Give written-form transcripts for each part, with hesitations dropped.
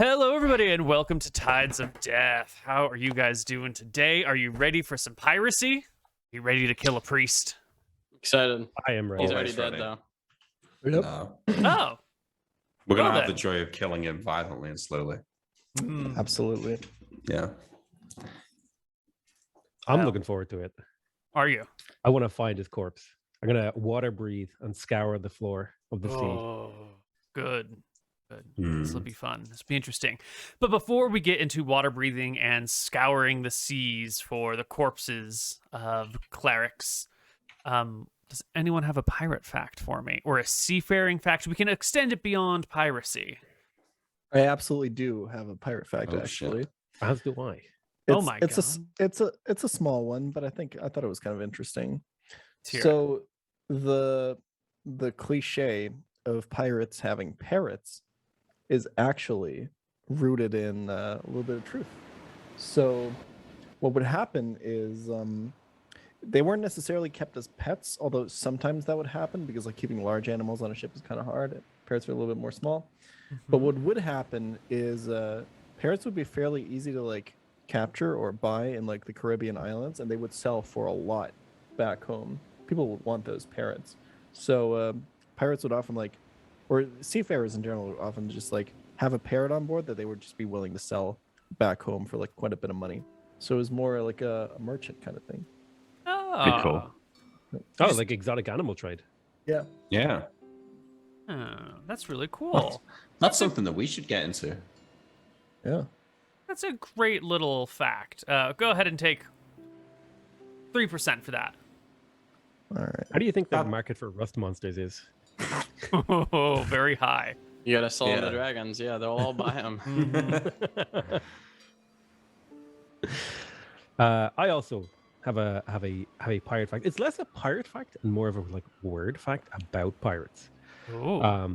Hello, everybody, and welcome to Tides of Death. How are you guys doing today? Are you ready for some piracy? Are you ready to kill a priest? Excited. I am ready. He's already Always dead, ready. though. Yep. No. Oh, We're going Well to have then. the joy of killing him violently and slowly. Absolutely. Yeah. I'm Well. looking forward to it. Are you? I want to find his corpse. I'm going to water breathe and scour the floor of the sea. Oh, good. Hmm. This will be fun. This will be interesting. But before we get into water breathing and scouring the seas for the corpses of clerics, does anyone have a pirate fact for me? Or a seafaring fact? We can extend it beyond piracy. I absolutely do have a pirate fact, Oh, actually. shit. As do I. Oh my it's God. it's a small one, but I thought it was kind of interesting. Let's hear it. So the cliche of pirates having parrots is actually rooted in a little bit of truth. So what would happen is they weren't necessarily kept as pets, although sometimes that would happen because like keeping large animals on a ship is kind of hard. Parrots are a little bit more small. But what would happen is parrots would be fairly easy to like capture or buy in like the Caribbean islands, and they would sell for a lot back home. People would want those parrots. So pirates would often like, or seafarers in general would often just like have a parrot on board that they would just be willing to sell back home for like quite a bit of money. So it was more like a merchant kind of thing. Oh, cool. Oh, like exotic animal trade. Yeah. Yeah. Oh, that's really cool. That's something that we should get into. Yeah. That's a great little fact. Go ahead and take 3% for that. All right. How do you think the market for rust monsters is? Oh, very high. You gotta sell Yeah. the dragons. Yeah, they'll all buy them. I also have a pirate fact. It's less a pirate fact and more of a like word fact about pirates. Oh.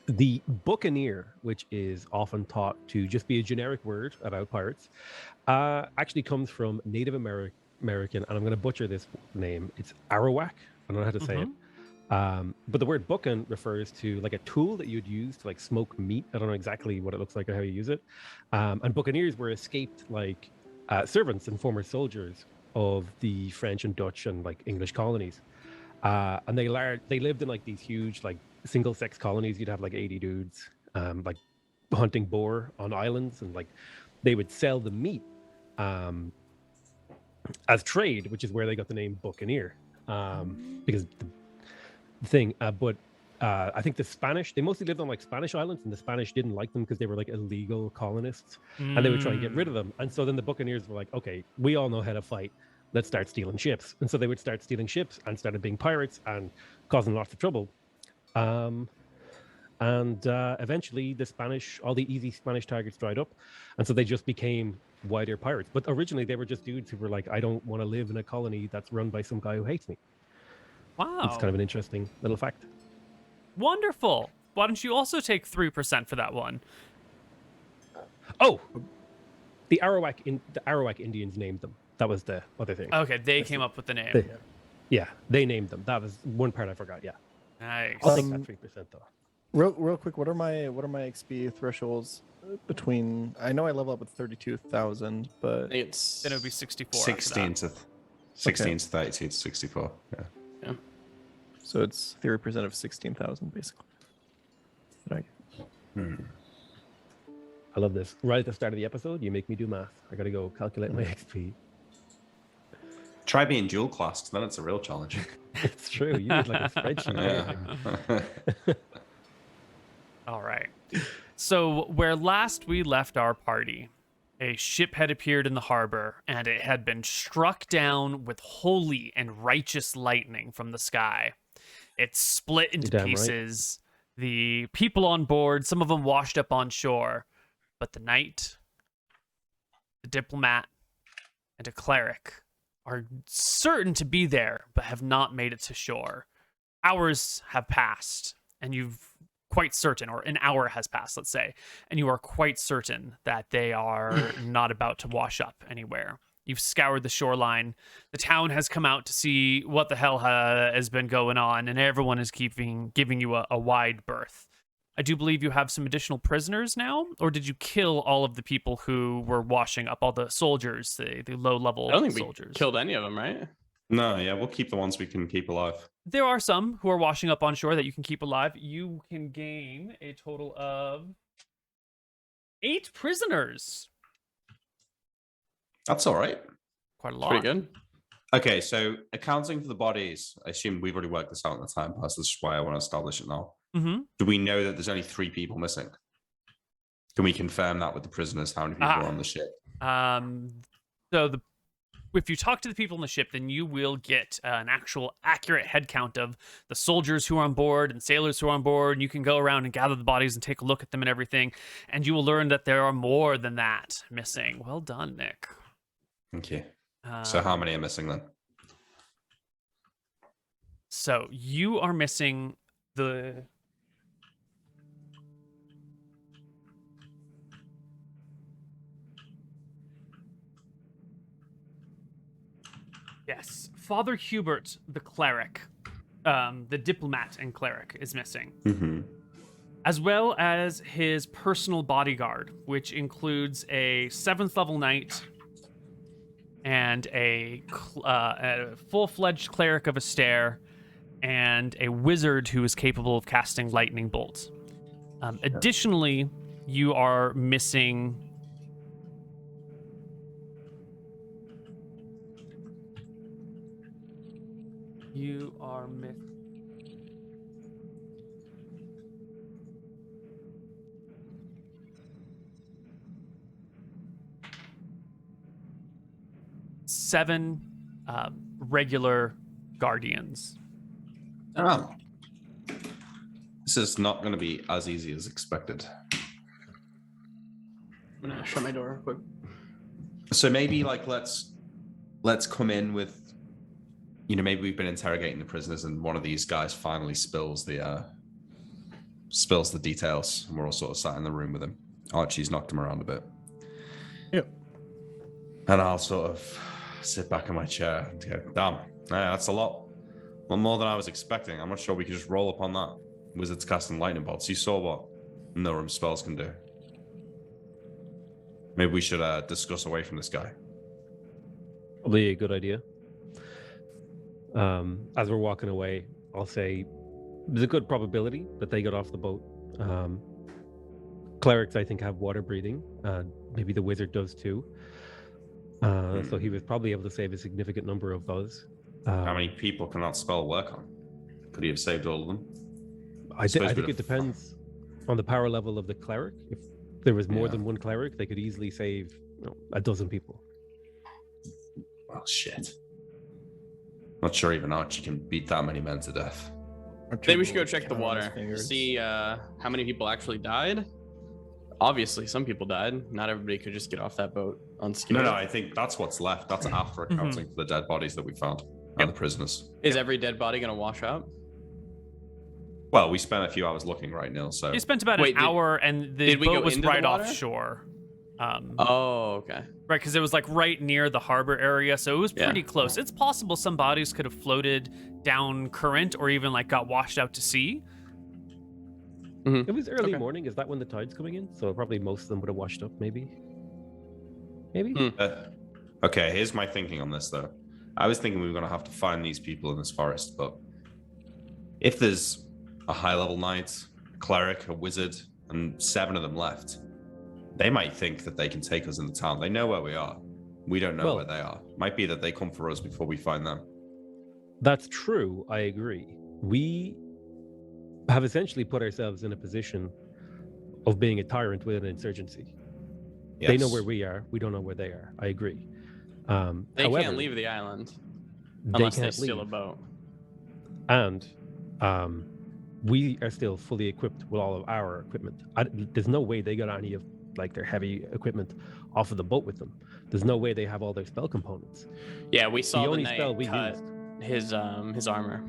The Buccaneer, which is often thought to just be a generic word about pirates, actually comes from Native American, and I'm going to butcher this name. It's Arawak. I don't know how to say it. But the word buccan refers to like a tool that you'd use to like smoke meat. I don't know exactly what it looks like or how you use it. And buccaneers were escaped like servants and former soldiers of the French and Dutch and like English colonies. And they lived in like these huge like single-sex colonies. You'd have like 80 dudes like hunting boar on islands, and like they would sell the meat as trade, which is where they got the name Buccaneer, because the thing. But I think the Spanish, they mostly lived on like Spanish islands, and the Spanish didn't like them because they were like illegal colonists, and they would try and get rid of them. And so then the Buccaneers were like, okay, we all know how to fight. Let's start stealing ships. And so they would start stealing ships and started being pirates and causing lots of trouble. Eventually all the easy Spanish targets dried up. And so they just became wider pirates. But originally they were just dudes who were like, I don't want to live in a colony that's run by some guy who hates me. Wow. It's kind of an interesting little fact. Wonderful. Why don't you also take 3% for that one? Oh, the Arawak Indians named them. That was the other thing. Okay, they came up with the name. They named them. That was one part I forgot. Yeah, Nice. I'll take that 3% though. Real quick, what are my XP thresholds between? I know I level up with 32,000, but It's Then it would be 64. after that. 16 to 32 to 64. Yeah. so it's 3% of 16,000 basically. Right. I love this. Right at the start of the episode, you make me do math. I got to go calculate my XP. Try being dual class, then it's a real challenge. It's true. You need like a spreadsheet. Yeah. All right. So, where last we left our party, a ship had appeared in the harbor, and it had been struck down with holy and righteous lightning from the sky. It split into You're damn right. pieces. The people on board, some of them washed up on shore, but the knight, the diplomat, and a cleric are certain to be there, but have not made it to shore. Hours have passed, and you've quite certain, or an hour has passed, let's say, and you are quite certain that they are not about to wash up anywhere. You've scoured the shoreline. The town has come out to see what the hell has been going on, and everyone is giving you a wide berth. I do believe you have some additional prisoners now, or did you kill all of the people who were washing up, all the soldiers, the low-level I don't think soldiers? we killed any of them, right? No, yeah, we'll keep the ones we can keep alive. There are some who are washing up on shore that you can keep alive. You can gain a total of 8 prisoners. That's all right. Quite a lot. Pretty good. Okay, so accounting for the bodies, I assume we've already worked this out in the time pass. This is why I want to establish it now. Mm-hmm. Do we know that there's only 3 people missing? Can we confirm that with the prisoners? How many people are on the ship? If you talk to the people on the ship, then you will get an actual accurate head count of the soldiers who are on board and sailors who are on board. And you can go around and gather the bodies and take a look at them and everything. And you will learn that there are more than that missing. Well done, Nick. Okay. So how many are missing then? So you are missing the... Yes, Father Hubert, the cleric, the diplomat and cleric is missing. Mm-hmm. As well as his personal bodyguard, which includes a 7th level knight and a full-fledged cleric of a stair and a wizard who is capable of casting lightning bolts. Additionally, you are missing... You are missing... seven regular guardians. Oh. This is not going to be as easy as expected. I'm gonna shut my door real quick. So maybe like let's come in with, you know, maybe we've been interrogating the prisoners and one of these guys finally spills the details and we're all sort of sat in the room with him. Archie's knocked him around a bit. Yep. And I'll sort of sit back in my chair and go, damn, that's a lot more than I was expecting. I'm not sure we could just roll upon that. Wizards casting lightning bolts. You saw what no room spells can do. Maybe we should discuss away from this guy. Probably a good idea. As we're walking away, I'll say there's a good probability that they got off the boat. Clerics, I think, have water breathing. Maybe the wizard does too. So he was probably able to save a significant number of those. How many people can that spell work on? Could he have saved all of them? I think it depends on the power level of the cleric. If there was more than one cleric, they could easily save a dozen people. Well, shit. Not sure even Archie can beat that many men to death. Maybe we should go check the water. See how many people actually died. Obviously, some people died. Not everybody could just get off that boat unscathed. No, I think that's what's left. That's after accounting for the dead bodies that we found and the prisoners. Is every dead body going to wash up? Well, we spent a few hours looking right now, so... You spent about an hour, and the boat was right offshore. Okay. Right, because it was like right near the harbor area, so it was pretty close. It's possible some bodies could have floated down current or even like got washed out to sea. Mm-hmm. It was early morning. Is that when the tide's coming in? So probably most of them would have washed up, maybe. Okay, here's my thinking on this, though. I was thinking we were going to have to find these people in this forest, but if there's a high-level knight, a cleric, a wizard, and 7 of them left, they might think that they can take us into town. They know where we are. We don't know where they are. Might be that they come for us before we find them. That's true. I agree. We have essentially put ourselves in a position of being a tyrant with an insurgency. Yes. They know where we are. We don't know where they are. I agree. They can't leave the island unless they steal a boat. And we are still fully equipped with all of our equipment. There's no way they got any of like their heavy equipment off of the boat with them. There's no way they have all their spell components. Yeah, we saw the only knight spell we cut used. his armor.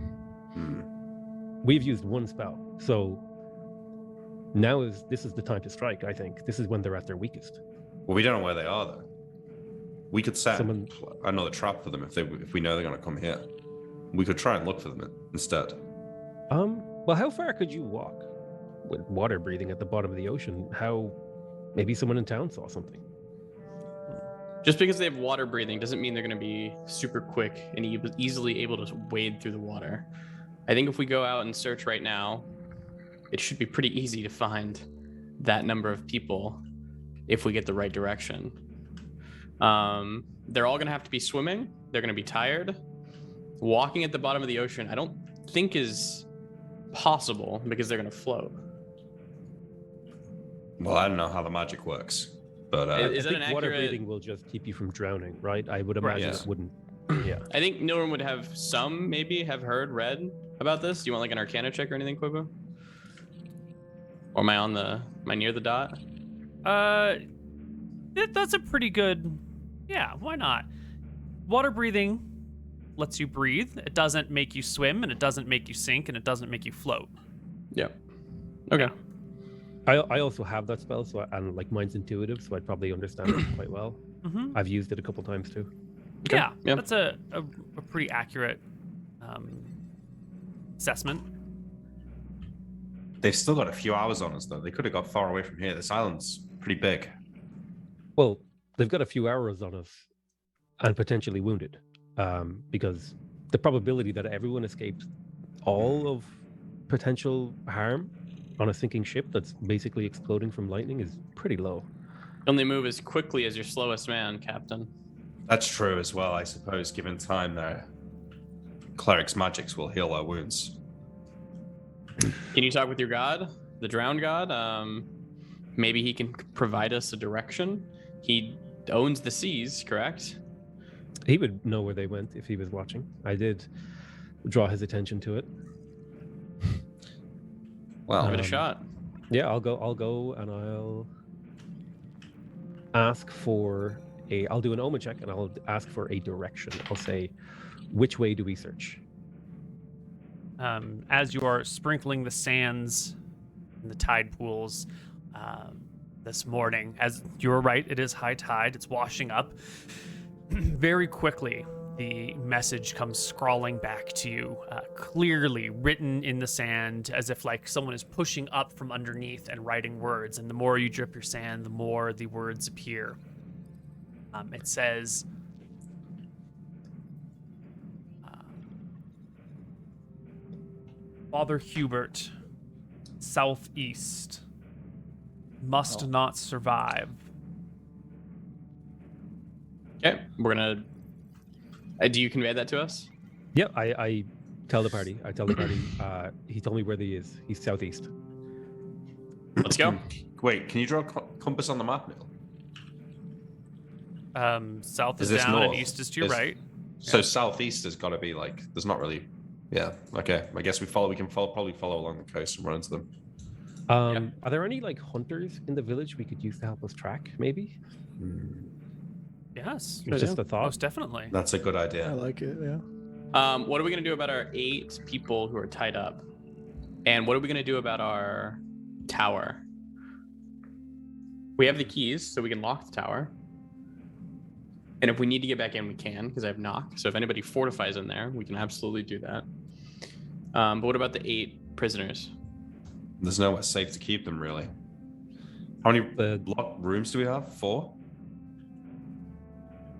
We've used one spell, so this is the time to strike. I think this is when they're at their weakest. Well, we don't know where they are though. We could set another trap for them if we know they're going to come here. We could try and look for them instead. Well, how far could you walk? with water breathing at the bottom of the ocean, how maybe someone in town saw something. Just because they have water breathing doesn't mean they're going to be super quick and easily able to wade through the water. I think if we go out and search right now, it should be pretty easy to find that number of people if we get the right direction. They're all going to have to be swimming. They're going to be tired. Walking at the bottom of the ocean, I don't think is possible because they're going to float. Well, I don't know how the magic works, but Is I that think an water accurate- breathing will just keep you from drowning, right? I would Right. imagine Yeah. it wouldn't. Yeah. I think Nilram would have some, maybe, have read about this. Do you want like an Arcana check or anything, Koibu? Or am I near the dot? That's a pretty good. Yeah, why not? Water breathing lets you breathe. It doesn't make you swim, and it doesn't make you sink, and it doesn't make you float. Yeah. Okay. I also have that spell, and like mine's intuitive, so I'd probably understand it quite well. Mm-hmm. I've used it a couple times too. Okay. Yeah, Yeah. that's a pretty accurate assessment. they've still got a few hours on us, though. They could have got far away from here. This island's pretty big. Well, they've got a few hours on us and potentially wounded, because the probability that everyone escapes all of potential harm on a sinking ship that's basically exploding from lightning is pretty low. Only move as quickly as your slowest man, Captain. That's true as well, I suppose. Given time, their cleric's magics will heal our wounds. Can you talk with your god, the drowned god? Maybe he can provide us a direction. He owns the seas, correct? He would know where they went if he was watching. I did draw his attention to it. Well, Give it a shot. Yeah, I'll go and I'll ask for I'll do an omen check and I'll ask for a direction. I'll say, which way do we search? As you are sprinkling the sands and the tide pools this morning, as you were right, it is high tide. It's washing up. Very quickly, the message comes scrawling back to you, clearly written in the sand, as if like someone is pushing up from underneath and writing words. And the more you drip your sand, the more the words appear. It says, Father Hubert, southeast, must not survive. Okay, we're gonna. Do you convey that to us? Yeah, I tell the party. He told me where he is. He's southeast. Let's go. wait, can you draw a compass on the map, Neil? South Is is this down and north? east is to your right. So southeast has got to be like, there's not really. Yeah. Okay. I guess we can probably follow along the coast and run into them. Are there any like hunters in the village we could use to help us track? Maybe. Yes, It's just a thought. most definitely. That's a good I idea. like it. Yeah. What are we gonna do about our 8 people who are tied up? And what are we gonna do about our tower? We have the keys, so we can lock the tower. And if we need to get back in, we can, because I have knock. So if anybody fortifies in there, we can absolutely do that. But what about the 8 prisoners? There's nowhere safe to keep them, really. How many The- locked rooms do we have? 4?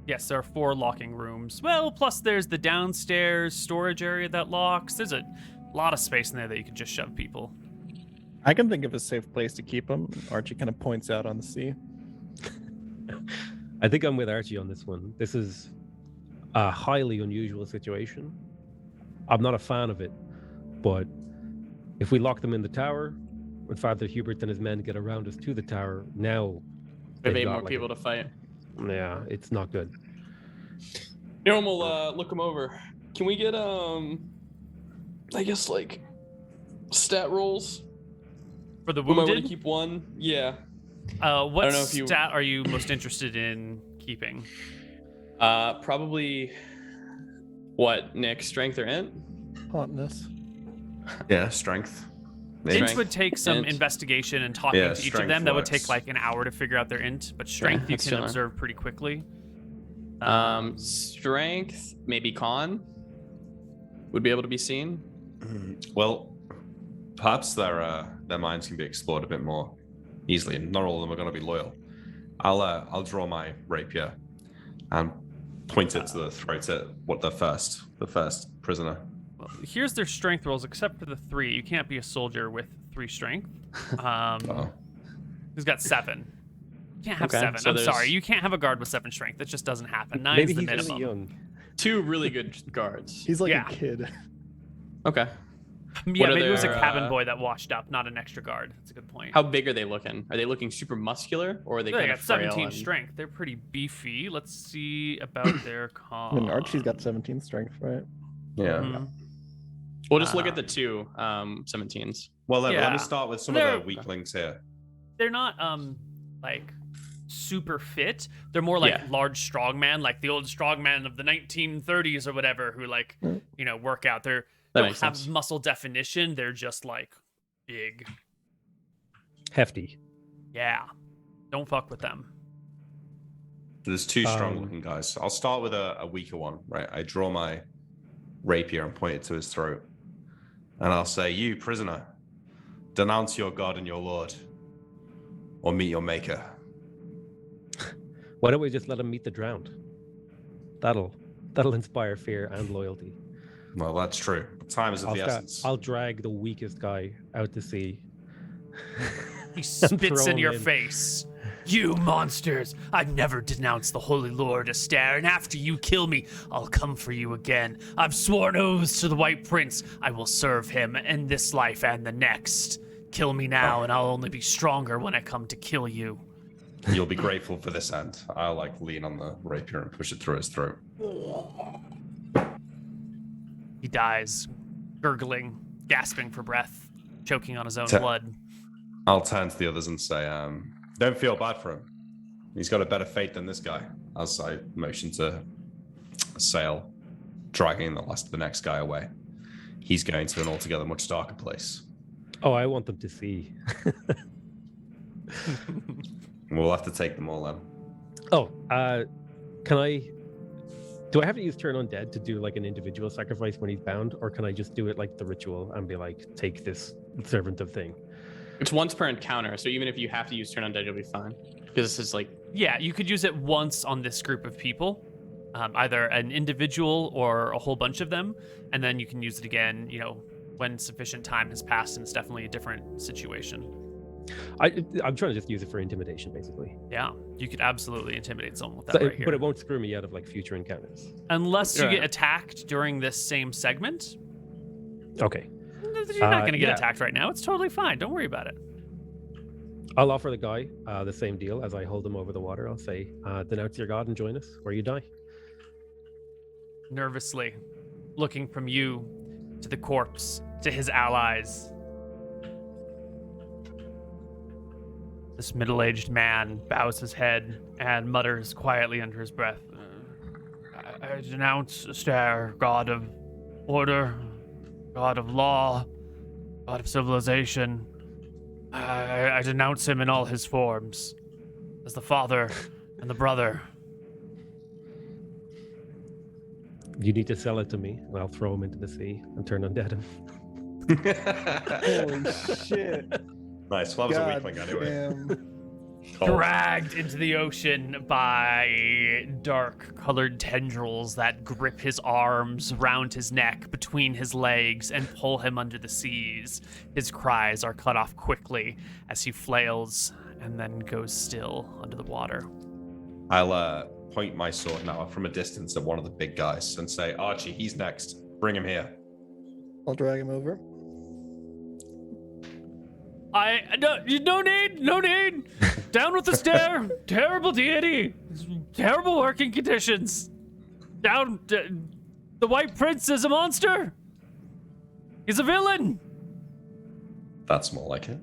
Yes, there are 4 locking rooms. Well, plus there's the downstairs storage area that locks. There's a lot of space in there that you can just shove people. I can think of a safe place to keep them. Archie kind of points out on the sea. I think I'm with Archie on this one. This is a highly unusual situation. I'm not a fan of it, but if we lock them in the tower, when Father Hubert and his men get around us to the tower, now We have they've 8 got, more like, people to fight. Yeah, it's not good. Nilram will look them over. Can we get I guess like stat rolls? For the We might want to wounded, keep one. Yeah. what know if you- stat are you most interested in keeping? Probably what, Nick? Strength or int? Hotness. Yeah, strength. Int Strength, would take some int. investigation and talking Yeah, to each of strength them. That would works. take like an hour to figure out their int, but strength you that's can chilling. observe pretty quickly. Strength, maybe con would be able to be seen. Well, perhaps their minds can be explored a bit more easily, and not all of them are going to be loyal. I'll draw my rapier and point it to the throat at what the first prisoner. Well, here's their strength rolls, except for the 3. You can't be a soldier with 3 strength. Who's got 7? You can't have Okay, 7. so I'm there's- sorry. You can't have a guard with 7 strength. That just doesn't happen. 9's Maybe the he's minimum. really young. 2 really good guards. He's like Yeah. a kid. Okay. Yeah, What are maybe it was a their, cabin boy that washed up, not an extra guard. That's a good point. How big are they looking? Are they looking super muscular, or are they They kind got of frail 17 and- strength. They're pretty beefy. Let's see about their I con. mean, Archie's got 17 strength, right? Yeah. Mhm. We'll just look at the 2 17s. Well, let Yeah. me start with some of They're- the weaklings here. They're not like super fit. They're more like Yeah. large strongman, like the old strongman of the 1930s or whatever, who like work out. They That don't makes have sense. muscle definition. They're just like big. Hefty. Yeah, don't fuck with them. There's 2 strong-looking guys. I'll start with a weaker one, right? I draw my rapier and point it to his throat, and I'll say, "You prisoner, denounce your god and your lord, or meet your maker." Why don't we just let him meet the drowned? That'll inspire fear and loyalty. Well, that's true. Time is of the essence. I'll drag the weakest guy out to sea. He spits throw in him your in. face. You monsters! I've never denounced the Holy Lord Astaire, and after you kill me, I'll come for you again. I've sworn oaths to the White Prince. I will serve him in this life and the next. Kill me now, and I'll only be stronger when I come to kill you. You'll be grateful for this end. I'll lean on the rapier and push it through his throat. He dies, gurgling, gasping for breath, choking on his own Ta- blood. I'll turn to the others and say, "Don't feel bad for him. He's got a better fate than this guy." As I motion to sail, dragging the next guy away. He's going to an altogether much darker place. Oh, I want them to see. We'll have to take them all then. Oh, can I? Do I have to use turn undead to do like an individual sacrifice when he's bound, or can I just do it like the ritual and be like, take this servant of thing? It's once per encounter, so even if you have to use turn undead, you'll be fine. Because this is like Yeah, you could use it once on this group of people, either an individual or a whole bunch of them, and then you can use it again, when sufficient time has passed, and it's definitely a different situation. I'm trying to just use it for intimidation, basically. Yeah, you could absolutely intimidate someone with that So right here. but it won't screw me out of like future encounters. Unless you Yeah. get attacked during this same segment, Okay, you're not going to get yeah. attacked right now. It's totally fine. Don't worry about it. I'll offer the guy the same deal as I hold him over the water. I'll say, denounce your god and join us, or you die. Nervously, looking from you to the corpse to his allies. This middle-aged man bows his head and mutters quietly under his breath, I denounce Astaire, god of order, god of law, god of civilization. I denounce him in all his forms, as the father and the brother. You need to sell it to me, and I'll throw him into the sea and turn undead him. Holy shit. Nice. Well, that was a God weakling anyway. damn. Cold. Dragged into the ocean by dark-colored tendrils that grip his arms round his neck, between his legs, and pull him under the seas. His cries are cut off quickly as he flails and then goes still under the water. I'll point my sword now from a distance at one of the big guys and say, "Archie, he's next. Bring him here." I'll drag him over. No need. Down with the stare. Terrible deity. Terrible working conditions. Down. The White Prince is a monster. He's a villain. That's more like it.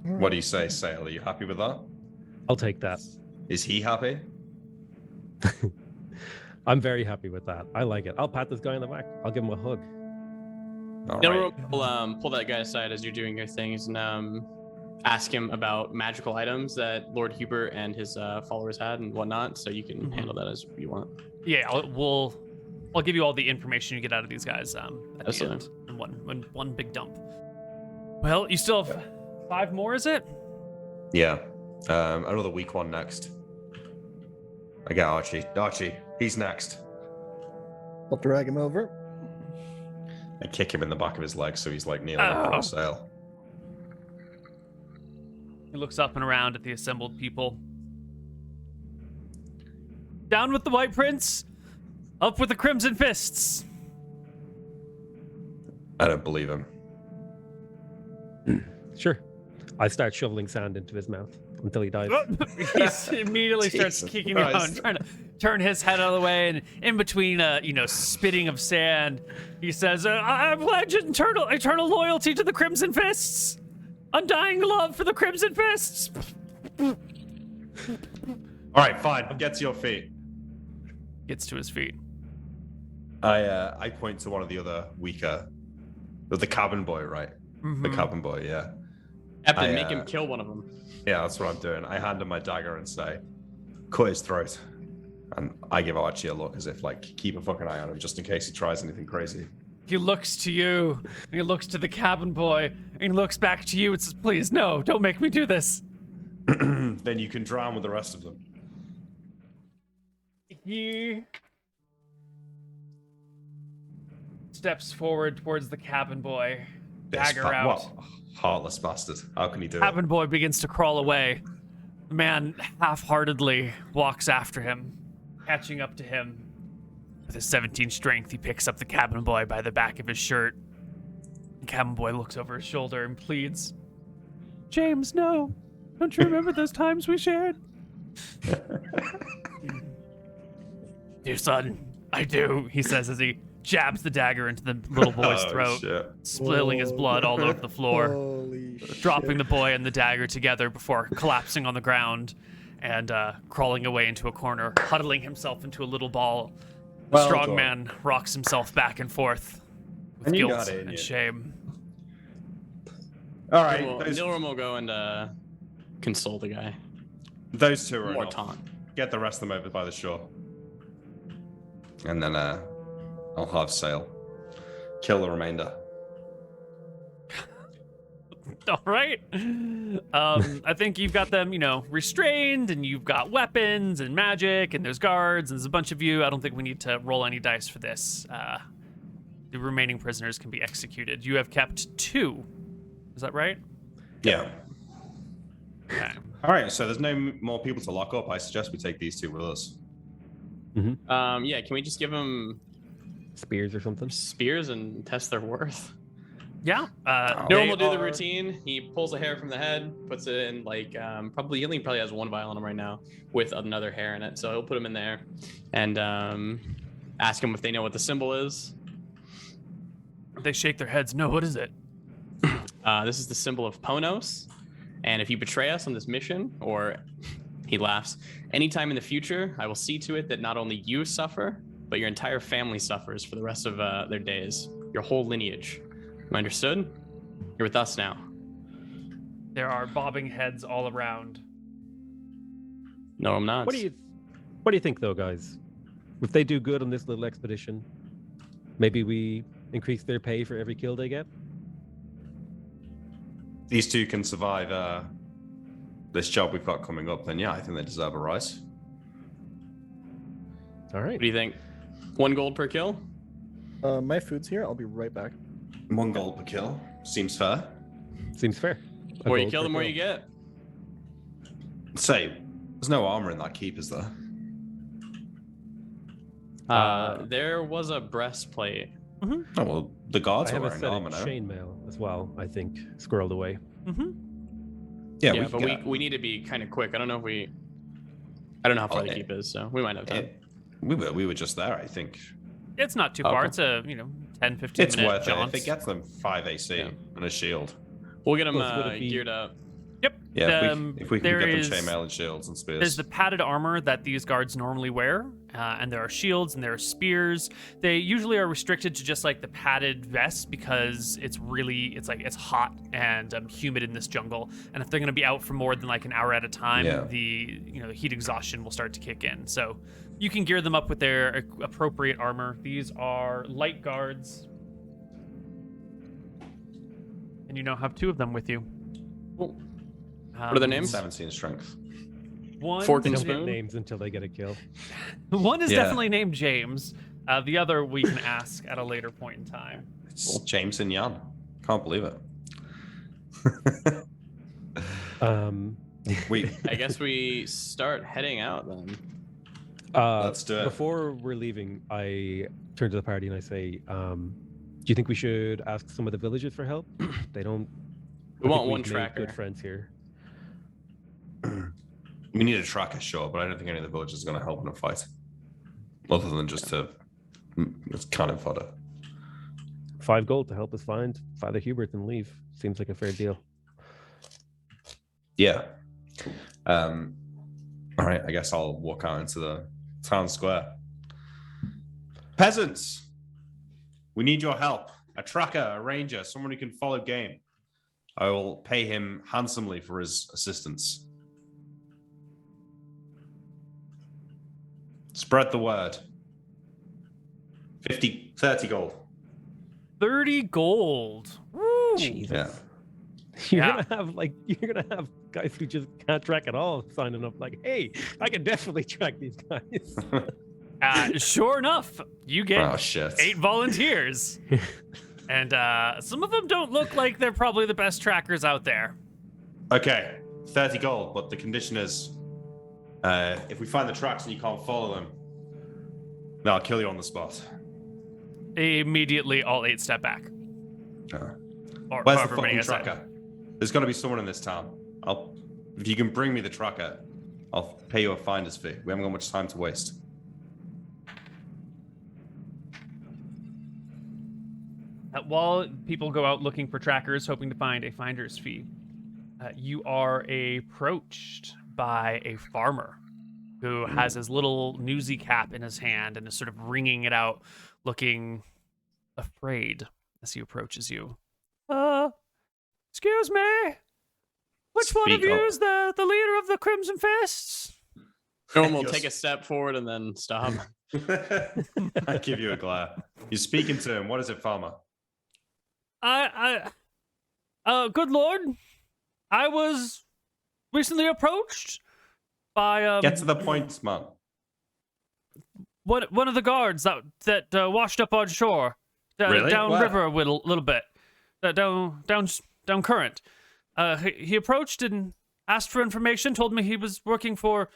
What do you say, Sale? Are you happy with that? I'll take that. Is he happy? I'm very happy with that. I like it. I'll pat this guy on the back. I'll give him a hug. All Then right. we'll pull that guy aside as you're doing your things and ask him about magical items that Lord Hubert and his followers had and whatnot. So you can handle that as you want. Yeah, I'll give you all the information you get out of these guys at the Absolutely. end in one big dump. Well, you still have 5 more, is it? Yeah. Another weak one next. I got Archie. Archie, he's next. I'll drag him over. I kick him in the back of his leg so he's like kneeling over a sail. He looks up and around at the assembled people. Down with the White Prince, up with the Crimson Fists. I don't believe him. Sure. I start shoveling sand into his mouth until he dies. He immediately starts Jesus kicking Christ. around, trying to turn his head out of the way, and in between, spitting of sand, he says, "I pledge eternal loyalty to the Crimson Fists, undying love for the Crimson Fists." All right, fine. Get to your feet. Gets to his feet. I point to one of the other weaker, the cabin boy, right? The cabin boy, yeah. Captain, make him kill one of them. Yeah, that's what I'm doing. I hand him my dagger and say, cut his throat. And I give Archie a look as if, like, keep a fucking eye on him just in case he tries anything crazy. He looks to you, and he looks to the cabin boy, and he looks back to you and says, "Please, no, don't make me do this." Then you can drown with the rest of them. He steps forward towards the cabin boy, dagger out. What? Heartless bastard. How can he do it? Cabin boy begins to crawl away. The man half-heartedly walks after him, catching up to him. With his 17 strength, he picks up the cabin boy by the back of his shirt. The cabin boy looks over his shoulder and pleads, "James, no. Don't you remember those times we shared?" "Dear son, I do," he says as he jabs the dagger into the little boy's throat, Shit. spilling his blood all over the floor. Holy Dropping shit. the boy and the dagger together before collapsing on the ground and crawling away into a corner, huddling himself into a little ball. The Well strong done. man rocks himself back and forth with And you guilt got it in and you. shame. All right, Well, Nilram will go and console the guy. those two are More enough. taunt. Get the rest of them over by the shore. And then I'll have sail. Kill the remainder. All right. I think you've got them, restrained, and you've got weapons and magic, and there's guards, and there's a bunch of you. I don't think we need to roll any dice for this. The remaining prisoners can be executed. You have kept 2. Is that right? Yeah. Okay. All right, so there's no more people to lock up. I suggest we take these 2 with us. Yeah, can we just give them Spears or something. spears and test their worth? Yeah. Nilram they will do the are- routine. He pulls a hair from the head, puts it in he only probably has 1 vial on him right now with another hair in it. So he'll put him in there and ask him if they know what the symbol is. They shake their heads. No, what is it? This is the symbol of Ponos. And if you betray us on this mission, or he laughs, anytime in the future, I will see to it that not only you suffer, but your entire family suffers for the rest of their days. Your whole lineage. You understood? You're with us now. There are bobbing heads all around. No, I'm not. What do you think, though, guys? If they do good on this little expedition, maybe we increase their pay for every kill they get? These 2 can survive this job we've got coming up, then yeah, I think they deserve a rise. All right. What do you think? 1 gold per kill? My food's here. I'll be right back. 1 gold per kill. Seems fair. Seems fair. The more you kill, the more you get. Say, there's no armor in that keep, is there? There was a breastplate. Oh, well, the guards I are have a wearing set armor of now. chainmail as well, I think, squirreled away. Mm-hmm. Yeah, Yeah, we but can get- we need to be kind of quick. I don't know how far Oh, the yeah. keep is, so we might have time. We were just there, I think. It's not too Okay. far. It's a 10, 15 It's minute worth jaunt. it. If it gets them 5 AC Yeah. and a shield. We'll get them Well, would it be- geared up. Yep. Yeah, if we can there get them is- chainmail and shields and spears. There's the padded armor that these guards normally wear, and there are shields and there are spears. They usually are restricted to just like the padded vest because it's hot and humid in this jungle. And if they're going to be out for more than like an hour at a time, Yeah. the heat exhaustion will start to kick in. So you can gear them up with their appropriate armor. These are light guards. and you now have 2 of them with you. Cool. What are their names? 17 strength. One, Fork They and don't get spoon? names until they get a kill. one is Yeah. definitely named James. The other we can ask at a later point in time. It's James and Jan. Can't believe it. We I guess we start heading out then. Let's do it. Before we're leaving, I turn to the party and I say, do you think we should ask some of the villagers for help? They don't. We I want think one we've made tracker. Good friends here. we need a tracker, sure, but I don't think any of the villagers are going to help in a fight. Other than just to, it's kind of fodder. 5 gold to help us find Father Hubert and leave. Seems like a fair deal. Yeah. All right, I guess I'll walk out into the town square. Peasants, we need your help. A tracker, a ranger, someone who can follow game. I will pay him handsomely for his assistance. Spread the word. 30 gold. 30 gold. Woo! Yeah. You're Yeah. gonna have guys who just can't track at all signing up like, hey, I can definitely track these guys. Sure enough, you get Oh, shit. 8 volunteers. And some of them don't look like they're probably the best trackers out there. Okay, 30 gold, but the condition is if we find the tracks and you can't follow them, then I'll kill you on the spot. Immediately, all 8 step back. Or Where's the however many fucking I said. tracker? There's got to be someone in this town. If you can bring me the tracker, I'll pay you a finder's fee. We haven't got much time to waste. While people go out looking for trackers, hoping to find a finder's fee, you are approached by a farmer who has his little newsy cap in his hand and is sort of wringing it out, looking afraid as he approaches you. Excuse me? Which one of Speak you up. is the leader of the Crimson Fists? Norm will Yes. take a step forward and then stop. I give you a glare. You're speaking to him. What is it, farmer? Good lord, I was recently approached by Get to the point, man. one of the guards that washed up on shore, Really? down Where? river a little bit, down current. He approached and asked for information. Told me he was working for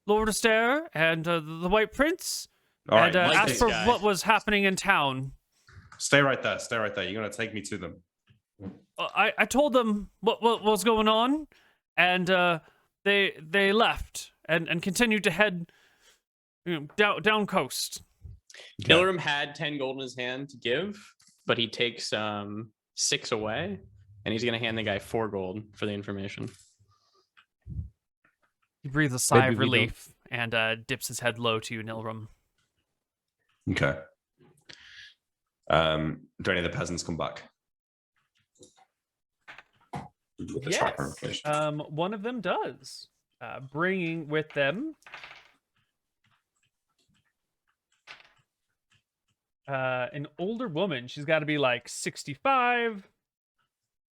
Lord Astaire and the White Prince, All right, and like asked this for guy. what was happening in town. Stay right there. Stay right there. You're going to take me to them. I told them what was going on, and they left and continued to head down coast. Ilram had 10 gold in his hand to give, but he takes 6 away, and he's going to hand the guy 4 gold for the information. He breathes a sigh Maybe of we don't- relief and dips his head low to you, Nilram. Okay. Do any of the peasants come back? With the tracker information. One of them does, bringing with them an older woman. She's got to be like 65.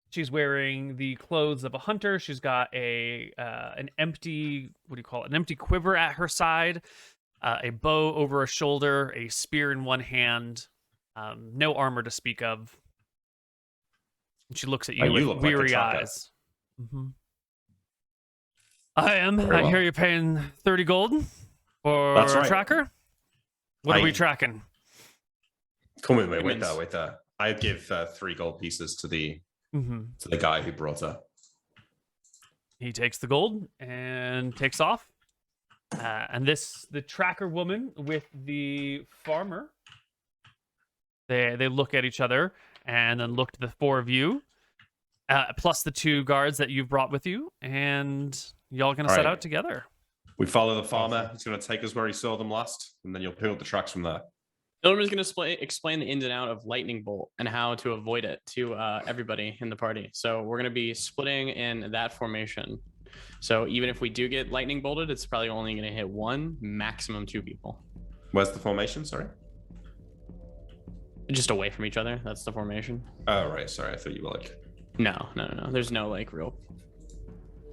She's wearing the clothes of a hunter. She's got an empty, what do you call it? An empty quiver at her side, a bow over her shoulder, a spear in one hand, no armor to speak of. And she looks at you And you with look like a weary tracker. eyes. I am. Very I hear well. you're paying 30 gold for That's a right. tracker. What are I- we tracking? Come with me. Wait Humans. there. Wait there. I give 3 gold pieces to the Mm-hmm. guy who brought her. He takes the gold and takes off. And the tracker woman with the farmer, they look at each other and then look to the 4 of you, plus the 2 guards that you've brought with you, and y'all gonna All set right. out together. We follow the farmer. He's going to take us where he saw them last, and then you'll pick up the tracks from there. Ilram is going to explain the ins and out of lightning bolt and how to avoid it to everybody in the party. So we're going to be splitting in that formation. So even if we do get lightning bolted, it's probably only going to hit 1, maximum 2 people. Where's the formation? Sorry. Just away from each other. That's the formation. Oh, right. Sorry. I thought you were like No. There's no like real.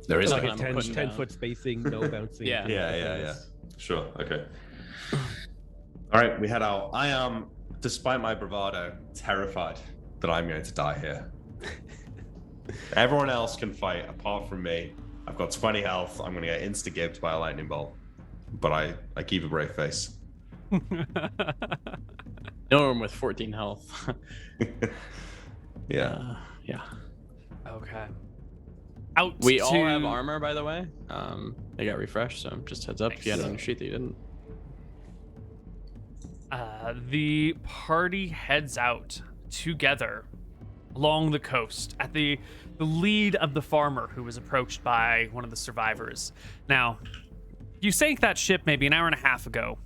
There is Like Like a I'm 10, putting 10 down. foot spacing, no bouncing. Yeah. Yeah. Sure. Okay. All right, we head out. I am, despite my bravado, terrified that I'm going to die here. Everyone else can fight apart from me. I've got 20 health. I'm going to get insta-gibbed by a lightning bolt. But I keep a brave face. Norm with 14 health. Yeah. Yeah. Okay. Out. We all to- have armor, by the way. They got refreshed, so just heads up if you had it on your sheet that you didn't. The party heads out together along the coast at the lead of the farmer who was approached by one of the survivors. Now, you sank that ship maybe an hour and a half ago,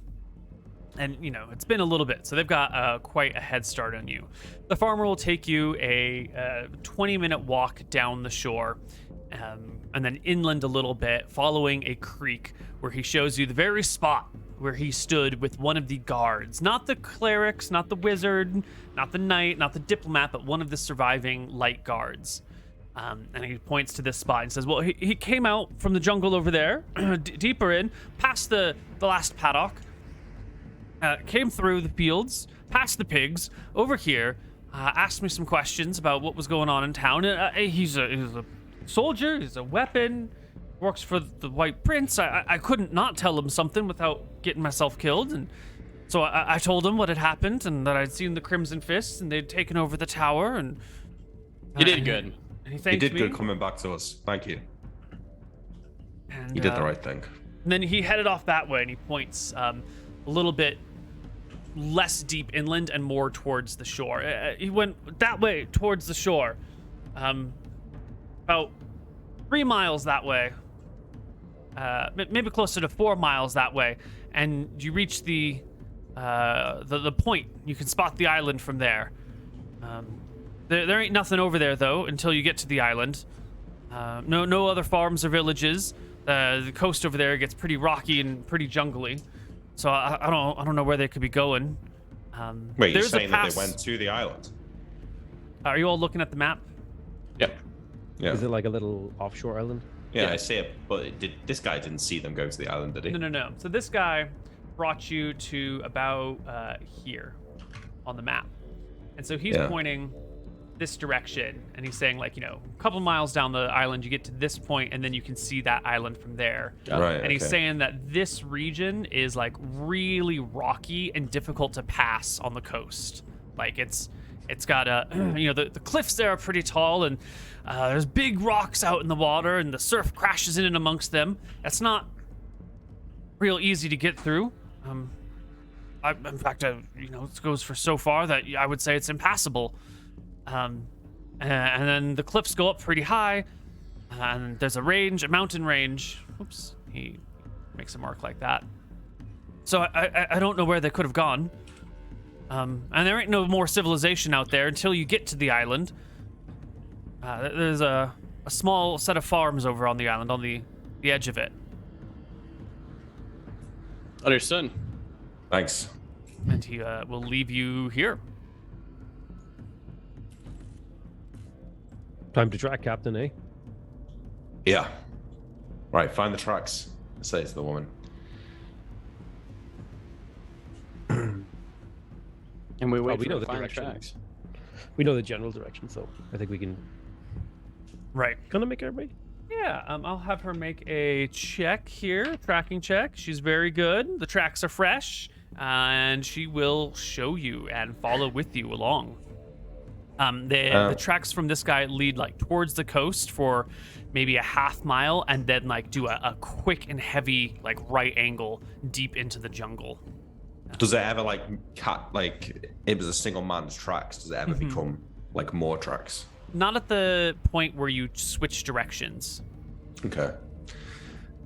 and you know it's been a little bit, so they've got quite a head start on you. The farmer will take you a 20-minute walk down the shore, and then inland a little bit, following a creek where he shows you the very spot where he stood with one of the guards. Not the clerics, not the wizard, not the knight, not the diplomat, but one of the surviving light guards. And he points to this spot and says, well, he came out from the jungle over there, deeper in, past the last paddock, came through the fields, past the pigs, over here, asked me some questions about what was going on in town. He's a soldier, he's a weapon, works for the White Prince. I couldn't not tell him something without getting myself killed, and so I told him what had happened and that I'd seen the Crimson Fists and they'd taken over the tower, and You did good. And he You thanked did me. good coming back to us. Thank you. And, You did the right thing. And then he headed off that way, and he points a little bit less deep inland and more towards the shore. He went that way towards the shore, about 3 miles that way, maybe closer to 4 miles that way, and you reach the point. You can spot the island from there. There ain't nothing over there though until you get to the island. No other farms or villages. The coast over there gets pretty rocky and pretty jungly, so I don't know where they could be going. Wait, you're there's a saying that pass- they went to the island? Are you all looking at the map? Yep. Yeah. Is it like a little offshore island? Yeah, I see it, but this guy didn't see them go to the island, did he? No. So this guy brought you to about here on the map, and so he's Yeah. pointing this direction, and he's saying, like, a couple miles down the island, you get to this point, and then you can see that island from there. Right. And he's okay. saying that this region is like really rocky and difficult to pass on the coast. Like it's got the cliffs there are pretty tall, and there's big rocks out in the water, and the surf crashes in and amongst them. That's not real easy to get through. In fact, it goes for so far that I would say it's impassable. And then the cliffs go up pretty high, and there's a mountain range. Oops, he makes a mark like that. So I don't know where they could have gone. And there ain't no more civilization out there until you get to the island. There's a small set of farms over on the island, on the edge of it. Understood. Thanks. And he will leave you here. Time to track, Captain, eh? Yeah. Right, find the tracks, says the woman. And we wait we for know the the final direction. tracks. We know the general direction, so I think we can Right. kind of make everybody. Yeah, I'll have her make a check here, tracking check. She's very good. The tracks are fresh, and she will show you and follow with you along. The tracks from this guy lead like towards the coast for maybe a half mile, and then like do a quick and heavy like right angle deep into the jungle. Does it ever it was a single man's tracks? Does it ever become like more tracks? Not at the point where you switch directions. Okay.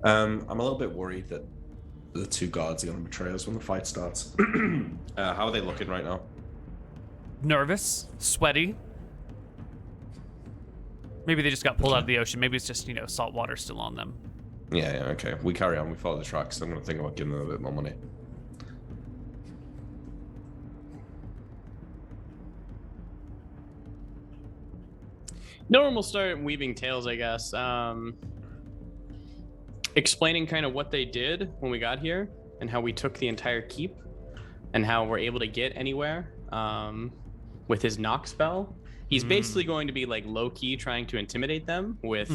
I'm a little bit worried that the two guards are going to betray us when the fight starts. How are they looking right now? Nervous, sweaty. Maybe they just got pulled out of the ocean. Maybe it's just, salt water still on them. Yeah, okay. We carry on. We follow the tracks. I'm going to think about giving them a bit more money. No one will start weaving tales, I guess. Explaining kind of what they did when we got here and how we took the entire keep and how we're able to get anywhere with his knock spell. He's basically going to be like low-key trying to intimidate them with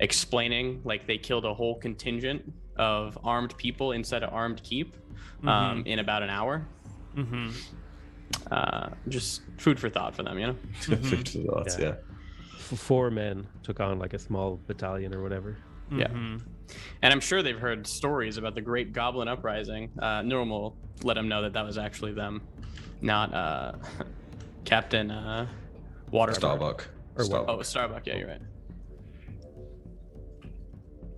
explaining like they killed a whole contingent of armed people inside an armed keep in about an hour. Just food for thought for them, you know? Food for thought, yeah. 4 men took on like a small battalion or whatever. Yeah. And I'm sure they've heard stories about the Great Goblin Uprising. Norm will let them know that that was actually them, not Captain Water. Starbuck. Oh, Starbuck. Yeah, you're right.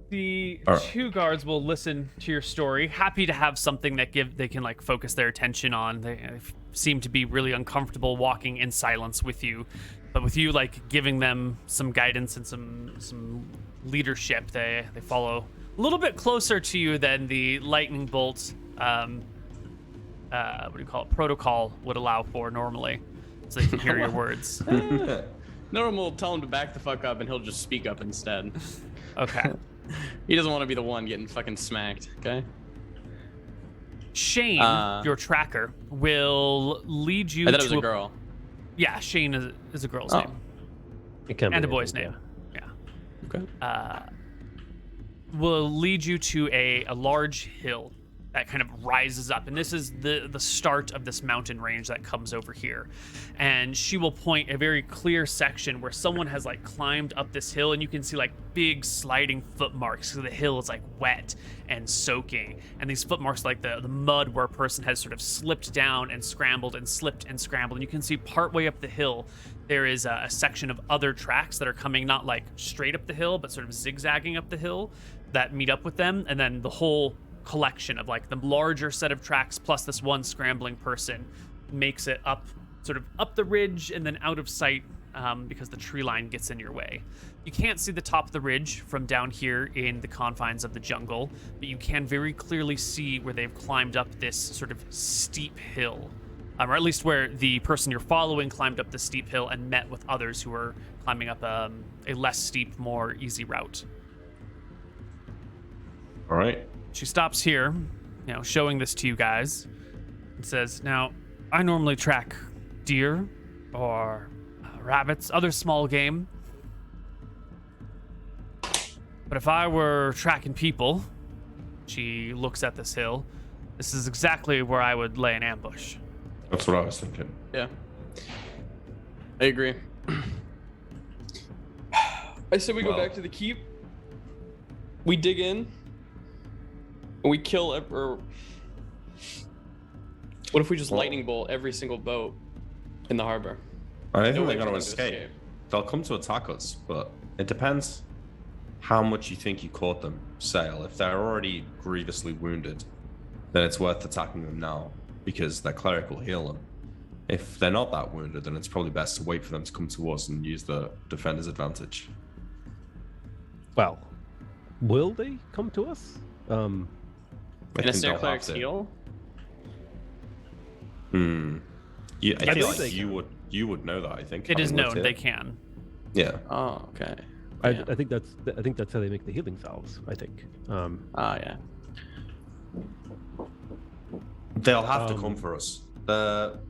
The two guards will listen to your story, happy to have something that they can like focus their attention on. They seem to be really uncomfortable walking in silence with you, but with you like giving them some guidance and some leadership, they follow a little bit closer to you than the lightning bolt what do you call it, protocol would allow for normally, so they can hear your words. Norm will tell him to back the fuck up and he'll just speak up instead. Okay. He doesn't want to be the one getting fucking smacked, okay? Shane, your tracker, will lead you I thought to it was a girl. Yeah, Shane is a girl's name. It can And be, a boy's I think, name. Yeah. Okay. Will lead you to a large hill that kind of rises up, and this is the start of this mountain range that comes over here. And she will point a very clear section where someone has like climbed up this hill, and you can see like big sliding footmarks. So the hill is like wet and soaking, and these footmarks like the mud where a person has sort of slipped down and scrambled and slipped and scrambled. And you can see partway up the hill there is a section of other tracks that are coming not like straight up the hill, but sort of zigzagging up the hill that meet up with them, and then the whole collection of like the larger set of tracks plus this one scrambling person makes it up sort of up the ridge and then out of sight because the tree line gets in your way. You can't see the top of the ridge from down here in the confines of the jungle, but you can very clearly see where they've climbed up this sort of steep hill, or at least where the person you're following climbed up the steep hill and met with others who were climbing up a less steep, more easy route. All right. She stops here, showing this to you guys, and says, "Now, I normally track deer or rabbits, other small game. But if I were tracking people," she looks at this hill, "this is exactly where I would lay an ambush." That's what I was thinking. Yeah. I agree. I said we go back to the keep. We dig in. And we kill, or what if we just lightning bolt every single boat in the harbor? I think No they're way going for to them to escape. They'll come to attack us, but it depends how much you think you caught them. Sail. If they're already grievously wounded, then it's worth attacking them now because their cleric will heal them. If they're not that wounded, then it's probably best to wait for them to come to us and use the defender's advantage. Well, will they come to us? Can a snare cleric heal? Yeah, I feel like they you would know that. I think It is having lived known here. they can. Yeah. Oh, okay. I think that's how they make the healing salves. I think. Yeah. They'll have to come for us. The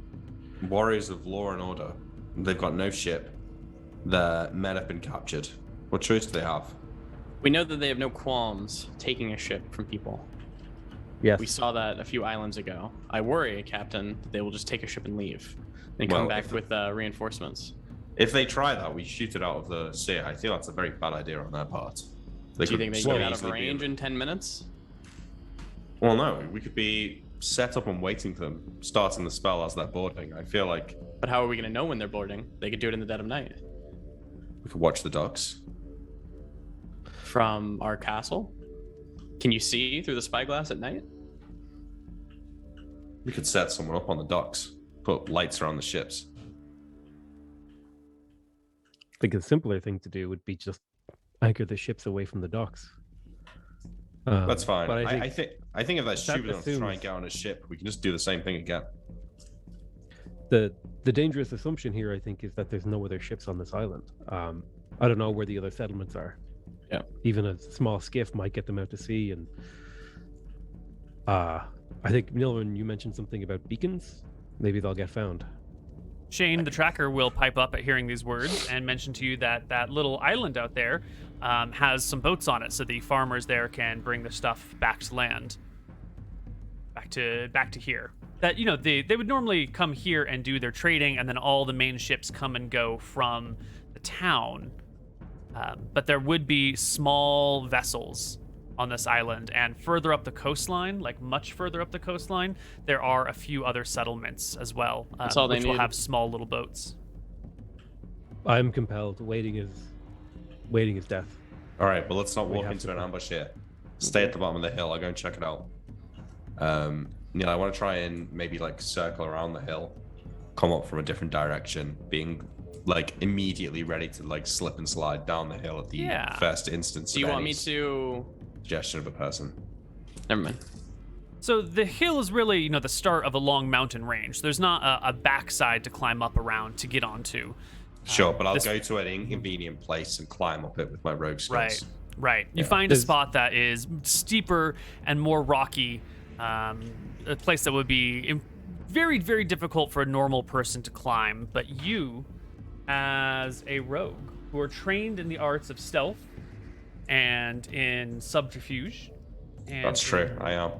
warriors of law and order. They've got no ship. Their men have been captured. What choice do they have? We know that they have no qualms taking a ship from people. Yes. We saw that a few islands ago. I worry, Captain, that they will just take a ship and leave and come back with reinforcements. If they try that, we shoot it out of the sea. I feel that's a very bad idea on their part. Do you think they could get out of easily be- range in 10 minutes? Well, no. We could be set up and waiting for them, starting the spell as they're boarding. I feel like But how are we going to know when they're boarding? They could do it in the dead of night. we could watch the docks. From our castle? Can you see through the spyglass at night? We could set someone up on the docks, put lights around the ships. I think a simpler thing to do would be just anchor the ships away from the docks. That's fine. But I think if they're stupid enough to try assumes- and get on a ship, we can just do the same thing again. The dangerous assumption here, I think, is that there's no other ships on this island. I don't know where the other settlements are. Yeah. Even a small skiff might get them out to sea, and I think Milvin, you mentioned something about beacons. Maybe they'll get found. Shane, the tracker, will pipe up at hearing these words and mention to you that that little island out there has some boats on it, so the farmers there can bring their stuff back to land, back to here. That, you know, they would normally come here and do their trading, and then all the main ships come and go from the town. But there would be small vessels on this island, and further up the coastline, like much further up the coastline, there are a few other settlements as well, That's all they which will need. have small little boats. I'm compelled. Waiting is death. All right, but let's not We walk have into to an go. ambush here. Stay at the bottom of the hill. I'll go and check it out. Neil, I want to try and maybe like circle around the hill, come up from a different direction, being like immediately ready to like slip and slide down the hill at the Yeah. first instance. Do you of want any me to? suggestion of a person? Never mind. So the hill is really, you know, the start of a long mountain range. There's not a backside to climb up around to get onto. Sure, but I'll this- go to an inconvenient place and climb up it with my rogue skills. Right. You Yeah. find a There's- spot that is steeper and more rocky, a place that would be very, very difficult for a normal person to climb. But you, as a rogue who are trained in the arts of stealth and in subterfuge, and That's true. in I am.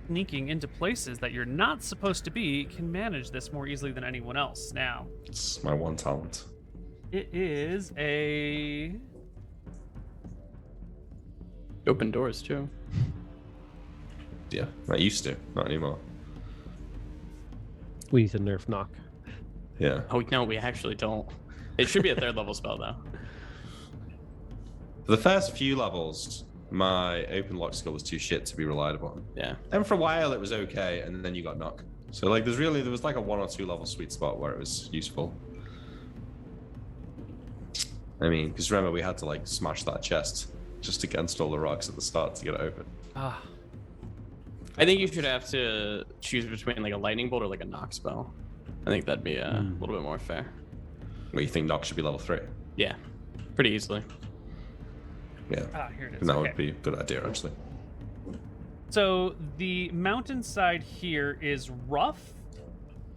sneaking into places that you're not supposed to be, can manage this more easily than anyone else. Now, It's my one talent. it is a Open doors too. Yeah, I used to, not anymore. We need to nerf knock. Yeah. Oh no, we actually don't. It should be a third level spell though. For the first few levels, my open lock skill was too shit to be relied upon. Yeah. And for a while it was okay, and then you got knock. So like there was like a 1 or 2 level sweet spot where it was useful. I mean, because remember we had to like smash that chest just against all the rocks at the start to get it open. I think you should have to choose between like a lightning bolt or like a knock spell. I think that'd be a little bit more fair. Where you think knock should be level 3? Yeah, pretty easily. Yeah. here it is. And that Okay. would be a good idea actually. So the mountainside here is rough,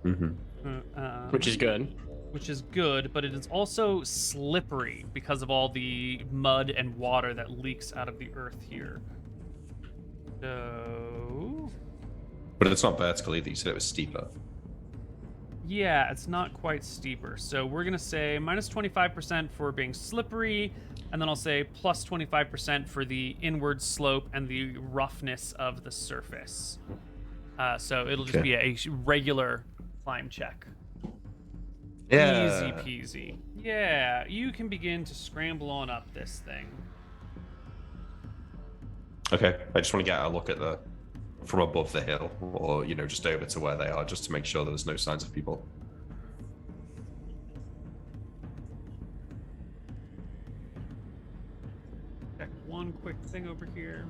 Mm-hmm. Which is good. which is good, but it is also slippery because of all the mud and water that leaks out of the earth here. So, But it's not vertical either. You said it was steeper. yeah, it's not quite steeper. So we're gonna say minus 25% for being slippery, and then I'll say plus 25% for the inward slope and the roughness of the surface. So it'll just be a regular climb check. Yeah. Easy peasy. Yeah, you can begin to scramble on up this thing. Okay. I just want to get a look at from above the hill, or just over to where they are, just to make sure there's no signs of people. Check one quick thing over here.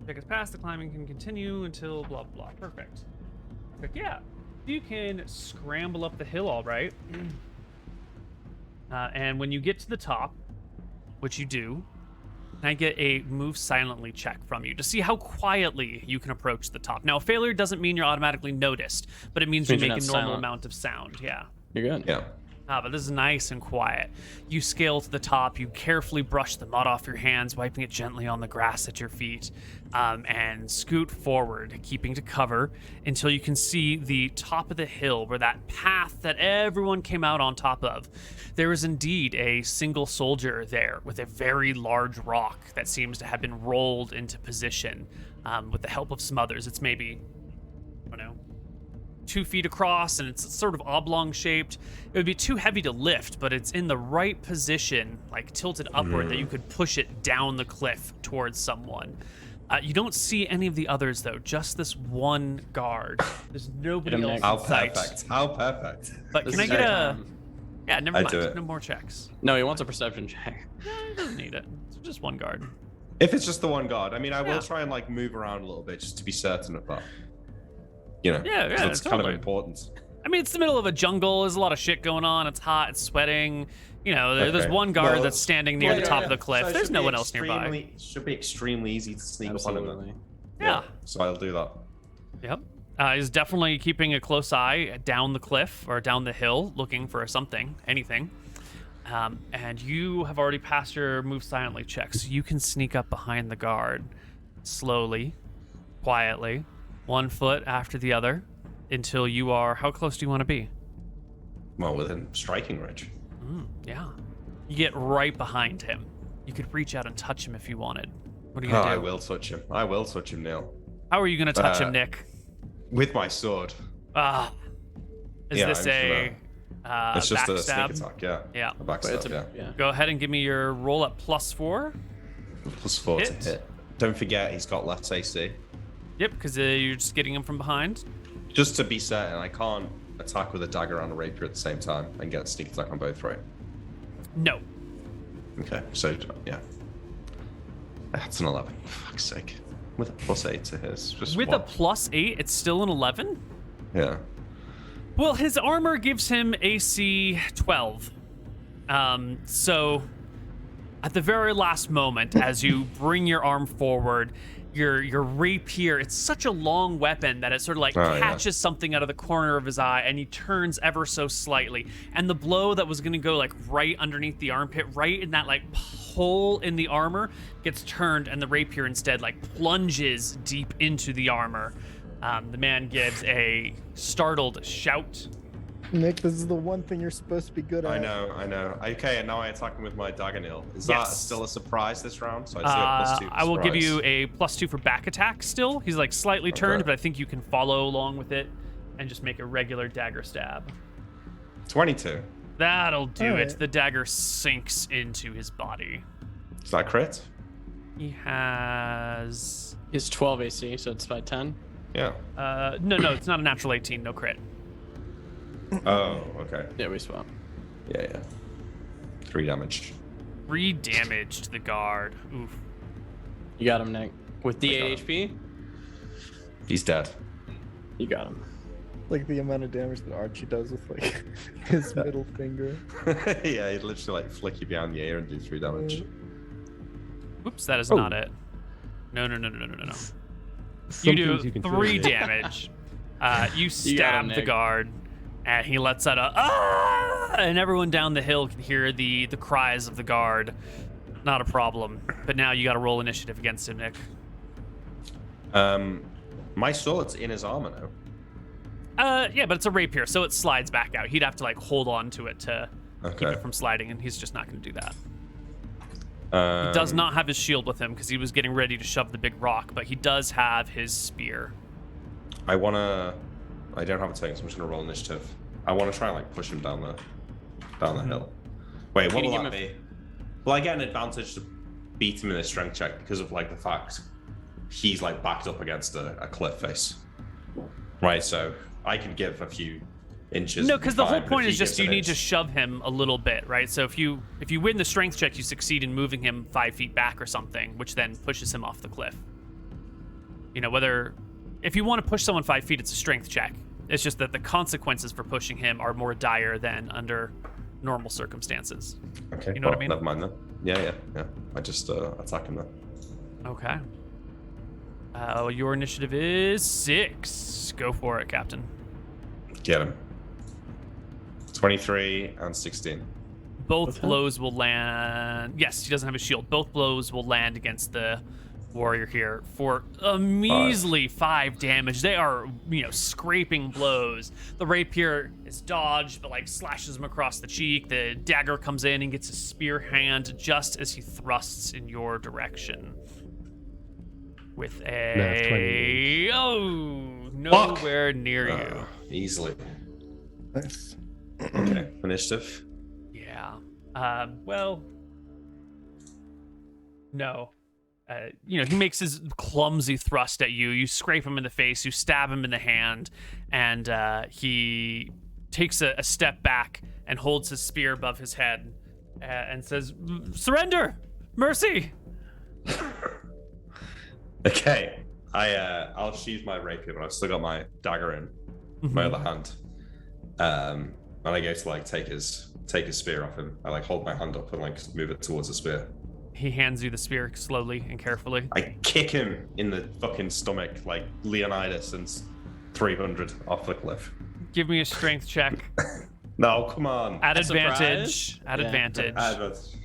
Check is passed, the climbing can continue until blah blah. Perfect. Yeah, you can scramble up the hill all right. And when you get to the top, which you do, can I get a move silently check from you to see how quietly you can approach the top? Now, a failure doesn't mean you're automatically noticed, but it means you Means you're make a not normal silent. amount of sound. Yeah. You're good. Yeah. But this is nice and quiet. You scale to the top, you carefully brush the mud off your hands, wiping it gently on the grass at your feet, and scoot forward, keeping to cover until you can see the top of the hill where that path that everyone came out on top of. There is indeed a single soldier there with a very large rock that seems to have been rolled into position with the help of some others. It's maybe, I don't know, 2 feet across, and it's sort of oblong shaped. It would be too heavy to lift, but it's in the right position, like tilted upward, that you could push it down the cliff towards someone. You don't see any of the others though, just this one guard. There's nobody Hit him else next. in sight. How perfect. But This can I is get our a time. Yeah, never I mind. do it. No more checks. No, he wants a perception check. He doesn't need it. It's just one guard. If it's just the one guard, I mean, I will Yeah. try and like move around a little bit just to be certain of that. You know, Yeah, 'cause yeah, that's kind of totally. important. I mean, it's the middle of a jungle. There's a lot of shit going on. It's hot. It's sweating. You know, there's Okay. one guard Well, that's standing near the top of the cliff. So it There's should no be one else nearby. It should be extremely easy to sneak up on him. Absolutely. Then. Yeah. So I'll do that. Yep. He's definitely keeping a close eye down the cliff or down the hill, looking for something, anything. And you have already passed your move silently check, so you can sneak up behind the guard slowly, quietly, 1 foot after the other, until you are. How close do you want to be? Well, within striking range. Yeah. You get right behind him. You could reach out and touch him if you wanted. What are you Oh, gonna I do? will touch him. I will touch him, Neil. How are you gonna touch him, Nick? With my sword. Ah. Is Yeah, this I'm a It's just a backstab? sneak attack, yeah. Yeah. A But it's backstab, yeah. Go ahead and give me your roll at +4. +4 Hit. to hit. Don't forget, he's got less AC. Yep, because you're just getting him from behind. Just to be certain, I can't attack with a dagger and a rapier at the same time and get a sneak attack on both, right? No. Okay, so, yeah. That's an 11. For fuck's sake. With a +8 to his. Just With a what? +8, it's still an 11? Yeah. Well, his armor gives him AC 12. So at the very last moment, as you bring your arm forward, your rapier, it's such a long weapon that it sort of like Oh, yeah. catches something out of the corner of his eye, and he turns ever so slightly. And the blow that was going to go like right underneath the armpit, right in that like hole in the armor, gets turned, and the rapier instead like plunges deep into the armor. The man gives a startled shout. Nick, this is the one thing you're supposed to be good at. I know. Okay, and now I attack him with my dagger, Neil. Is that Yes. still a surprise this round? So I still have +2 for I will give surprise. you a +2 for back attack still. He's like slightly turned, Okay. but I think you can follow along with it and just make a regular dagger stab. 22. That'll do it. Alright. The dagger sinks into his body. Is that crit? He has... He's 12 AC, so it's by 10. Yeah. No, it's not a natural 18, no crit. Oh, okay. Yeah, we swap. Yeah. 3 damage. 3 damage to the guard. Oof. You got him, Nick. With I D8 got him. HP, He's dead. you got him. Like the amount of damage that Archie does with like his middle finger. Yeah, he'd literally like flick you behind the ear and do 3 damage. Oops, that is Oh. not it. No. Some You things do can 3 feel. damage. You You got stab him, the Nick. guard, and he lets out a ah! And everyone down the hill can hear the cries of the guard. Not a problem. But now you got to roll initiative against him, Nick. My sword's in his armor now. Yeah, but it's a rapier, so it slides back out. He'd have to like hold on to it to keep Okay. it from sliding, and he's just not going to do that. He He does not have his shield with him because he was getting ready to shove the big rock, but he does have his spear. I don't have a take, so I'm just gonna roll initiative. I want to try and like push him down the hill. Wait, what Can you will give that him be? Will I get an advantage to beat him in a strength check because of like the fact he's like backed up against a cliff face? Right, so I can give a few inches. No, because the whole fine, but point if is he just gives you an need to inch- shove him a little bit, right? So if you win the strength check, you succeed in moving him 5 feet back or something, which then pushes him off the cliff. You know, if you want to push someone 5 feet, it's a strength check. It's just that the consequences for pushing him are more dire than under normal circumstances. Okay, You know what I well, mean? Never mind then. Yeah. I just attack him then. Okay. Your initiative is 6. Go for it, Captain. Get him. 23 and 16. Both blows will land. Yes, he doesn't have a shield. Both blows will land against the warrior here for a measly 5 damage. They are, scraping blows. The rapier is dodged, but like slashes him across the cheek. The dagger comes in and gets a spear hand just as he thrusts in your direction. With That's 28. nowhere near you. Easily. Nice. Okay, initiative. Yeah. Well, no. He makes his clumsy thrust at you. You scrape him in the face. You stab him in the hand, and he takes a step back and holds his spear above his head and says, "Surrender! Mercy!" Okay, I'll sheathe my rapier, but I've still got my dagger in my other hand. And I go to like take his spear off him. I like hold my hand up and like move it towards the spear. He hands you the spear slowly and carefully. I kick him in the fucking stomach like Leonidas and 300 off the cliff. Give me a strength check. No, come on. At A advantage. surprise? At Yeah. advantage. That's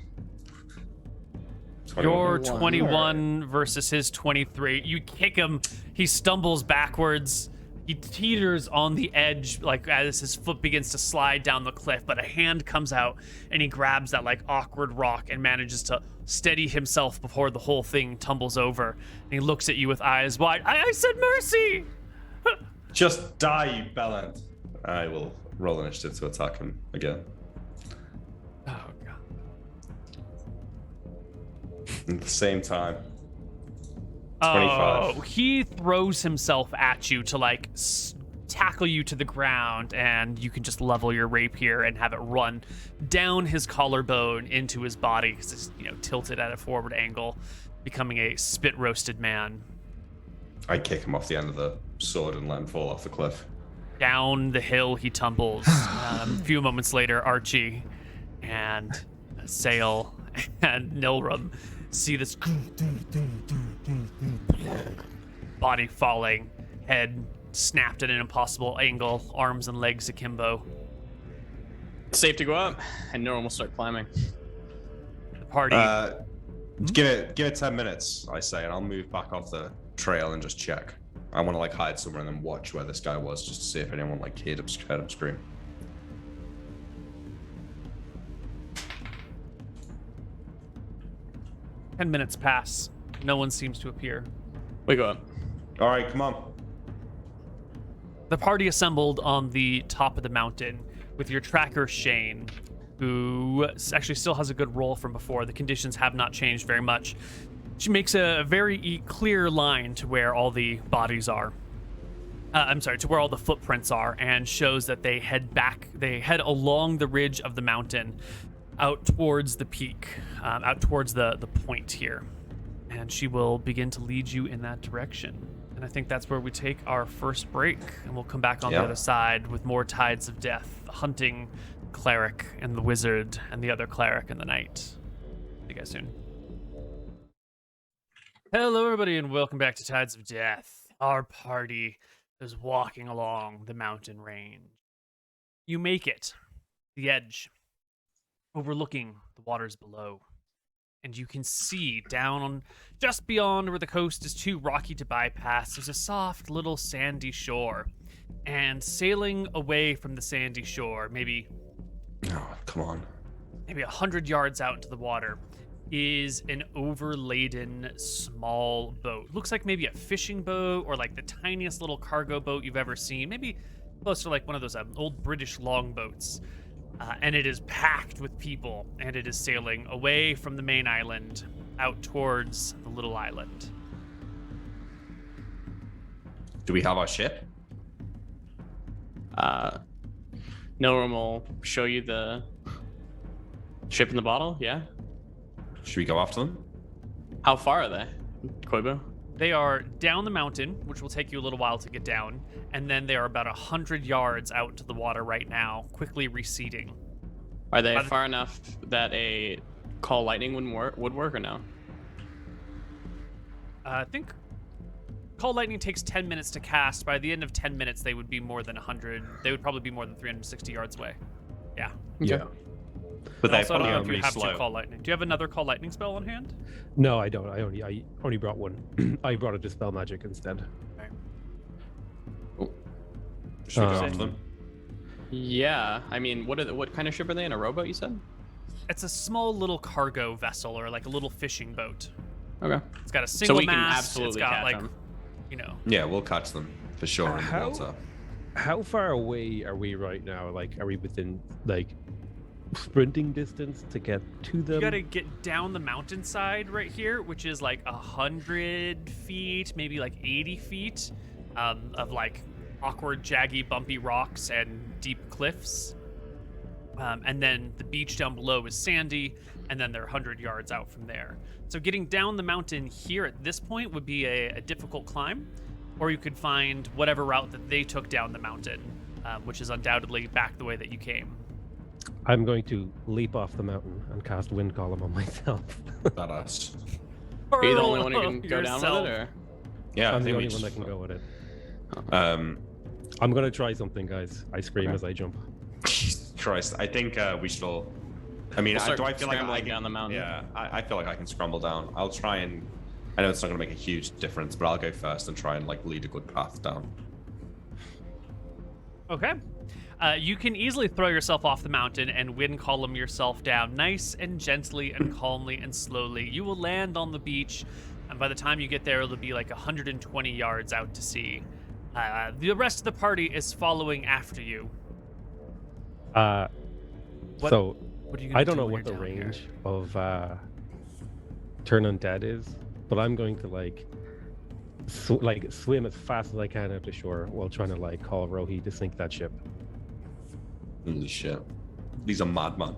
Your 21. 21 versus his 23. You kick him. He stumbles backwards. He teeters on the edge, like as his foot begins to slide down the cliff. But a hand comes out and he grabs that like awkward rock and manages to steady himself before the whole thing tumbles over. And he looks at you with eyes wide. I said mercy. Just die, you bellend. I will roll initiative to attack him again. Oh god. At the same time. Oh, 25. he throws himself at you to like tackle you to the ground, and you can just level your rapier and have it run down his collarbone into his body because it's tilted at a forward angle, becoming a spit roasted man. I kick him off the end of the sword and let him fall off the cliff. Down the hill he tumbles. A few moments later, Archie and Sail and Nilram see this body falling, head snapped at an impossible angle, arms and legs akimbo. It's safe to go up, and Norm will start climbing. The party. Give it 10 minutes, I say, and I'll move back off the trail and just check. I want to like hide somewhere and then watch where this guy was, just to see if anyone like heard him scream. Ten minutes pass. No one seems to appear. We go up. All right, come on. The party assembled on the top of the mountain with your tracker Shane, who actually still has a good roll from before. The conditions have not changed very much. She makes a very clear line to where all the bodies are. To where all the footprints are, and shows that they head along the ridge of the mountain out towards the peak, out towards the point here. And she will begin to lead you in that direction. And I think that's where we take our first break, and we'll come back on the other side with more Tides of Death, hunting the cleric and the wizard and the other cleric and the knight. See you guys soon. Hello, everybody, and welcome back to Tides of Death. Our party is walking along the mountain range. You make it, the edge, overlooking the waters below. And you can see down on just beyond where the coast is too rocky to bypass, there's a soft little sandy shore. And sailing away from the sandy shore, maybe Oh, come on. maybe 100 yards out into the water, is an overladen small boat. Looks like maybe a fishing boat or like the tiniest little cargo boat you've ever seen. Maybe close to like one of those old British longboats. And it is packed with people, and it is sailing away from the main island out towards the little island. Do we have our ship? Norm will show you the ship in the bottle. Yeah. Should we go after them? How far are they, Koibu? They are down the mountain, which will take you a little while to get down, and then they are about 100 yards out into the water right now, quickly receding. Are they far enough that a call lightning would work or no? I think Call Lightning takes 10 minutes to cast. By the end of 10 minutes, they would be more than 100. They would probably be more than 360 yards away. Yeah. Yeah. But they Also, I don't probably know are if you really have to slow. Call Lightning. Do you have another Call Lightning spell on hand? No, I don't. I only brought one. I brought a Dispel Magic instead. Should we go Um, after them? Yeah. I mean, what kind of ship are they in? A rowboat, you said? It's a small little cargo vessel, or like a little fishing boat. Okay. It's got a single we can mast. absolutely it's got catch like, them. you know, Yeah, we'll catch them for sure in the How- water. How far away are we right now? Like, are we within like sprinting distance to get to them? you gotta get down the mountainside right here, which is like 100 feet, maybe like 80 feet of like awkward, jaggy, bumpy rocks and deep cliffs. And then the beach down below is sandy, and then they're 100 yards out from there. So getting down the mountain here at this point would be a difficult climb, or you could find whatever route that they took down the mountain, which is undoubtedly back the way that you came. I'm going to leap off the mountain and cast Wind Column on myself. Badass. Are you the only one who can go down Yourself. with it, or? Yeah, I I'm the think we only one just. that can go with it. Um, I'm going to try something, guys. I scream Okay. as I jump. Jesus Christ, I think we should all. I mean, We'll start do I feel like I scrambling can, down the mountain. Yeah, I feel like I can scramble down. I'll try and. I know it's not going to make a huge difference, but I'll go first and try and like lead a good path down. Okay. You can easily throw yourself off the mountain and wind column yourself down nice and gently and calmly and slowly. You will land on the beach, and by the time you get there, it'll be like 120 yards out to sea. The rest of the party is following after you. What- So What are you gonna I don't do know when what the you're down here? range of Turn Undead is, but I'm going to like swim as fast as I can out to shore while trying to like call Rohi to sink that ship. Holy shit, these are madmen.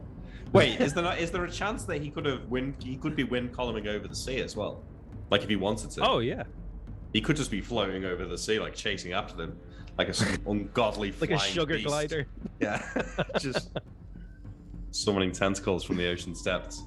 Wait, is there a chance that he could be wind columning over the sea as well? Like if he wanted to. Oh yeah, He could just be floating over the sea, like chasing after them, like some ungodly like a flying sugar beast. glider. Yeah, just summoning tentacles from the ocean's depths.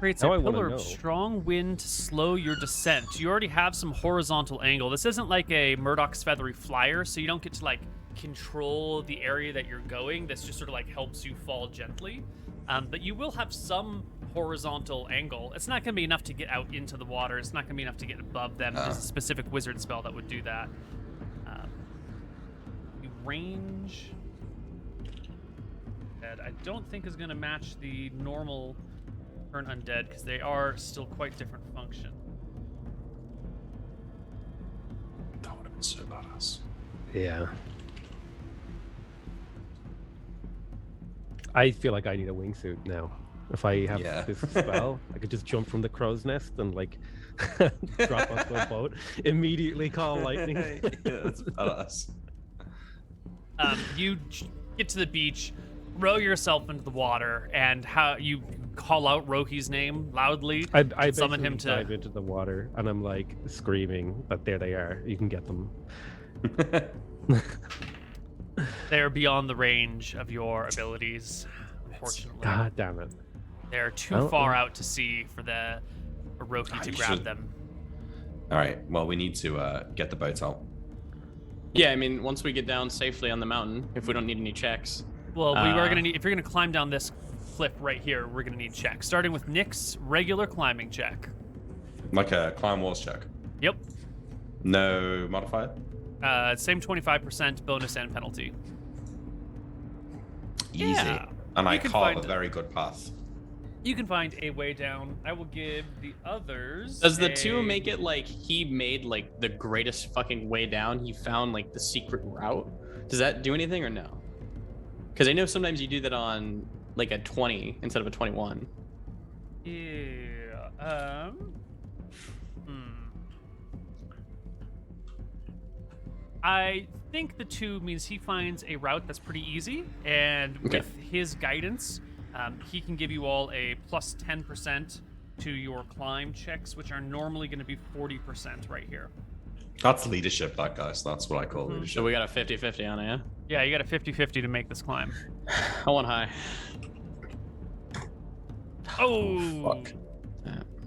Creates Now I a wanna pillar know. of strong wind to slow your descent. You already have some horizontal angle. This isn't like a Murdoch's feathery flyer, so you don't get to like control the area that you're going. This just sort of like helps you fall gently. But you will have some horizontal angle. It's not going to be enough to get out into the water. It's not going to be enough to get above them. There's a specific wizard spell that would do that. The range that I don't think is going to match the normal turn undead because they are still quite different function. That would have been so badass. Yeah. I feel like I need a wingsuit now. If I have Yeah. this spell, I could just jump from the crow's nest and like drop onto a boat, immediately call lightning. Yeah, that's badass. You get to the beach, row yourself into the water, and how you call out Rohi's name loudly. I summon basically him to. dive into the water and I'm like screaming that there they are. You can get them. They're beyond the range of your abilities, unfortunately. God damn it. They're too Oh, far oh. out to sea for the Rohi to You grab should- them. All right. Well, we need to get the boat out. Yeah, I mean, once we get down safely on the mountain, if we don't need any checks. Well, we are Uh, gonna need. If you're gonna climb down this cliff right here, we're gonna need checks. Starting with Nick's regular climbing check. Like a climb walls check. Yep. No modifier. Same 25% bonus and penalty. Easy. Yeah, And I you can carve find a very good path. You can find a way down. I will give the others. Does the two make it like he made like the greatest fucking way down? He found like the secret route. Does that do anything or no? Because I know sometimes you do that on like a 20 instead of a 21. Yeah. I think the 2 means he finds a route that's pretty easy, and Okay. with his guidance, he can give you all a plus 10% to your climb checks, which are normally going to be 40% right here. That's leadership, that guys. That's what I call So leadership. we got a 50-50 on it, yeah? Yeah, you got a 50-50 to make this climb. I want high. Oh, fuck.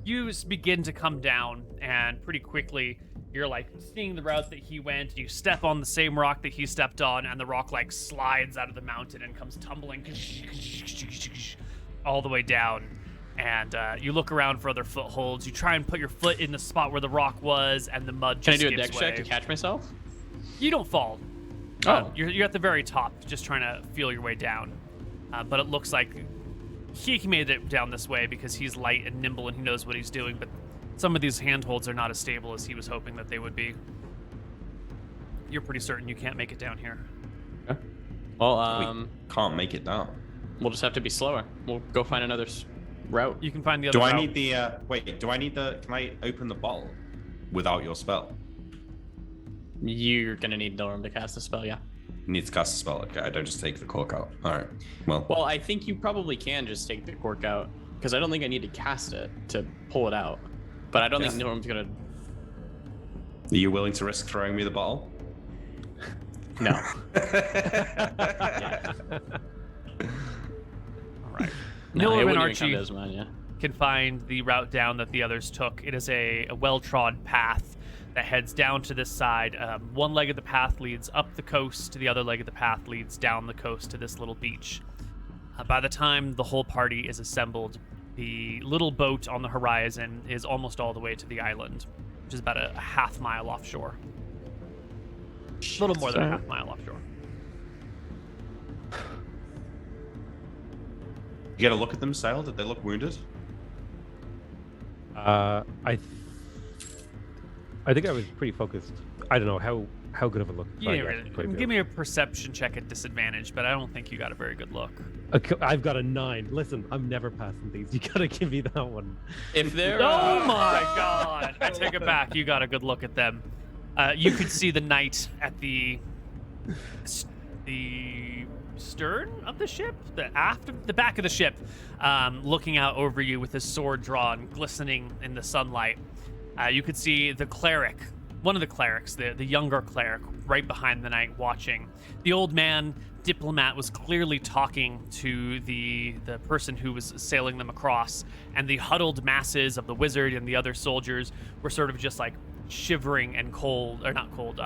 you begin to come down, and pretty quickly you're like seeing the route that he went. You step on the same rock that he stepped on, and the rock like slides out of the mountain and comes tumbling all the way down. And you look around for other footholds. You try and put your foot in the spot where the rock was, and the mud Can I just do a gives dex check way. to catch myself? You don't fall. Oh. You're at the very top, just trying to feel your way down. But it looks like he made it down this way because he's light and nimble and he knows what he's doing. But some of these handholds are not as stable as he was hoping that they would be. You're pretty certain you can't make it down here. Okay. Well, We can't make it down. we'll just have to be slower. We'll go find another route. You can find the other Do I route. need the wait? Do I need the? Can I open the bottle without your spell? You're gonna need Nilrim to cast a spell, yeah. You need to cast a spell. Okay, I don't just take the cork out. All right. Well, I think you probably can just take the cork out because I don't think I need to cast it to pull it out. But I don't think Nilrim's gonna. Are you willing to risk throwing me the bottle? No. All right. No, Nilrim it and wouldn't even come Archie to his mind, yeah. can find the route down that the others took. It is a well-trod path that heads down to this side. One leg of the path leads up the coast, the other leg of the path leads down the coast to this little beach. By the time the whole party is assembled, the little boat on the horizon is almost all the way to the island, which is about a half mile offshore. A little more than a half mile offshore. You get a look at them sail? Did they look wounded? I think I was pretty focused. I don't know how good of a look. Give me a perception check at disadvantage, but I don't think you got a very good look. I've got a 9. Listen, I'm never passing these. You gotta give me that one. If they're Oh my god! I take it back. You got a good look at them. You could see the knight at the stern of the ship, the back of the ship, looking out over you with his sword drawn, glistening in the sunlight. You could see the cleric, one of the clerics, the younger cleric, right behind the knight watching. The old man diplomat was clearly talking to the person who was sailing them across, and the huddled masses of the wizard and the other soldiers were sort of just like shivering and cold, or not cold,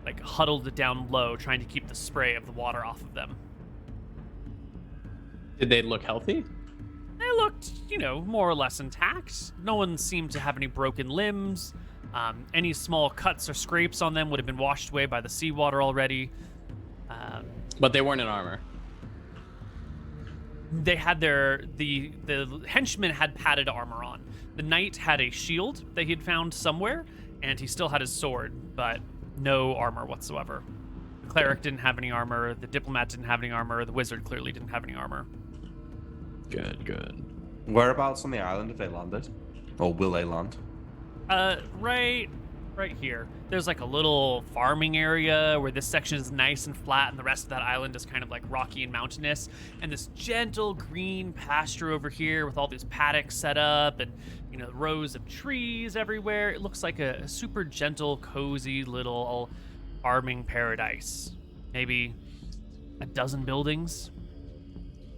like huddled down low, trying to keep the spray of the water off of them. Did they look healthy? They looked, more or less intact. No one seemed to have any broken limbs. Any small cuts or scrapes on them would have been washed away by the seawater already. But they weren't in armor. They had the henchmen had padded armor on. The knight had a shield that he had found somewhere, and he still had his sword, but no armor whatsoever. The cleric didn't have any armor. The diplomat didn't have any armor. The wizard clearly didn't have any armor. Good. Whereabouts on the island have they landed? Or will they land? Right here. There's like a little farming area where this section is nice and flat, and the rest of that island is kind of like rocky and mountainous. And this gentle green pasture over here with all these paddocks set up, and rows of trees everywhere. It looks like a super gentle, cozy little farming paradise. Maybe a dozen buildings.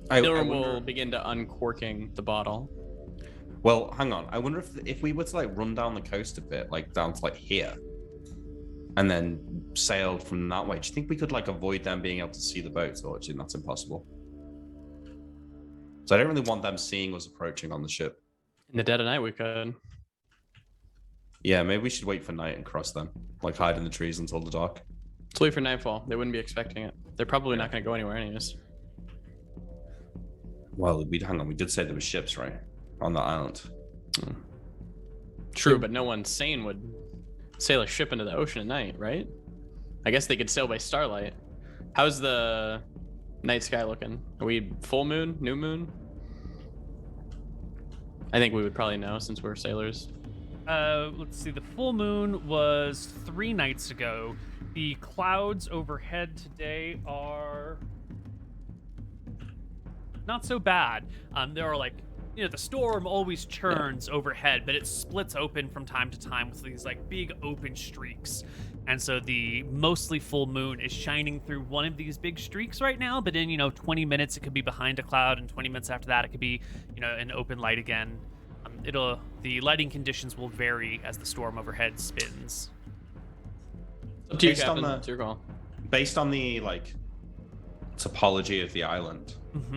Nilrim will begin to uncorking the bottle. Well, hang on. I wonder if we were to run down the coast a bit, down to here, and then sailed from that way. Do you think we could avoid them being able to see the boats, or do you think that's impossible? So I don't really want them seeing us approaching on the ship. In the dead of night, we could. Yeah, maybe we should wait for night and cross them, hide in the trees until the dark. Let's wait for nightfall. They wouldn't be expecting it. They're probably not going to go anywhere anyways. Well, hang on. We did say there were ships, right? On the island. True, but no one sane would sail a ship into the ocean at night, right? I guess they could sail by starlight. How's the night sky looking? Are we full moon, new moon? I think we would probably know since we're sailors. Let's see. The full moon was 3 nights ago. The clouds overhead today are not so bad. There are the storm always churns overhead, but it splits open from time to time with these big open streaks. And so the mostly full moon is shining through one of these big streaks right now, but in 20 minutes it could be behind a cloud, and 20 minutes after that it could be an open light again. The lighting conditions will vary as the storm overhead spins. Up to you, Based on Captain. the- It's your call. Based on the topology of the island,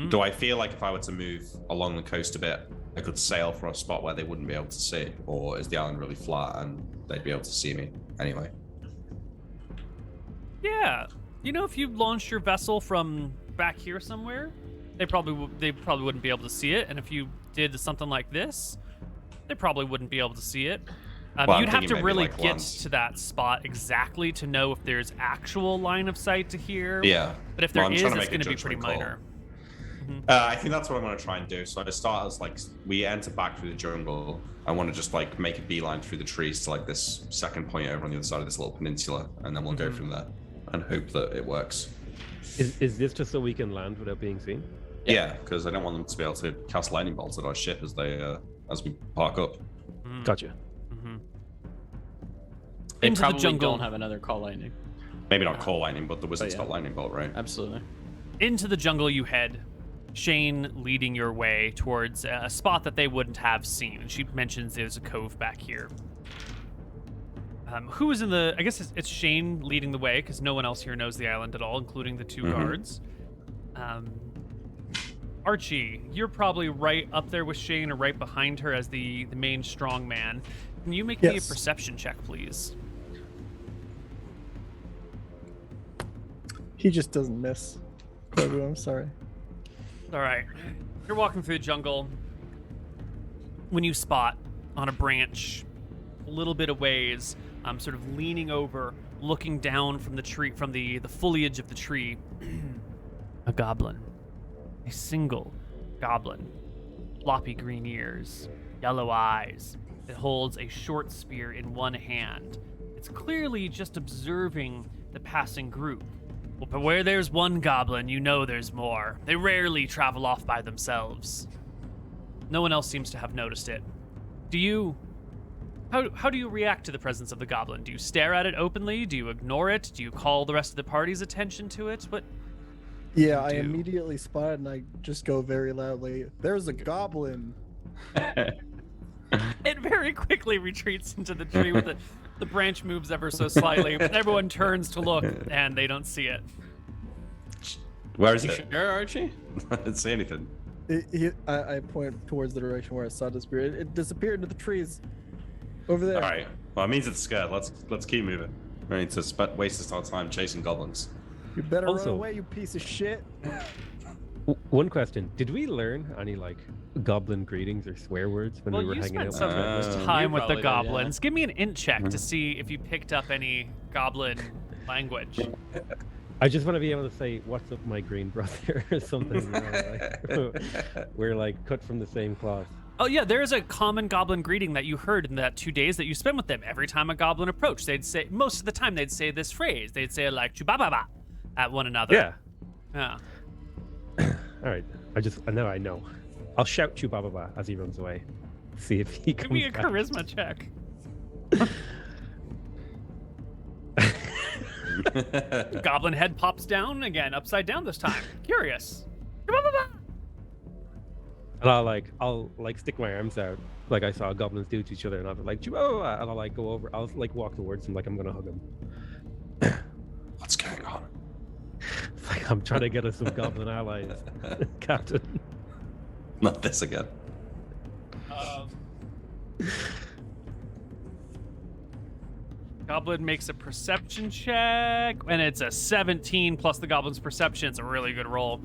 do I feel like if I were to move along the coast a bit, I could sail from a spot where they wouldn't be able to see, or is the island really flat and they'd be able to see me anyway? Yeah, if you launched your vessel from back here somewhere, they probably wouldn't be able to see it. And if you did something like this, they probably wouldn't be able to see it. Well, you'd I'm have thinking to maybe really like get once. to that spot exactly to know if there's actual line of sight to here. Yeah. But if there Well, I'm is, trying to it's make a going to be pretty judgment call. minor. I think that's what I'm going to try and do. So I start as like we enter back through the jungle. I want to just like make a beeline through the trees to like this second point over on the other side of this little peninsula, and then we'll go from there and hope that it works. Is this just so we can land without being seen? Yeah, because I don't want them to be able to cast lightning bolts at our ship as we park up. Gotcha. They Into probably the jungle. don't have another call lightning. Maybe not call lightning, but the wizard's yeah. got lightning bolt, right? Absolutely. Into the jungle you head, Shane leading your way towards a spot that they wouldn't have seen. She mentions there's a cove back here. Who is in the... I guess it's Shane leading the way, because no one else here knows the island at all, including the two guards. Archie, you're probably right up there with Shane or right behind her as the main strong man. Can you make me a perception check, please? He just doesn't miss. Koibu, I'm sorry. All right. You're walking through the jungle when you spot on a branch a little bit of ways, sort of leaning over, looking down from the tree, from the foliage of the tree, a goblin. A single goblin. Floppy green ears, yellow eyes. It holds a short spear in one hand. It's clearly just observing the passing group. Well, but where there's one goblin, you know there's more. They rarely travel off by themselves. No one else seems to have noticed it. How do you react to the presence of the goblin? Do you stare at it openly? Do you ignore it? Do you call the rest of the party's attention to it? What? Yeah, I immediately spot it and I just go very loudly, "There's a goblin!" It very quickly retreats into the tree with the branch moves ever so slightly. Everyone turns to look and they don't see it. Where is You it? sure, Archie? I didn't see anything. I point towards the direction where I saw the spirit. It disappeared into the trees. Over there. All right. Well, it means it's scared. Let's keep moving. We need to waste our time chasing goblins. You better Also- run away, you piece of shit. One question: did we learn any like goblin greetings or swear words when we were you hanging spent out? some with time You with the probably did, yeah. goblins. Give me an int check to see if you picked up any goblin language. I just want to be able to say, "What's up, my green brother?" or something. You know, like, we're like cut from the same cloth. Oh yeah, there's a common goblin greeting that you heard in that 2 days that you spent with them. Every time a goblin approached, they'd say, most of the time they'd say this phrase. They'd say like "chubababa" at one another. Yeah. Yeah. All right. Now I know. I'll shout "Chubababa" as he runs away. See if he comes Give me a back. charisma check. Goblin head pops down again, upside down this time. Curious. Chubababa. And I'll stick my arms out like I saw goblins do to each other, and I'll be like "Chubababa," and I'll like go over. I'll like walk towards him like I'm gonna hug him. What's going on? It's like I'm trying to get us some goblin allies, Captain. Not this again. Goblin makes a perception check, and it's a 17 plus the goblin's perception. It's a really good roll.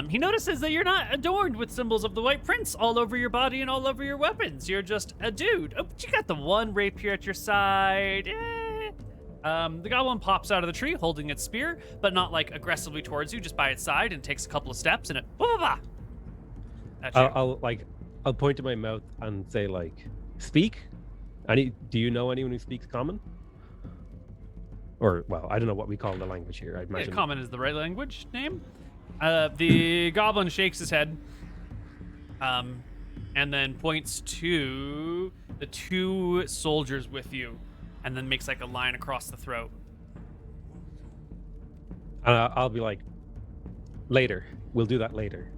He notices that you're not adorned with symbols of the White Prince all over your body and all over your weapons. You're just a dude. Oh, but you got the one rapier at your side. The goblin pops out of the tree holding its spear, but not like aggressively towards you, just by its side, and takes a couple of steps, and it at you. I'll point to my mouth and say like, "Speak." Do you know anyone who speaks common? Or well, I don't know what we call the language here. I Yeah, imagine. common is the right language name. The goblin shakes his head, and then points to the two soldiers with you, and then makes like a line across the throat. I'll be like, "Later. We'll do that later."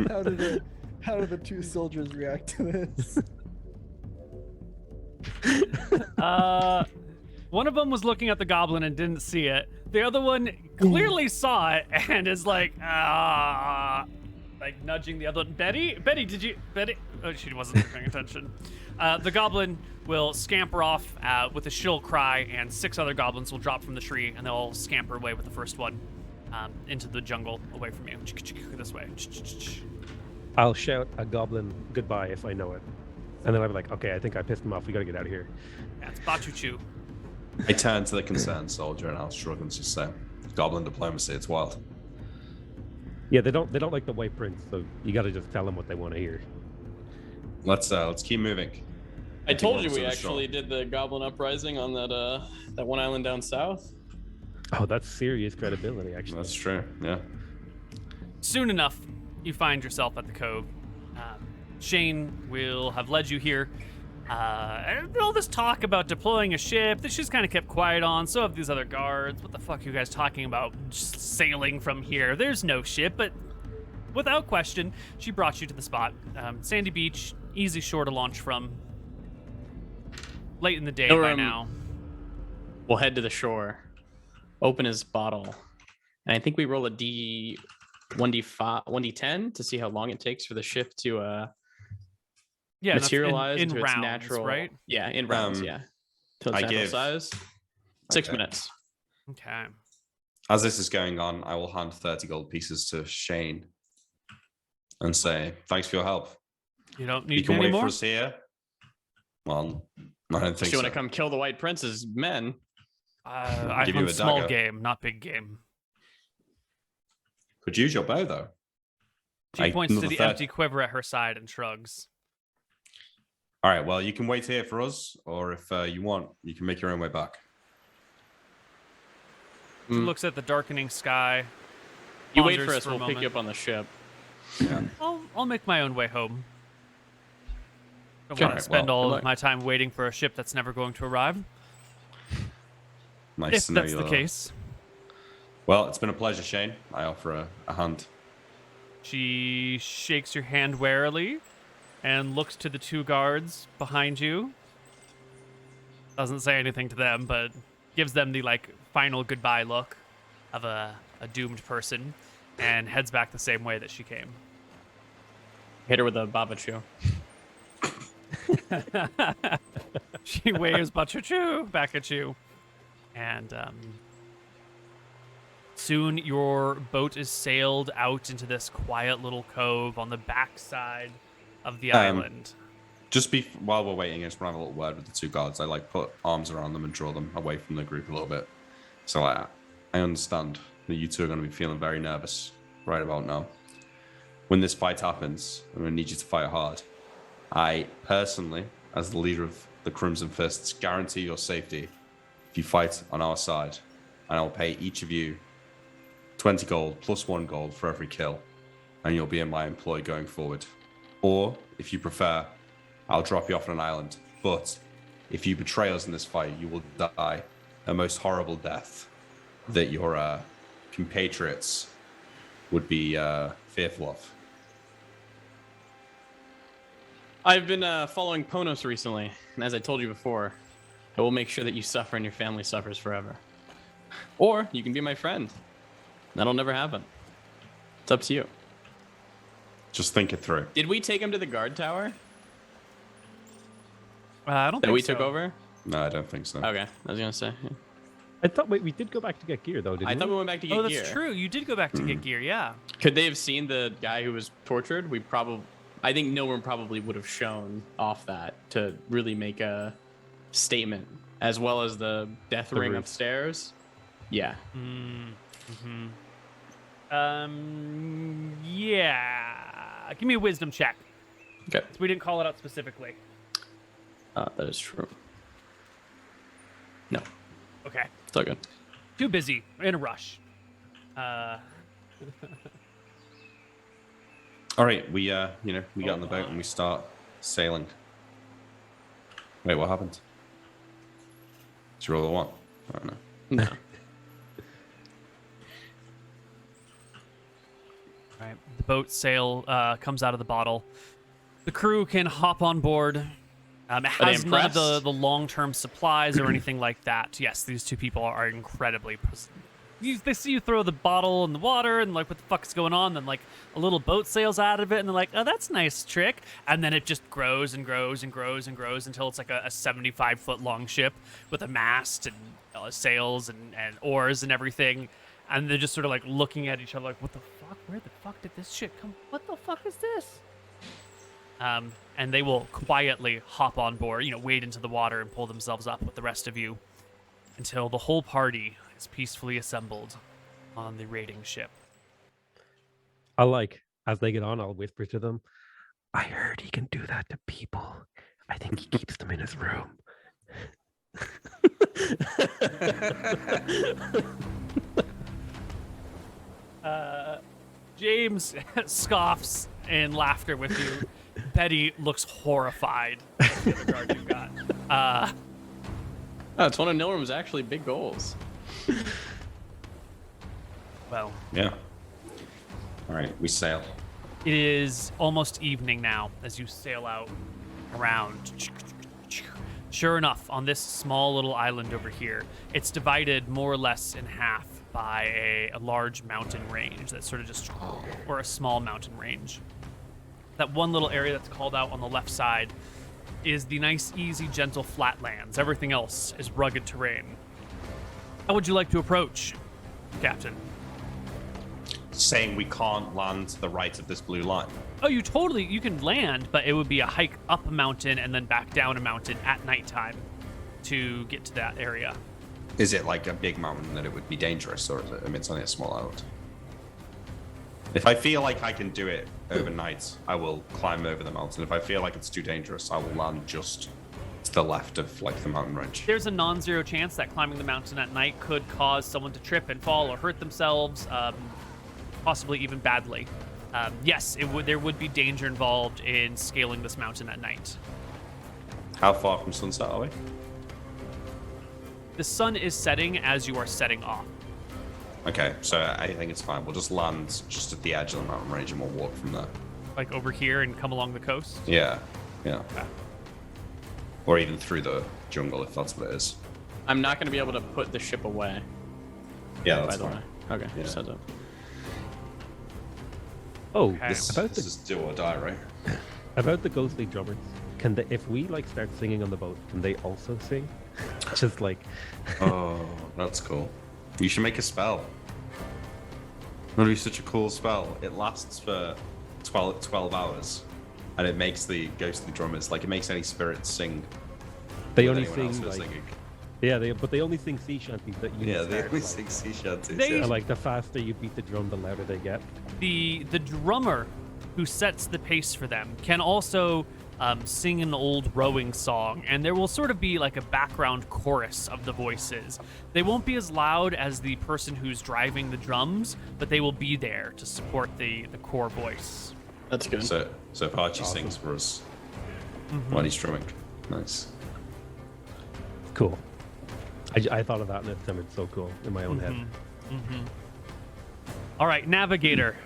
How did the two soldiers react to this? One of them was looking at the goblin and didn't see it. The other one clearly saw it and is like nudging the other one. Betty, did you? Betty? Oh, she wasn't paying attention. The goblin will scamper off with a shrill cry, and 6 other goblins will drop from the tree, and they'll all scamper away with the first one into the jungle away from you. This way. I'll shout a goblin goodbye if I know it, and then I'll be like, "Okay, I think I pissed him off. We gotta get out of here." That's Bachuchu. I turn to the concerned soldier and I'll shrug and just say, "Goblin diplomacy, it's wild." Yeah, they don't like the White Prince, so you got to just tell them what they want to hear. Let's keep moving. I told you Towards we the actually shore. did the Goblin Uprising on that one island down south. Oh, that's serious credibility, actually. That's true. Yeah. Soon enough, you find yourself at the cove. Shane will have led you here. And all this talk about deploying a ship that she's kind of kept quiet on. So have these other guards. What the fuck are you guys talking about? Just sailing from here. There's no ship, but without question, she brought you to the spot. Sandy Beach, easy shore to launch from. Late in the day by now. We'll head to the shore, open his bottle, and I think we roll a D1D5, 1D10 to see how long it takes for the ship to Yeah, that's materialize in into its rounds, natural, right? Yeah, in rounds, yeah. To its I natural give- size. 6 Okay. minutes. Okay. As this is going on, I will hand 30 gold pieces to Shane and say, thanks for your help. You don't You need can any wait more? for us here. Well, I don't think You so. want to come kill the White Prince's men? I Give you hunt a small dagger. game, not big game. Could use your bow, though. She Like, points to another the 30. empty quiver at her side and shrugs. All right, well, you can wait here for us, or if you want, you can make your own way back. She looks at the darkening sky. You wait ponders for us, a we'll pick moment. you up on the ship. Yeah. I'll make my own way home. Don't Sure. want to spend Well, all good of luck. my time waiting for a ship that's never going to arrive. Nice If to know that's you. the case. Well, it's been a pleasure, Shane. I offer a hand. She shakes your hand warily and looks to the two guards behind you. Doesn't say anything to them, but gives them the final goodbye look of a doomed person and heads back the same way that she came. Hit her with a Baba Chew. She waves choo back at you. And soon your boat is sailed out into this quiet little cove on the backside of the island. While we're waiting, I just want to have a little word with the two guards. I put arms around them and draw them away from the group a little bit. So I understand that you two are going to be feeling very nervous right about now. When this fight happens, I'm going to need you to fight hard. I personally, as the leader of the Crimson Fists, guarantee your safety if you fight on our side. And I'll pay each of you 20 gold plus 1 gold for every kill. And you'll be in my employ going forward. Or, if you prefer, I'll drop you off on an island. But if you betray us in this fight, you will die a most horrible death that your compatriots would be fearful of. I've been following Ponos recently, and as I told you before, I will make sure that you suffer and your family suffers forever. Or you can be my friend. That'll never happen. It's up to you. Just think it through. Did we take him to the guard tower I don't that think we so. took over? No, I don't think so. Okay, I was gonna say. Yeah. I thought we did go back to get gear, though, didn't I we? thought we went back to get Oh, that's gear. true. You did go back to get gear, yeah. Could they have seen the guy who was tortured? I think no one probably would have shown off that to really make a statement, as well as the death ring roof. upstairs. Yeah. Yeah. Give me a wisdom check. Okay. We didn't call it out specifically. That is true. No, Okay. it's all good. Too busy. In a rush. All right, we get on the boat and we start sailing. Wait, what happened? Did you roll a 1? I don't know. No. Right. The boat sail comes out of the bottle. The crew can hop on board. It has none of impressed? the long-term supplies or anything like that. Yes, these two people are incredibly... They see you throw the bottle in the water and what the fuck's going on? Then a little boat sails out of it and they're like, oh, that's a nice trick. And then it just grows and grows and grows and grows until it's like a 75-foot long ship with a mast and sails and oars and everything. And they're just sort of looking at each other like, what the fuck? Where the fuck did this shit come? What the fuck is this? And they will quietly hop on board, wade into the water and pull themselves up with the rest of you until the whole party is peacefully assembled on the raiding ship. I'll like as they get on, I'll whisper to them. I heard he can do that to people. I think he keeps them in his room. James scoffs in laughter with you. Betty looks horrified at the other guard you've got. Oh, it's one of Nilrum's actually big goals. Well, Yeah. All right, we sail. it is almost evening now as you sail out around. Sure enough, on this small little island over here, it's divided more or less in half by a large mountain range that's sort of just, or a small mountain range. That one little area that's called out on the left side is the nice, easy, gentle flatlands. Everything else is rugged terrain. How would you like to approach, Captain? Saying we can't land to the right of this blue line. Oh, you can land, but it would be a hike up a mountain and then back down a mountain at nighttime to get to that area. Is it like a big mountain that it would be dangerous, or is it? I mean, it's only a small island. If I feel like I can do it overnight, I will climb over the mountain. If I feel like it's too dangerous, I will land just to the left of like the mountain range. There's a non-zero chance that climbing the mountain at night could cause someone to trip and fall or hurt themselves, possibly even badly. Yes, there would be danger involved in scaling this mountain at night. How far from sunset are we? The sun is setting as you are setting off. Okay, so I think it's fine. We'll just land just at the edge of the mountain range and we'll walk from there. Like over here and come along the coast? Yeah, yeah. Okay. Or even through the jungle if that's what it is. I'm not going to be able to put the ship away, Yeah, by that's the fine. way. Okay, Yeah. just heads up. Oh, Okay. This is do or die, right? about the ghostly drummers. Can they, if we like start singing on the boat, can they also sing? Just like, Oh, that's cool. You should make a spell. That'd be such a cool spell. It lasts for 12 hours. And it makes the ghostly drummers, like it makes any spirits sing. they with only anyone else sing who's like, singing. yeah, but they only sing sea shanties that you Yeah, they start, only like, sing sea shanties. They- yeah. and, like the faster you beat the drum, the louder they get. The drummer who sets the pace for them can also sing an old rowing song, and there will sort of be like a background chorus of the voices. They won't be as loud as the person who's driving the drums, but they will be there to support the core voice. That's good. So if Archie sings for us while he's drumming. Nice. Cool. I thought of that and it sounded so cool in my own head. All right, navigator.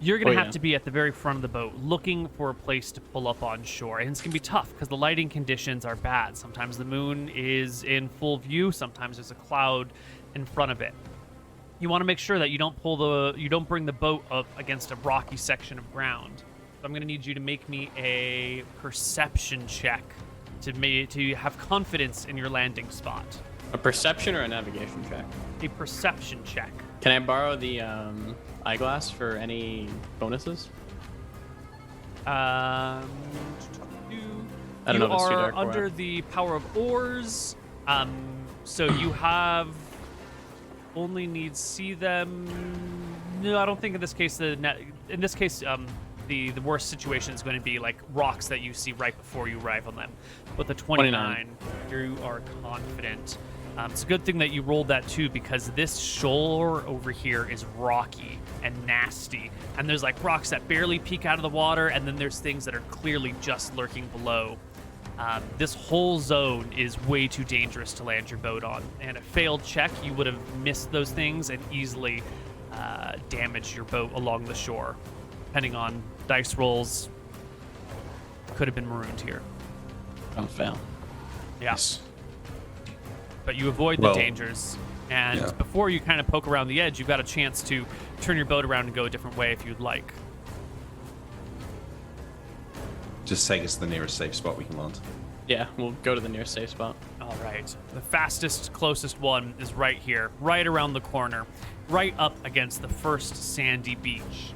You're going to Oh, have yeah. to be at the very front of the boat looking for a place to pull up on shore. And it's going to be tough because the lighting conditions are bad. Sometimes the moon is in full view, sometimes there's a cloud in front of it. You want to make sure that you don't bring the boat up against a rocky section of ground. So I'm going to need you to make me a perception check to have confidence in your landing spot. A perception or a navigation check? A perception check. Can I borrow the eyeglass for any bonuses? I I don't know if it's too are dark or under what. the power of oars, so you have only need see them. No, I don't think in this case the worst situation is going to be like rocks that you see right before you arrive on them. But the 29, you are confident. It's a good thing that you rolled that too, because this shore over here is rocky and nasty, and there's like rocks that barely peek out of the water, and then there's things that are clearly just lurking below. This whole zone is way too dangerous to land your boat on, and a failed check, you would have missed those things and easily damaged your boat along the shore. Depending on dice rolls, could have been marooned here. Don't fail. Yeah. Yes. But you avoid the Well, dangers, and yeah. before you kind of poke around the edge, you've got a chance to turn your boat around and go a different way if you'd like. Just take us to the nearest safe spot we can land. Yeah, we'll go to the nearest safe spot. All right. The fastest, closest one is right here, right around the corner, right up against the first sandy beach.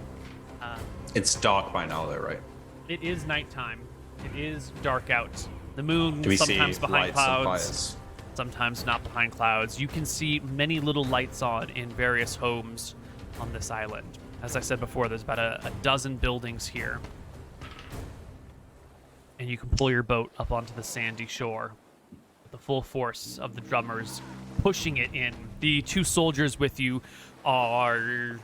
It's dark by now, though, right? It is nighttime. It is dark out. The moon Do we see sometimes behind lights and clouds, fires? sometimes not behind clouds. You can see many little lights on in various homes on this island. As I said before, there's about a dozen buildings here. And you can pull your boat up onto the sandy shore with the full force of the drummers pushing it in. The two soldiers with you are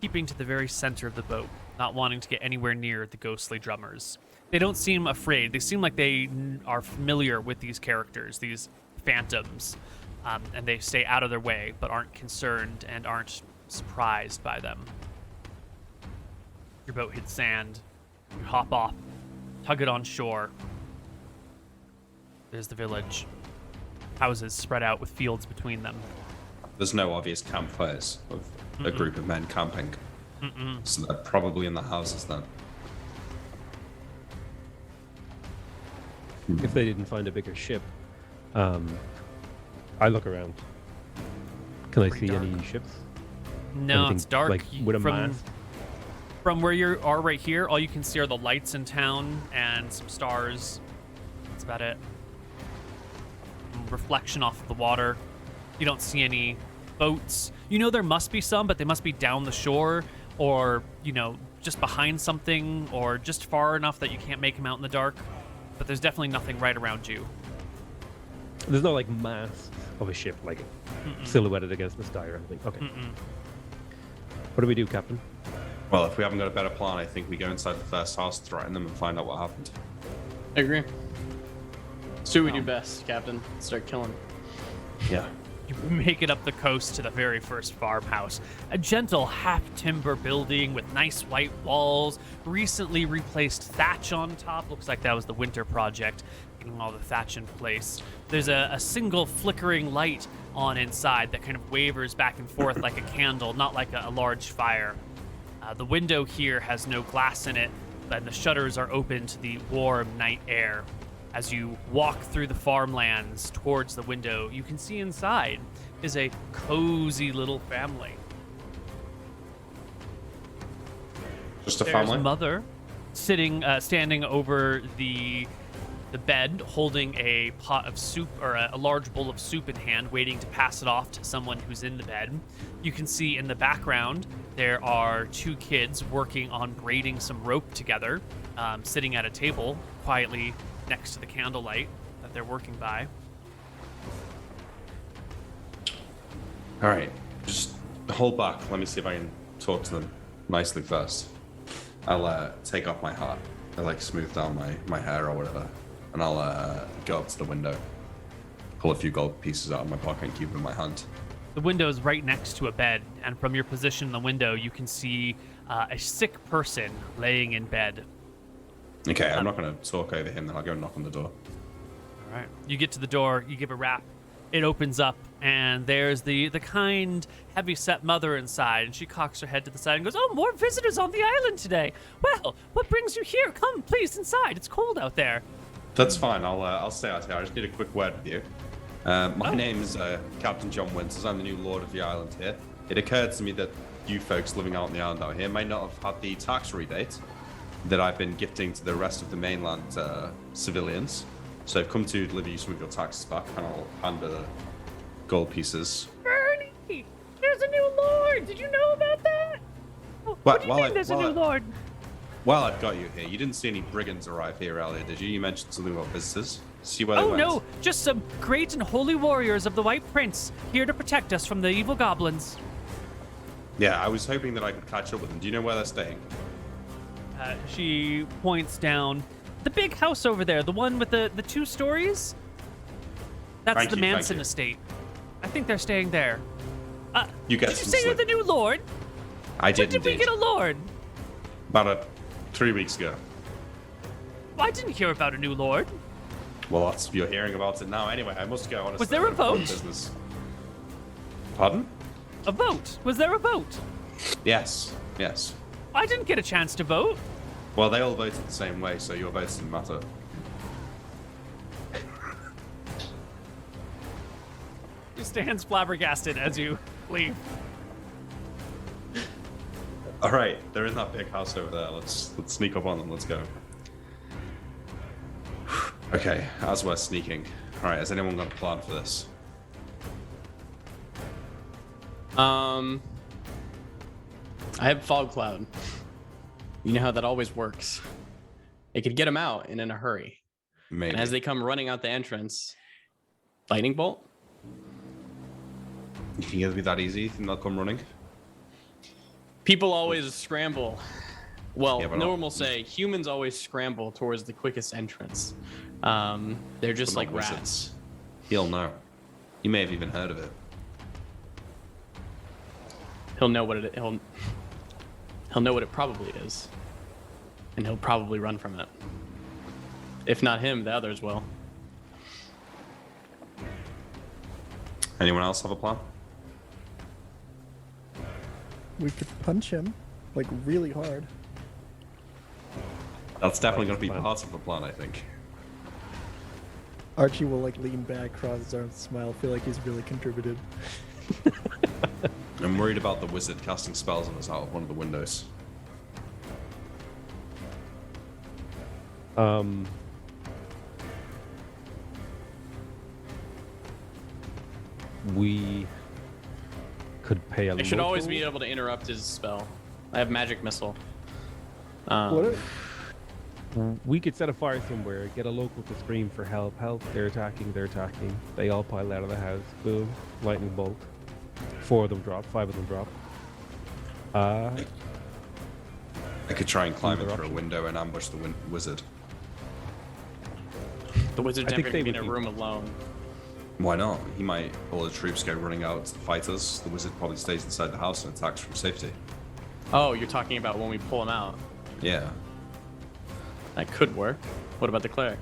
keeping to the very center of the boat, not wanting to get anywhere near the ghostly drummers. They don't seem afraid. They seem like they are familiar with these characters, these phantoms, and they stay out of their way, but aren't concerned and aren't surprised by them. Your boat hits sand. You hop off, tug it on shore. There's the village. Houses spread out with fields between them. There's no obvious campfires of a group of men camping. So they're probably in the houses then. If they didn't find a bigger ship, I look around. Can I see any ships? No, Anything, it's dark. like, with a mast? From where you are right here, all you can see are the lights in town and some stars. That's about it. Reflection off of the water. You don't see any boats. You know there must be some, but they must be down the shore or, just behind something or just far enough that you can't make them out in the dark. But there's definitely nothing right around you. There's no, mast of a ship, silhouetted against the sky or anything. Okay. What do we do, Captain? Well, if we haven't got a better plan, I think we go inside the first house, threaten them, and find out what happened. I agree. Let's do what we do best, Captain. Start killing. Yeah. You make it up the coast to the very first farmhouse. A gentle half-timber building with nice white walls, recently replaced thatch on top. Looks like that was the winter project, getting all the thatch in place. There's a single flickering light on inside that kind of wavers back and forth like a candle, not like a large fire. The window here has no glass in it, but the shutters are open to the warm night air. As you walk through the farmlands towards the window, you can see inside is a cozy little family. Just a There's family? Mother standing over the bed, holding a pot of soup or a large bowl of soup in hand, waiting to pass it off to someone who's in the bed. You can see in the background there are two kids working on braiding some rope together, sitting at a table quietly next to the candlelight that they're working by. All right, just hold back. Let me see if I can talk to them nicely first. I'll take off my hat. I smooth down my hair or whatever, and I'll go up to the window, pull a few gold pieces out of my pocket and keep them in my hand. The window is right next to a bed, and from your position in the window, you can see a sick person laying in bed. Okay, I'm not going to talk over him, then I'll go knock on the door. All right. You get to the door, you give a rap. It opens up, and there's the kind, heavy-set mother inside, and she cocks her head to the side and goes, "Oh, more visitors on the island today. Well, what brings you here? Come, please, inside. It's cold out there." That's fine. I'll stay out here. I just need a quick word with you. My name's Captain John Winters. I'm the new lord of the island here. It occurred to me that you folks living out on the island out here may not have had the tax rebate that I've been gifting to the rest of the mainland civilians. So I've come to deliver you some of your taxes back, and I'll hand the gold pieces. Bernie, there's a new lord. Did you know about that? What do you mean there's a new lord? Well, I've got you here. You didn't see any brigands arrive here earlier, did you? You mentioned something about visitors. See where they went? Oh, no, just some great and holy warriors of the White Prince, here to protect us from the evil goblins. Yeah, I was hoping that I could catch up with them. Do you know where they're staying? She points down the big house over there, the one with the 2 stories. That's the Manson estate. I think they're staying there. You get did you say you're the new lord? I did. When did we get a lord? About 3 weeks ago. I didn't hear about a new lord. Well, you're hearing about it now. Anyway, I must go. Was there a vote? Business. Pardon? A vote? Was there a vote? Yes. I didn't get a chance to vote. Well, they all voted the same way, so your vote doesn't matter. He stands flabbergasted as you leave. All right, they're in that big house over there. Let's sneak up on them. Let's go. Okay, as we're sneaking. All right, has anyone got a plan for this? I have fog cloud. You know how that always works. It could get them out and in a hurry. Maybe. And as they come running out the entrance, lightning bolt. You think it'll be that easy? You think they'll come running? People always scramble. Well, Yeah, but no not- one will say humans always scramble towards the quickest entrance. They're just But like not wizards. rats. He'll know. You may have even heard of it. He'll know what it. He'll know what it probably is, and he'll probably run from it. If not him, the others will. Anyone else have a plan? We could punch him, like, really hard. That's definitely going to be Fine. part of the plan, I think. Archie will, like, lean back, cross his arms, smile, feel like he's really contributed. I'm worried about the wizard casting spells on us out of one of the windows. We could pay a I should always local- be able to interrupt his spell. I have magic missile. What if, We could set a fire somewhere, get a local to scream for help. Help! They're attacking! They're attacking! They all pile out of the house. Boom! Lightning bolt. 4 of them drop. 5 of them drop. I could try and climb in Either through a option. window and ambush the wizard. The wizard's I never think going to they be in a would be- room alone. Why not? He might, all the troops go running out to fight us. The wizard probably stays inside the house and attacks from safety. Oh, you're talking about when we pull him out. Yeah. That could work. What about the cleric?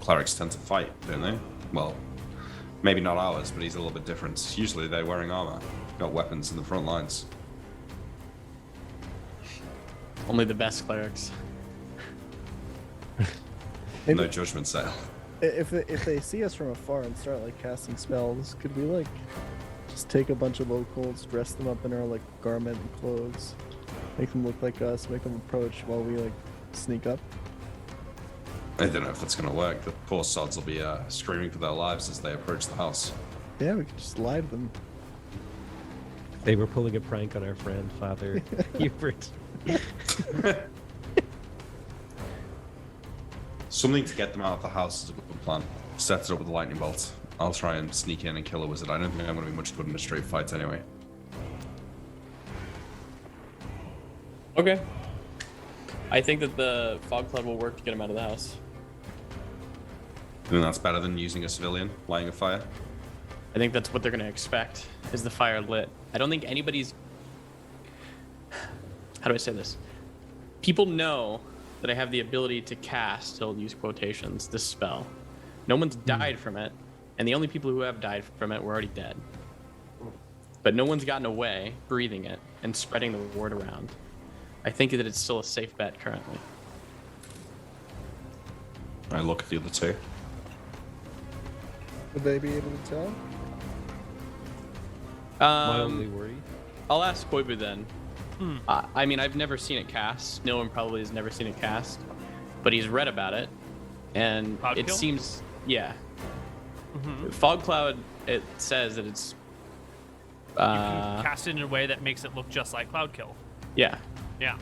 Clerics tend to fight, don't they? Well, maybe not ours, but he's a little bit different. Usually they're wearing armor, got weapons in the front lines. Only the best clerics. maybe No judgment sale. if they see us from afar and start, like, casting spells, could we, like, just take a bunch of locals, dress them up in our, like, garment and clothes, make them look like us, make them approach while we, like, sneak up? I don't know if that's going to work. The poor sods will be screaming for their lives as they approach the house. Yeah, we could just lie to them. They were pulling a prank on our friend, Father Hubert. Something to get them out of the house is a good plan. Set it up with a lightning bolt. I'll try and sneak in and kill a wizard. I don't think I'm going to be much good in a straight fight anyway. Okay. I think that the fog cloud will work to get him out of the house. I think that's better than using a civilian, lighting a fire. I think that's what they're going to expect, is the fire lit. I don't think anybody's... How do I say this? People know that I have the ability to cast, he'll use quotations, this spell. No one's died from it, and the only people who have died from it were already dead. But no one's gotten away breathing it and spreading the word around. I think that it's still a safe bet currently. I look at the other two. Would they be able to tell? My only worry. I'll ask Koibu then. I mean, I've never seen it cast. No one probably has never seen it cast, but he's read about it, and Cloud it kill? seems, yeah. Mm-hmm. Fog cloud. It says that it's. You can cast it in a way that makes it look just like Cloud Kill. Yeah. Yeah.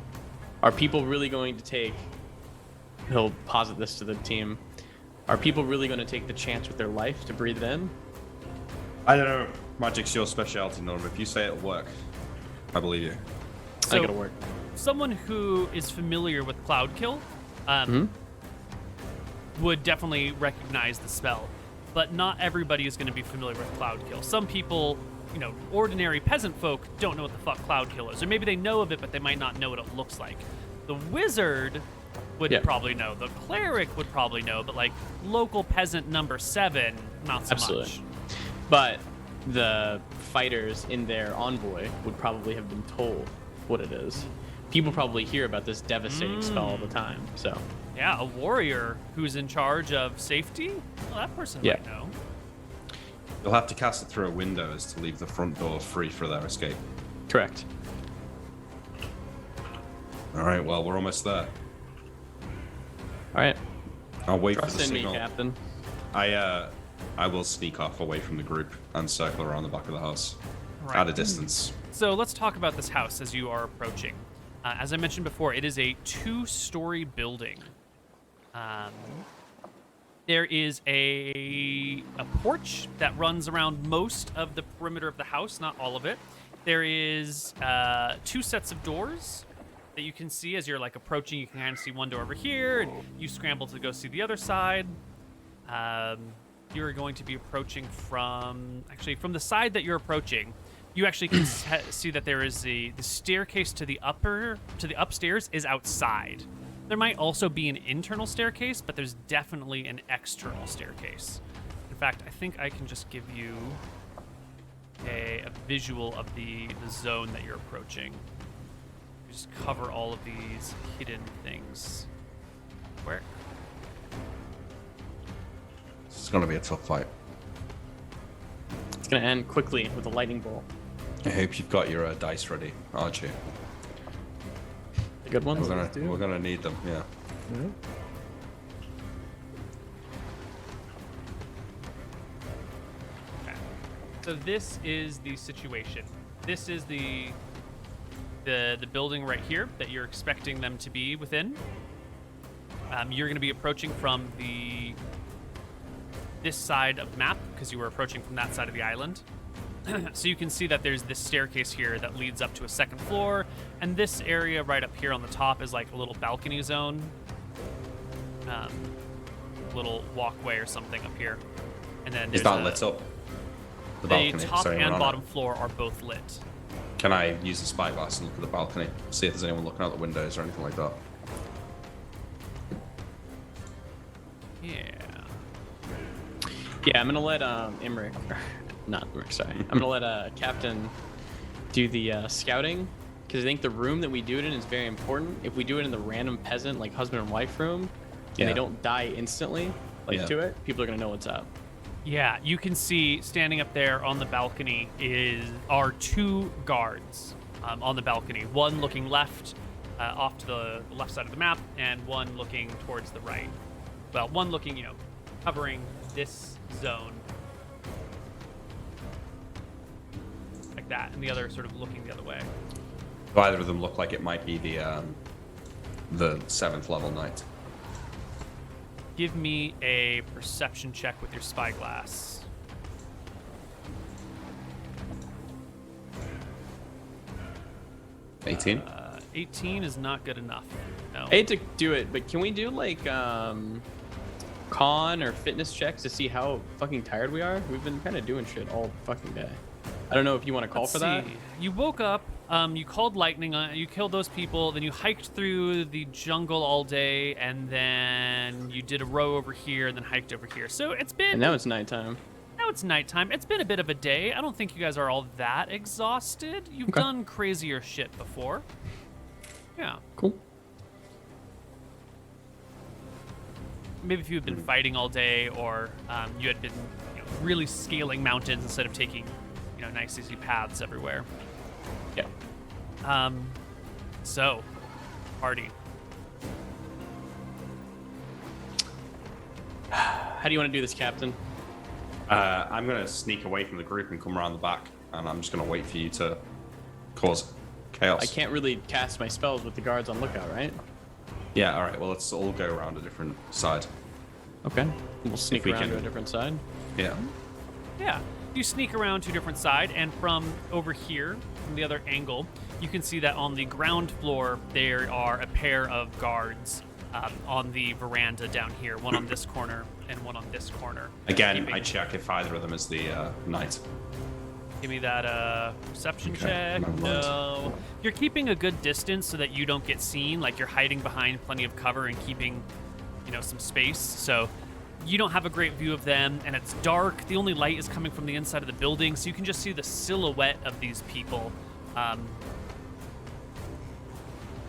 Are people really going to take? He'll posit this to the team. Are people really going to take the chance with their life to breathe it in? I don't know. Magic's your specialty, Norm. If you say it'll work, I believe you. I So, think it'll work. someone who is familiar with Cloud Kill Mhm. would definitely recognize the spell, but not everybody is going to be familiar with Cloud Kill. Some people, you know, ordinary peasant folk don't know what the fuck Cloud Kill is, or maybe they know of it, but they might not know what it looks like. The wizard would Yeah. probably know. The cleric would probably know, but like local peasant number 7, not so Absolutely. much. But the fighters in their envoy would probably have been told what it is. People probably hear about this devastating spell all the time. So Yeah, a warrior who's in charge of safety? Well, that person Yeah. might know. You'll have to cast it through a window as to leave the front door free for their escape. correct. All right, well, we're almost there. All right. I'll wait Trust for the in me, signal. Captain. I will sneak off away from the group and circle around the back of the house. Right. At a distance. So let's talk about this house as you are approaching. As I mentioned before, it is a 2-story building. There is a porch that runs around most of the perimeter of the house, not all of it. There is 2 sets of doors that you can see as you're like approaching. You can kind of see one door over here, and you scramble to go see the other side. You're going to be approaching from the side that you're approaching. You actually can see that there is the staircase to the upstairs is outside. There might also be an internal staircase, but there's definitely an external staircase. In fact, I think I can just give you a visual of the zone that you're approaching. Just cover all of these hidden things. Where? It's going to be a tough fight. It's going to end quickly with a lightning bolt. I hope you've got your dice ready, Archie. The good ones? We're gonna need them, yeah. Mhm. Okay. So this is the situation. This is the building right here that you're expecting them to be within. You're going to be approaching from this side of the map because you were approaching from that side of the island. So you can see that there's this staircase here that leads up to a second floor, and this area right up here on the top is like a little balcony zone, little walkway or something up here. And then Is that lit up? The balcony. top Is there anyone and on bottom it? floor are both lit. Can I use the spyglass and look at the balcony? See if there's anyone looking out the windows or anything like that? Yeah. Yeah, I'm gonna let Emmerich, not Emmerich, sorry. I'm gonna let Captain do the scouting, because I think the room that we do it in is very important. If we do it in the random peasant, like husband and wife room, and Yeah. they don't die instantly, like Yeah. to it, people are gonna know what's up. Yeah, you can see standing up there on the balcony are 2 guards on the balcony. One looking left, off to the left side of the map, and one looking towards the right. Well, one looking, covering this zone like that, and the other sort of looking the other way. Do either of them look like it might be the 7th level knight? Give me a perception check with your spyglass. 18? 18 is not good enough. No. I hate to do it, but can we do like con or fitness checks to see how fucking tired we are? We've been kind of doing shit all fucking day. I don't know if you want to call Let's for that. see. You woke up, you called lightning, you killed those people, then you hiked through the jungle all day, and then you did a row over here, and then hiked over here. So it's been... And now it's nighttime. Now it's nighttime. It's been a bit of a day. I don't think you guys are all that exhausted. You've Okay. done crazier shit before. Yeah. Cool. Maybe if you had been fighting all day, or you had been really scaling mountains instead of taking nice easy paths everywhere. Yeah. So, party. How do you want to do this, Captain? I'm going to sneak away from the group and come around the back, and I'm just going to wait for you to cause chaos. I can't really cast my spells with the guards on lookout, right? Yeah, alright, well, let's all go around a different side. Okay. We'll sneak we around to can- a different side. Yeah. Yeah. You sneak around to a different side, and from over here, from the other angle, you can see that on the ground floor there are a pair of guards on the veranda down here. One on this corner and one on this corner. Again, Keeping- I check if either of them is the knight. Give me that perception Okay, check. never mind. No. You're keeping a good distance so that you don't get seen. Like you're hiding behind plenty of cover and keeping, some space. So you don't have a great view of them, and it's dark. The only light is coming from the inside of the building, so you can just see the silhouette of these people.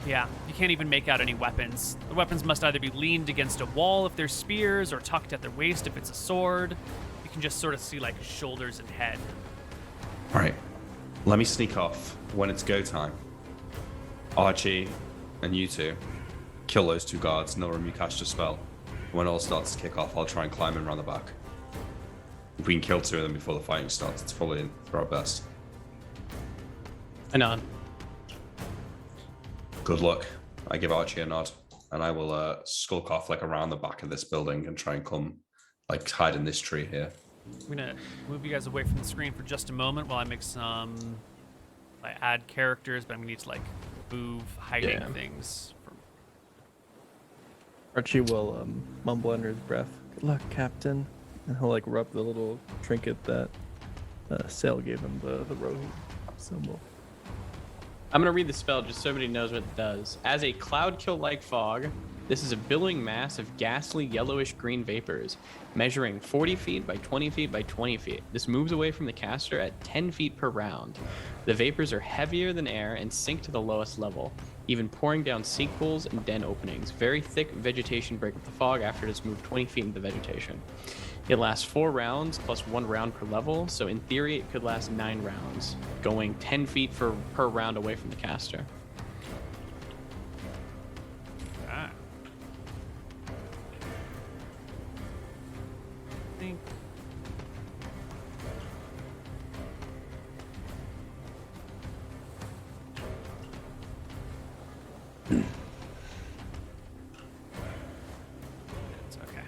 Yeah, you can't even make out any weapons. The weapons must either be leaned against a wall if they're spears, or tucked at their waist if it's a sword. You can just sort of see like shoulders and head. Alright, let me sneak off when it's go time. Archie and you two, kill those 2 guards, none of them you cast your spell. When all starts to kick off, I'll try and climb in around the back. If we can kill 2 of them before the fighting starts, it's probably for our best. I nod. Good luck. I give Archie a nod, and I will skulk off like around the back of this building and try and come, like hide in this tree here. I'm gonna move you guys away from the screen for just a moment while I make some. I add characters, but I'm gonna need to like move hiding things. Archie will mumble under his breath, "Good luck, Captain," and he'll like rub the little trinket that Sail gave him, the rogue symbol. I'm going to read the spell just so everybody knows what it does. As a cloud kill-like fog, this is a billowing mass of ghastly yellowish-green vapors, measuring 40 feet by 20 feet by 20 feet. This moves away from the caster at 10 feet per round. The vapors are heavier than air and sink to the lowest level, even pouring down sink pools and den openings. Very thick vegetation break up the fog after it has moved 20 feet into the vegetation. It lasts 4 rounds plus 1 round per level, so in theory it could last 9 rounds, going 10 feet per round away from the caster. Ah. I think. It's okay.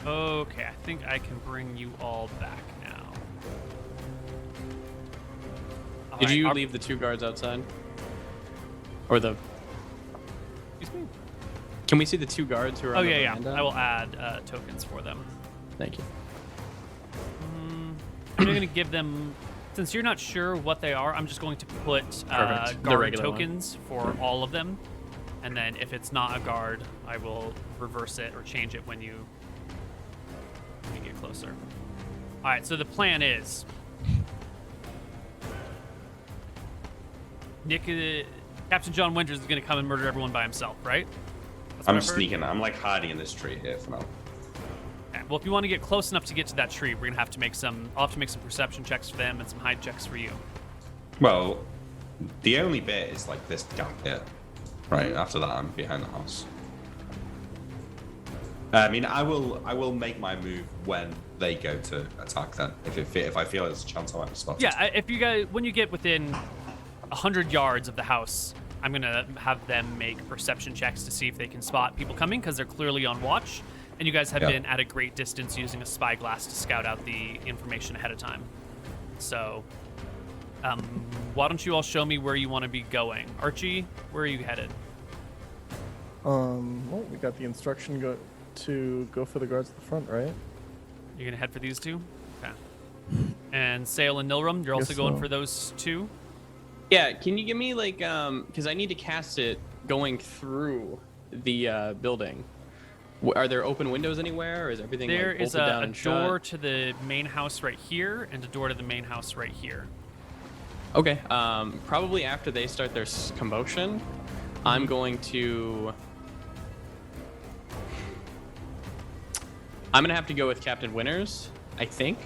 Okay, I think I can bring you all back now. Did Alright, you our- leave the 2 guards outside? Or the... Excuse me? Can we see the 2 guards who are Oh on the yeah. veranda? I will add tokens for them. Thank you. I'm going to give them, since you're not sure what they are, I'm just going to put Perfect. The guard regular one. tokens for all of them. And then if it's not a guard, I will reverse it or change it when you get closer. All right, so the plan is Captain John Winters is going to come and murder everyone by himself, right? That's what I'm I've heard? sneaking. I'm like hiding in this tree here for now. Okay, well, if you want to get close enough to get to that tree, we're gonna have to make some. I'll have to make some perception checks for them and some hide checks for you. Well, the only bit is like this gap here. Right after that, I'm behind the house. I mean, I will make my move when they go to attack. Then, if I feel there's a chance I might be spotted. Yeah, if you guys, when you get within 100 yards of the house, I'm gonna have them make perception checks to see if they can spot people coming because they're clearly on watch, and you guys have been at a great distance using a spyglass to scout out the information ahead of time. So, why don't you all show me where you want to be going? Archie, where are you headed? Well, we got the instruction to go for the guards at the front, right? You're gonna head for these two? Okay. And Sail and Nilrum, you're also Guess going so. for those two? Yeah, can you give me like because I need to cast it going through the building. Are there open windows anywhere, or is everything There like, is bolted down a and door shut? to the main house right here, and a door to the main house right here. Okay. Probably after they start their commotion, I'm going to. I'm gonna have to go with Captain Winters, I think,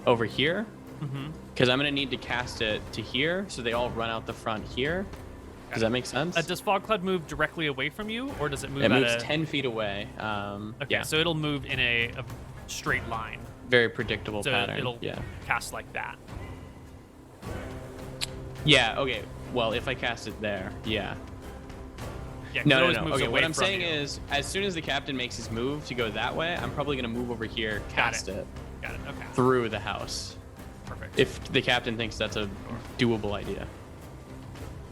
over here, because I'm gonna need to cast it to here, so they all run out the front here. Does that make sense? Does Fog Cloud move directly away from you, or does it move It at moves a... 10 feet away. Okay, Yeah, so it'll move in a straight line. very predictable So pattern. it'll Yeah. cast like that. Yeah. Okay. Well, if I cast it there, yeah. Yeah, 'cause it No, always no, no. moves Okay, away what I'm from saying you. is, as soon as the captain makes his move to go that way, I'm probably gonna move over here, cast it Got it, okay. through the house. Perfect. If the captain thinks that's a doable idea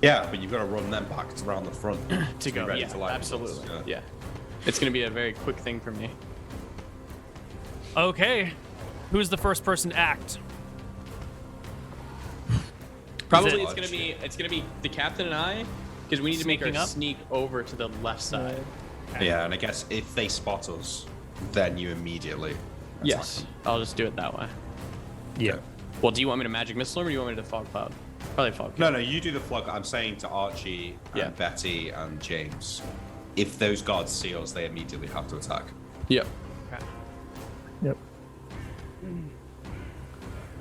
Yeah, but you've got to run them back around the front to be go. ready Yeah, to light absolutely. results, Yeah, it's gonna be a very quick thing for me. Okay. Who's the first person to act? Probably it- it's gonna be the captain and I, because we need to make Sneaking our up? sneak over to the left side. Yeah, and I guess if they spot us, then you immediately attack Yes, them. I'll just do it that way. Yeah. Well, do you want me to magic missile him, or do you want me to fog cloud? Probably fog cloud. No, you do the flock. I'm saying to Archie, and Yeah. Betty, and James, if those guards see us, they immediately have to attack. Yep. Okay. Yep.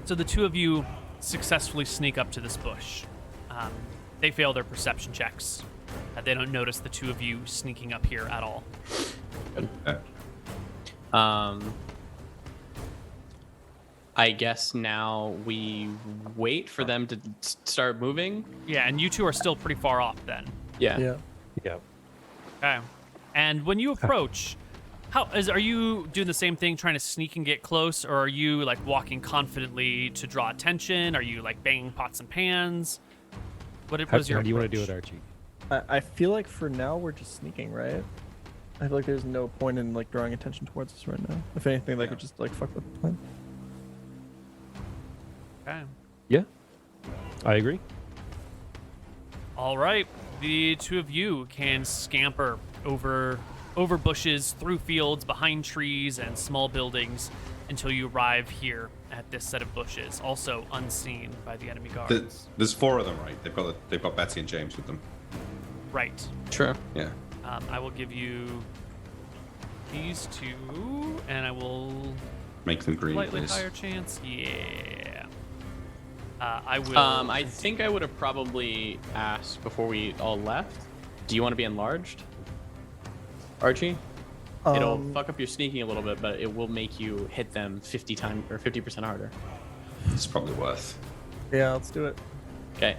So the two of you successfully sneak up to this bush. They fail their perception checks. They don't notice the two of you sneaking up here at all. I guess now we wait for them to start moving. Yeah, and you two are still pretty far off then. Yeah. Yeah. Okay. And when you approach, are you doing the same thing, trying to sneak and get close, or are you like walking confidently to draw attention? Are you like banging pots and pans? What is your How do you want to do approach? it, Archie? I feel like for now we're just sneaking, right? I feel like there's no point in like drawing attention towards us right now. If anything, that could just like fuck with the plan. Okay. Yeah, I agree. All right. The two of you can scamper over bushes, through fields, behind trees, and small buildings until you arrive here at this set of bushes, also unseen by the enemy guards. There's 4 of them, right? They've got Betsy and James with them. Right. Sure. Yeah. I will give you these two, and I will Make them green, slightly please. higher chance. Yeah. I will. I think I would have probably asked before we all left. Do you want to be enlarged, Archie? It'll fuck up your sneaking a little bit, but it will make you hit them 50% harder. It's probably worth. Yeah, let's do it. Okay.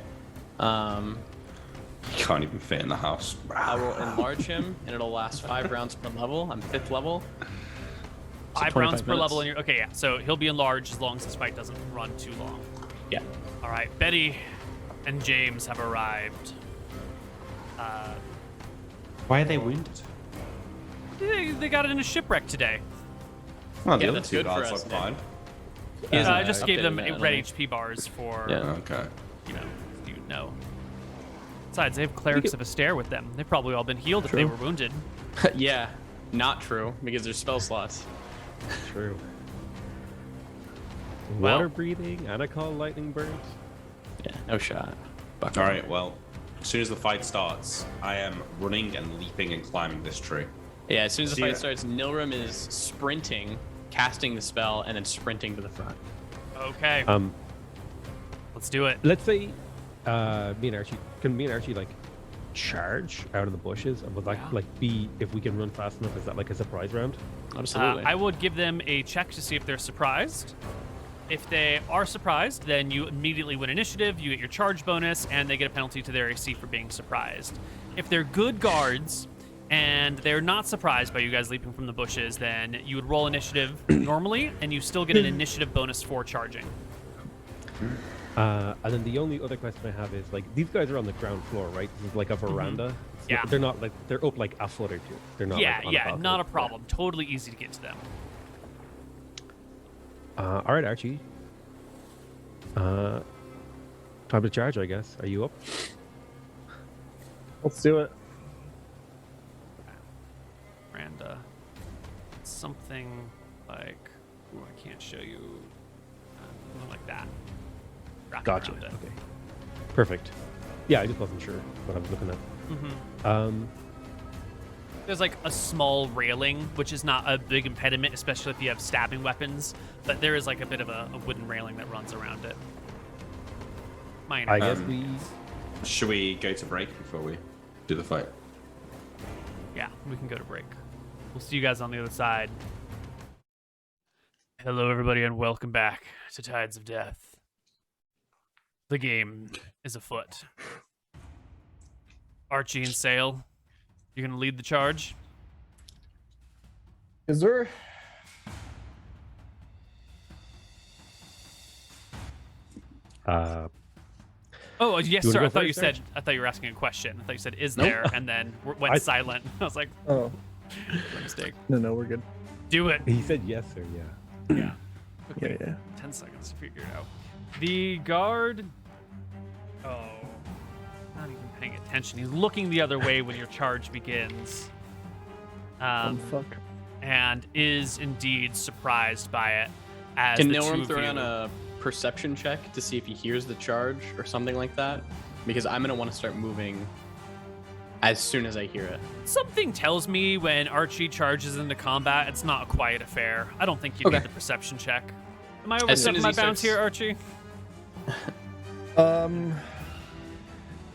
You can't even fit in the house. I will enlarge him, and it'll last 5 rounds per level. I'm 5th level. 5 25 rounds per minutes. level, and you're okay. Yeah. So he'll be enlarged as long as this fight doesn't run too long. Yeah. All right. Betty and James have arrived. Why are they wounded? They got in a shipwreck today. Well, the Yeah, other that's 2 good for guards us, look Nick. fine. I just gave them updated that, red I think. HP bars for, Yeah. Okay. you know. Besides, they have clerics of Astaire with them. They've probably all been healed if they True. were wounded. Yeah. Not true, because there's spell slots. True. Well- Water breathing, Anacall lightning burst. Yeah, no shot. All right. Well, as soon as the fight starts, I am running and leaping and climbing this tree. Yeah, as soon as the See fight ya. starts, Nilrim is sprinting, casting the spell, and then sprinting to the front. Okay. Let's do it. Let's say, me and Archie like charge out of the bushes, and would be if we can run fast enough? Is that like a surprise round? Absolutely. I would give them a check to see if they're surprised. If they are surprised, then you immediately win initiative, you get your charge bonus, and they get a penalty to their AC for being surprised. If they're good guards and they're not surprised by you guys leaping from the bushes, then you would roll initiative normally, and you still get an initiative bonus for charging. And then the only other question I have is like these guys are on the ground floor, right? This is like a veranda. It's Yeah. they're not like they're up like a foot or two. They're not. Yeah, like, on yeah, balcony. not a problem. Totally easy to get to them. All right, Archie. Time to charge, I guess. Are you up? Let's do it. And something like, ooh, I can't show you, something like that. Wrap Gotcha. around it. Okay. Perfect. Yeah, I just wasn't sure what I was looking at. There's like a small railing, which is not a big impediment, especially if you have stabbing weapons, but there is like a bit of a wooden railing that runs around it. Minor. I guess we. Should we go to break before we do the fight? Yeah, we can go to break. We'll see you guys on the other side. Hello, everybody, and welcome back to Tides of Death. The game is afoot. Archie and Sail, you're going to lead the charge? Is there? Oh, yes, You wanna sir. go I thought you first, said. I thought you were asking a question. I thought you said, "Is Nope. there?" and then went I- silent. I was like, Oh, "My mistake." no, we're good. Do it. He said yes or yeah. Yeah. Okay. Yeah. 10 seconds to figure it out. The guard. Oh, not even paying attention. He's looking the other way when your charge begins. Fuck. And is indeed surprised by it. As Can the two Nilrim of throw you- down a perception check to see if he hears the charge or something like that? Because I'm going to want to start moving as soon as I hear it. Something tells me when Archie charges into combat, it's not a quiet affair. I don't think you Okay. need the perception check. Am I As soon overstepping as my he bounds starts- here, Archie?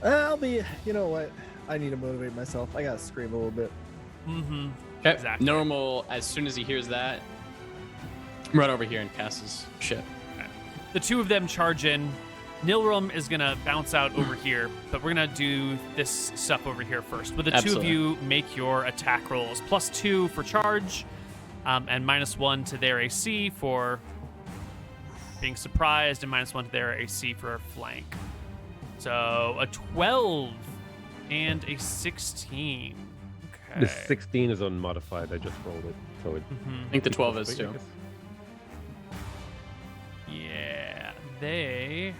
I'll be. You know what? I need to motivate myself. I gotta scream a little bit. Mm-hmm. Okay. Exactly. Normal, as soon as he hears that, run over here and cast his shit. The two of them charge in. Nilrum is gonna bounce out over here, but we're gonna do this stuff over here first. But the two of you make your attack rolls. +2 for charge, and -1 to their AC for being surprised, and -1 to their AC for flank. So a 12 and a 16. Okay. The 16 is unmodified. I just rolled it, so it. I think the 12 is too. Yeah, they're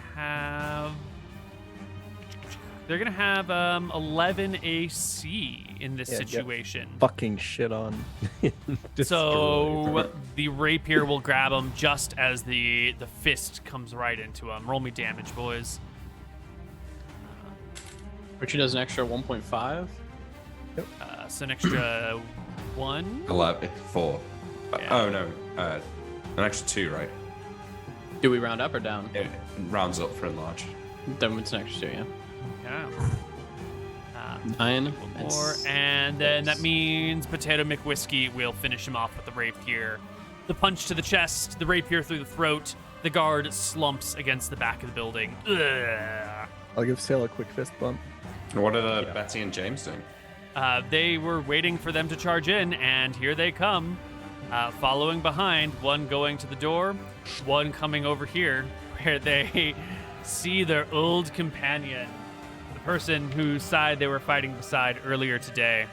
gonna have 11 AC in this Yeah, get situation. Fucking shit on. So the rapier will grab him just as the fist comes right into him. Roll me damage, boys. Richie does an extra 1.5. So an extra 1. 11, 4. Yeah. Oh no, an extra 2, right? Do we round up or down? It rounds up for enlarge. Then it's an extra 2, yeah. Yeah. 9. More, and then that means PotatoMcWhiskey will finish him off with the rapier. The punch to the chest, the rapier through the throat. The guard slumps against the back of the building. Ugh. I'll give Sail a quick fist bump. What are Betty and James doing? They were waiting for them to charge in, and here they come. Following behind, one going to the door, one coming over here, where they see their old companion, the person whose side they were fighting beside earlier today.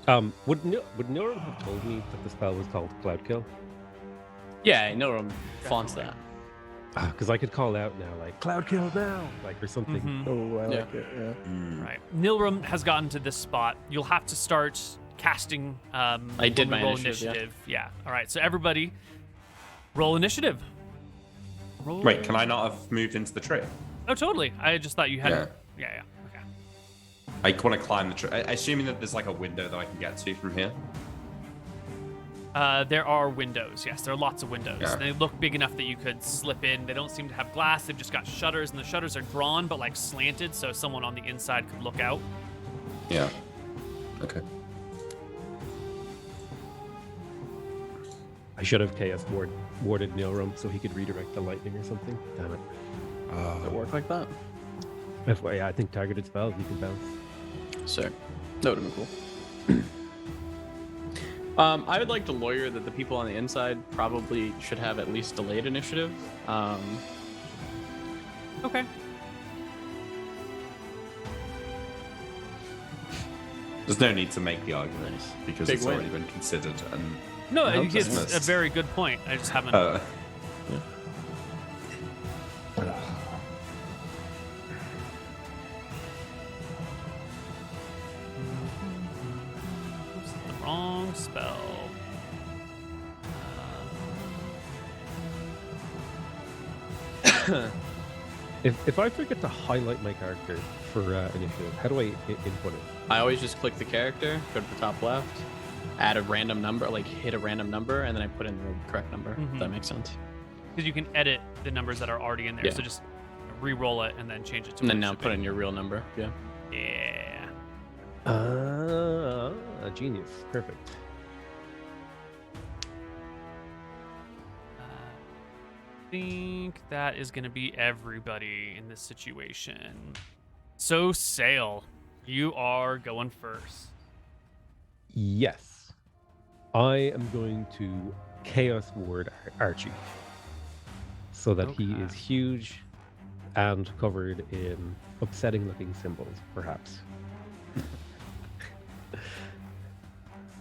Would Nilrum have told me that the spell was called Cloud Kill? Yeah, Nilrum flaunts that. Because I could call out now, like Cloud Kill now, like or something. Mhm. Oh, I Yeah. like it. Yeah. Right. Nilrum has gotten to this spot. You'll have to start casting. I did when we my roll initiative, Yeah. All right. So everybody, roll initiative. Roll. Wait, can I not have moved into the tree? Oh, totally. I just thought you had. Yeah. Yeah. Okay. I want to climb the tree. Assuming that there's like a window that I can get to from here. There are windows. Yes, there are lots of windows. Yeah. They look big enough that you could slip in. They don't seem to have glass. They've just got shutters, and the shutters are drawn but like slanted, so someone on the inside could look out. Yeah. Okay. I should have chaos warded Nilrum so he could redirect the lightning or something. Damn it. Does it work like that? Yeah, I think targeted spells you can bounce. Sick. That would have been cool. I would like to lawyer that the people on the inside probably should have at least delayed initiative. Okay. There's no need to make the argument Nice. because Big it's win. already been considered and No, I hope it's so. a very good point. I just haven't. Oops, the wrong spell. If I forget to highlight my character for initiative, how do I input it? I always just click the character, go to the top left, add a random number, like hit a random number, and then I put in the correct number. If that makes sense. Because you can edit the numbers that are already in there. Yeah. So just re-roll it and then change it to. And then what it now should put be. in your real number. Yeah. Yeah. Genius. Perfect. I think that is going to be everybody in this situation. So, Sail, you are going first. Yes. I am going to chaos ward Archie so that he Okay. is huge and covered in upsetting looking symbols, perhaps.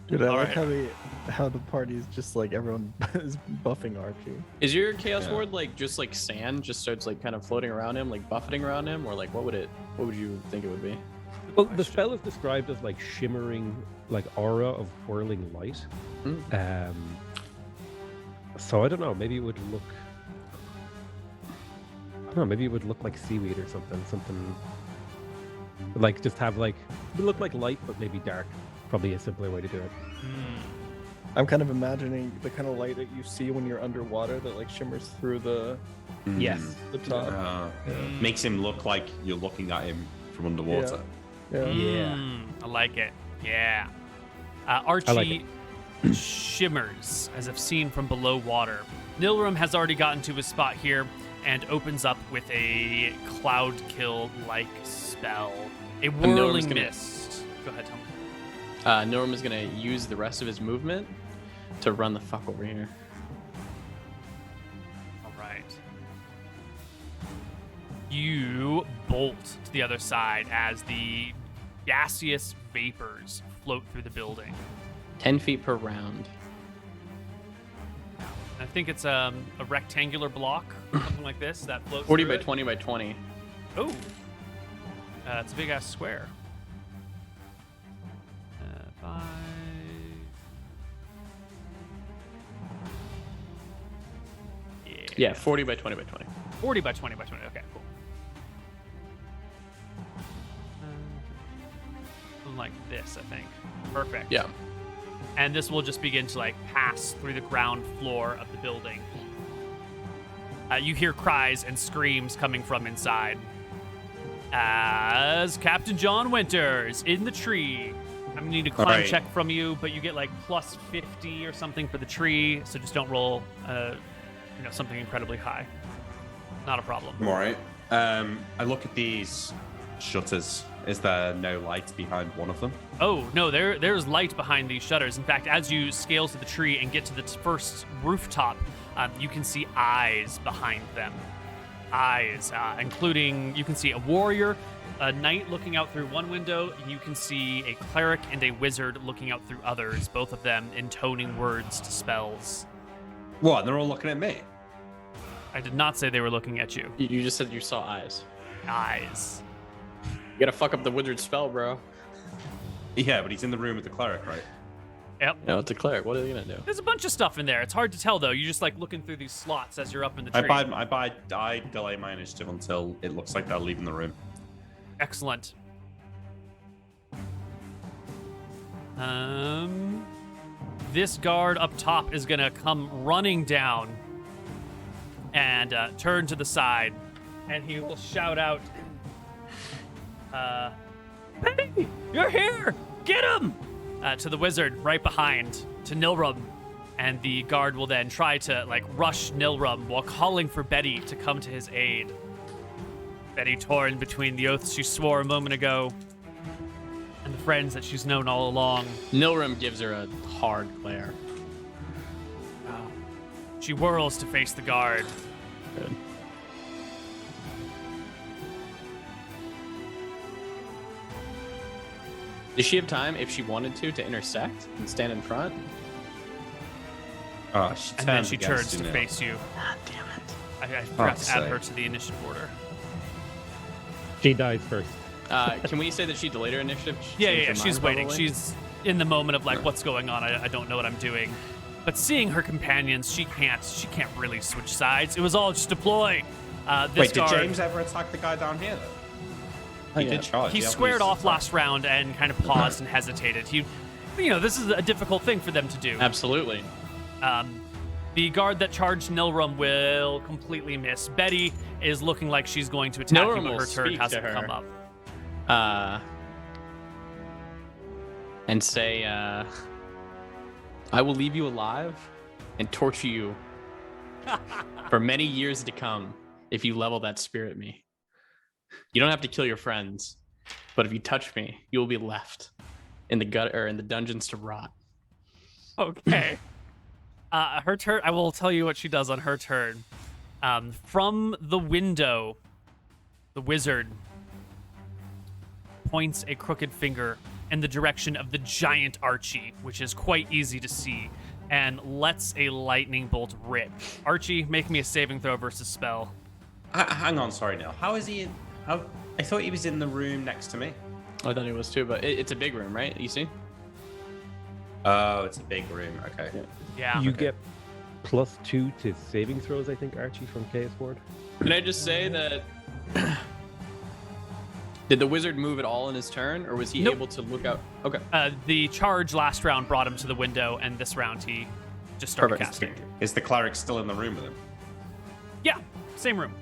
Dude, I like Alright. how the party's just like everyone is buffing Archie. Is your chaos Yeah. ward like just like sand, just starts like kind of floating around him, like buffeting around him, or like what would you think it would be? Well, the spell is described as like shimmering, like aura of whirling light. So I don't know. Maybe it would look. I don't know. Maybe it would look like seaweed or something. Something like just have like it would look like light, but maybe dark. Probably a simpler way to do it. I'm kind of imagining the kind of light that you see when you're underwater that like shimmers through the Yes. the top. Makes him look like you're looking at him from underwater. Yeah. I like it. Yeah. Archie like it. shimmers as if seen from below water. Nilrim has already gotten to his spot here and opens up with a cloud kill-like spell. A whirling mist. Go ahead, Tom. Norm is gonna use the rest of his movement to run the fuck over here. All right. You bolt to the other side as the gaseous vapors float through the building. 10 feet per round. I think it's a rectangular block, something like this, that floats 40 through by it. 20 by 20. Oh, it's a big ass square. 5. Yeah, 40 by 20 by 20. 40 by 20 by 20. Okay, cool. Something like this, I think. Perfect. Yeah. And this will just begin to like pass through the ground floor of the building. You hear cries and screams coming from inside. As Captain John Winters in the tree. I'm gonna need a climb Alright. check from you, but you get like plus 50 or something for the tree, so just don't roll, something incredibly high. Not a problem. I'm alright. I look at these shutters. Is there no light behind one of them? Oh no, there's light behind these shutters. In fact, as you scale to the tree and get to the first rooftop, you can see eyes behind them. Eyes, including, you can see a warrior, a knight looking out through one window, and you can see a cleric and a wizard looking out through others, both of them intoning words to spells. What? They're all looking at me. I did not say they were looking at you. You just said you saw eyes. Eyes. You gotta fuck up the wizard spell, bro. Yeah, but he's in the room with the cleric, right? Yep. No, it's a cleric. What are they gonna do? There's a bunch of stuff in there. It's hard to tell, though. You're just like looking through these slots as you're up in the tree. I delay my initiative until it looks like they're leaving the room. Excellent. This guard up top is gonna come running down and turn to the side, and he will shout out, "Hey, you're here! Get him!" To the wizard right behind, to Nilrum. And the guard will then try to rush Nilrum while calling for Betty to come to his aid. Betty, torn between the oaths she swore a moment ago and the friends that she's known all along. Nilrim gives her a hard glare. She whirls to face the guard. Good. Does she have time, if she wanted to intersect and stand in front? And then she turns to face you. God damn it. I forgot to add sake. her to the initiative order. She dies first. Can we say that she delayed her initiative? Yeah, Changed her she's mind, waiting. probably? She's in the moment of what's going on? I don't know what I'm doing. But seeing her companions, she can't really switch sides. It was all just deploy. This Wait, did guard, James ever attack the guy down here, though? He did charge. he yeah, squared he's- off last round and kind of paused and hesitated. This is a difficult thing for them to do. Absolutely. The guard that charged Nilrum will completely miss. Betty is looking like she's going to attack Nilrum you, but will her turn speak to hasn't her. come up. And say, I will leave you alive and torture you for many years to come if you level that spear at me. You don't have to kill your friends, but if you touch me, you will be left in the gutter, in the dungeons to rot. Okay. Her turn. I will tell you what she does on her turn. From the window, the wizard points a crooked finger in the direction of the giant Archie, which is quite easy to see, and lets a lightning bolt rip. Archie, make me a saving throw versus spell. Hang on, sorry now. How is he? I thought he was in the room next to me. I thought it was too, but it's a big room, right? You see? Oh, it's a big room. Okay. Yeah. You get +2 to saving throws, I think, Archie, from Chaos Board. Can I just say that Did the wizard move at all in his turn, or was he Nope. able to look out? Okay. The charge last round brought him to the window, and this round he just started Perfect. casting. Is the cleric still in the room with him? Yeah, same room.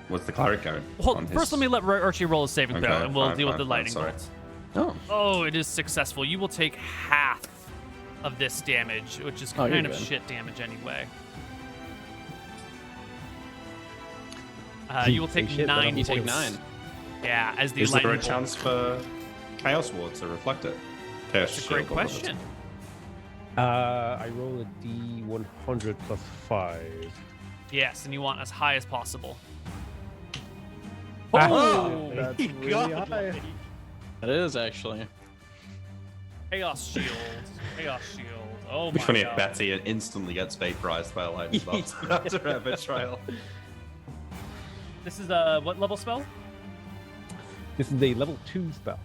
What's the cleric going? Hold, on first, his- let me let Archie roll a saving throw, Okay, and we'll fine, deal with fine, the fine, lightning sorry. bolts. Oh. Oh, it is successful. You will take half of this damage, which is Oh, you're kind of good. shit damage anyway. You will take Say shit, but 9 I'm You take points. 9. Yeah, as the Is there lightning a bolt. chance for Chaos Ward to reflect it? Chaos That's a great Shield, whatever question. I roll a D100 plus 5. Yes, and you want as high as possible. Oh, That's he really got high. it. That is actually. Chaos shield. Chaos shield. Oh It'd be my funny god. if Betsy instantly gets vaporized by a lightning bolt after her betrayal. This is a what level spell? This is a level 2 spell.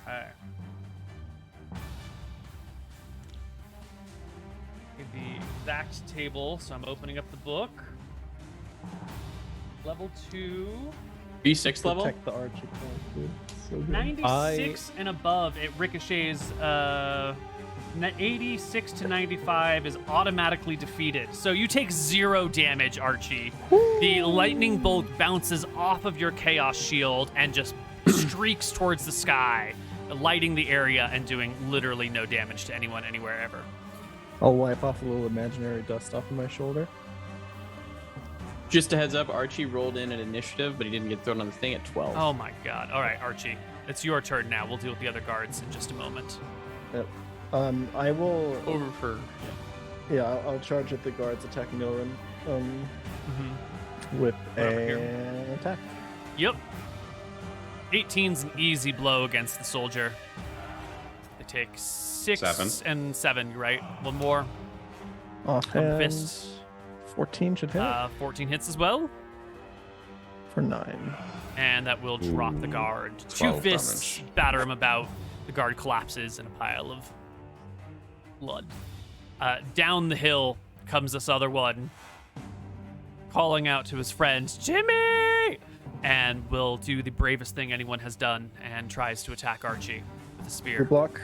Alright. The exact table, so I'm opening up the book. Level 2. Are you 6th level? Protect the Archie point, dude. So good. 96 and above, it ricochets. 86 to 95 is automatically defeated. So you take 0 damage, Archie. The lightning bolt bounces off of your chaos shield and just streaks towards the sky, lighting the area and doing literally no damage to anyone anywhere ever. I'll wipe off a little imaginary dust off of my shoulder. Just a heads up, Archie rolled in an initiative, but he didn't get thrown on the thing at 12. Oh my god. All right, Archie. It's your turn now. We'll deal with the other guards in just a moment. Yep. I will. Over for. Yeah, I'll charge at the guards attacking Ilrin. With Right over here. an attack. Yep. 18's an easy blow against the soldier. They take 6 7. and 7, right? One more. Offhand. Fist. 14 should hit 14 hits as well. for 9. And that will drop the guard. 2 12 fists damage. batter him about. The guard collapses in a pile of blood. Down the hill comes this other one, calling out to his friend, Jimmy! And will do the bravest thing anyone has done and tries to attack Archie with a Your spear. block.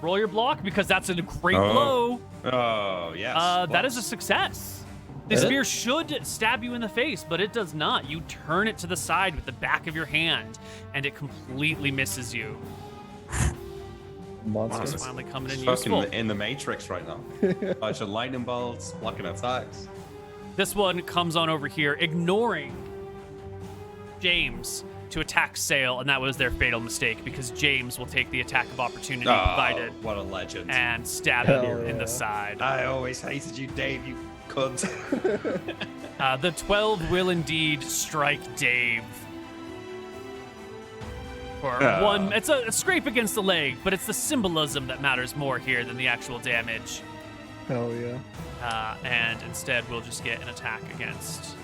Roll your block because that's a great Oh. blow. Oh, yes. That is a success. The Is it? spear should stab you in the face, but it does not. You turn it to the side with the back of your hand, and it completely misses you. Monster. It's finally coming in fucking useful. in the Matrix right now. Bunch of lightning bolts, blocking attacks. This one comes on over here, ignoring James to attack Sale, and that was their fatal mistake because James will take the attack of opportunity provided what a legend. and stab Hell him in yeah. the side. I always hated you, Dave, you cunt. The 12 will indeed strike Dave. For one, it's a scrape against the leg, but it's the symbolism that matters more here than the actual damage. Hell yeah. And instead, we'll just get an attack against.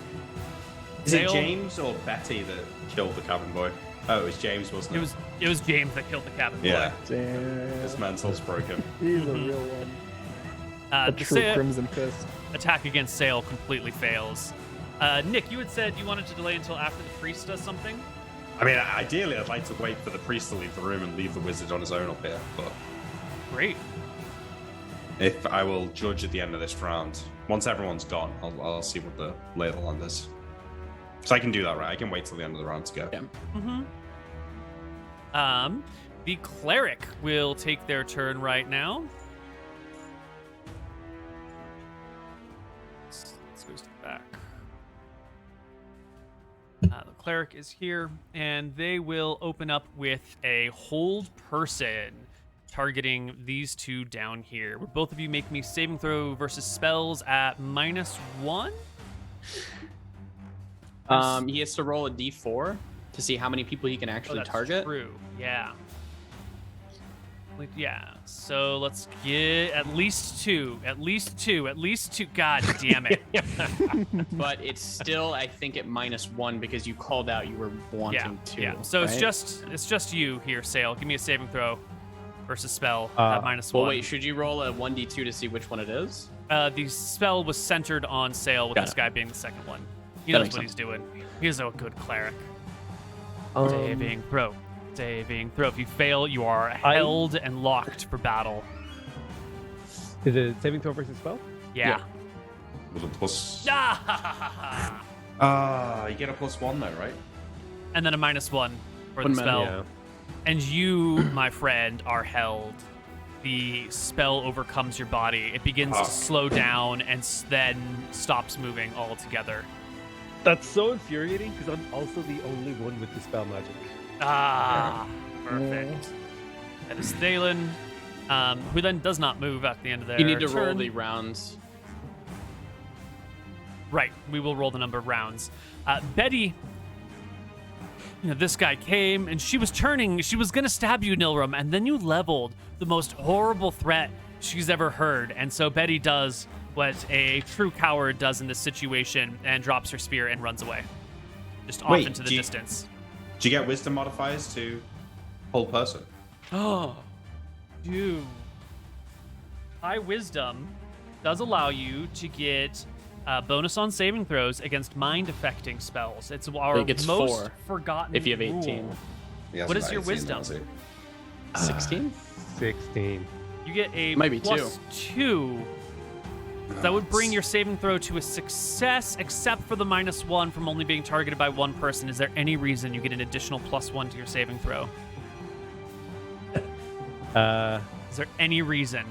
Is it Sale. James or Betty that killed the cabin boy? Oh, it was James, wasn't it? It was James that killed the cabin boy. Yeah. Damn. His mental's broken. He's a real one. A The true Sa- Crimson Fist. attack against Sale completely fails. Nick, you had said you wanted to delay until after the priest does something. I mean, ideally, I'd like to wait for the priest to leave the room and leave the wizard on his own up here. But Great. if I will judge at the end of this round, once everyone's gone, I'll see what the lay of the land is. So I can do that, right? I can wait till the end of the round to go. Yeah. The cleric will take their turn right now. Let's go to the back. The cleric is here, and they will open up with a hold person, targeting these two down here. Would both of you make me saving throw versus spells at -1? He has to roll a d4 to see how many people he can actually target. True. Yeah. Yeah. So let's get at least two. At least two. God damn it. But it's still, I think, at -1 because you called out you were wanting to. Yeah. So right? it's just you here, Sale. Give me a saving throw versus spell at -1. Well, wait, should you roll a 1d2 to see which one it is? The spell was centered on Sale, with Got this it. guy being the second one. He That knows makes what he's sense. doing. He's a good cleric. Saving throw. Saving throw. If you fail, you are held and locked for battle. Is it saving throw versus spell? Yeah. With a plus. Ah! You get a +1 though, right? And then a -1 for the One spell. Yeah. And you, my friend, are held. The spell overcomes your body. It begins to slow down and then stops moving altogether. That's so infuriating because I'm also the only one with the spell magic. Ah, perfect. That is Thalen, who then does not move at the end of their You need to roll turn. the rounds. Right, we will roll the number of rounds. Betty, this guy came and she was turning. She was going to stab you, Nilram, and then you leveled the most horrible threat she's ever heard. And so Betty does what a true coward does in this situation and drops her spear and runs away. Just off Wait, into the distance. Do you get wisdom modifiers to whole person? Oh, dude. High wisdom does allow you to get bonus on saving throws against mind-affecting spells. It's our It gets most 4 forgotten if you have 18. rule. He has What about is your 18, wisdom? does he? 16? 16. You get a Might be +2. That would bring your saving throw to a success, except for the -1 from only being targeted by one person. Is there any reason you get an additional +1 to your saving throw? Is there any reason?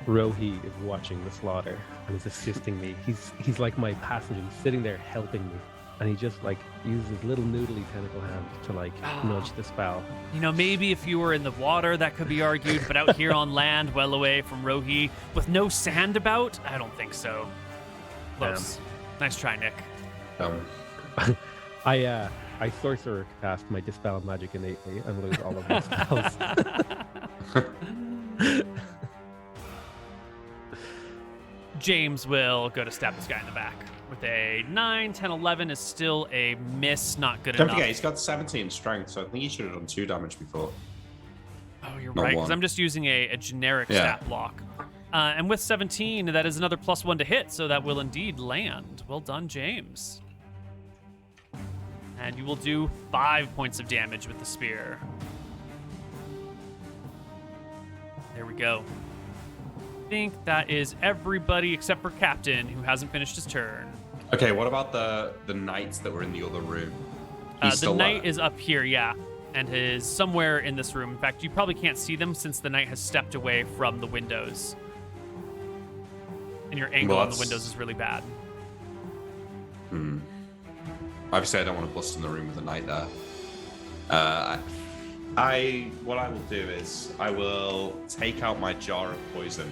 Rohi is watching the slaughter and is assisting me. He's like my passenger. He's sitting there helping me. And he just like uses his little noodly tentacle hand to like nudge the spell. Maybe if you were in the water, that could be argued, but out here on land, well away from Rohi, with no sand about, I don't think so. Close. Nice try, Nick. I sorcerer cast my dispel magic innately and lose all of my spells. James will go to stab this guy in the back. With a 9, 10, 11 is still a miss, not good Don't enough. forget, he's got 17 strength, so I think he should have done 2 damage before. Oh, you're Not right, because 1. I'm just using a generic Yeah. stat block. And with 17, that is another +1 to hit, so that will indeed land. Well done, James. And you will do 5 points of damage with the spear. There we go. I think that is everybody except for Captain, who hasn't finished his turn. Okay, what about the knights that were in the other room? He's The still knight there. is up here, yeah, and is somewhere in this room. In fact, you probably can't see them since the knight has stepped away from the windows. And your angle Well, on the windows is really bad. Obviously, I don't want to bust in the room with a knight there. What I will do is I will take out my jar of poison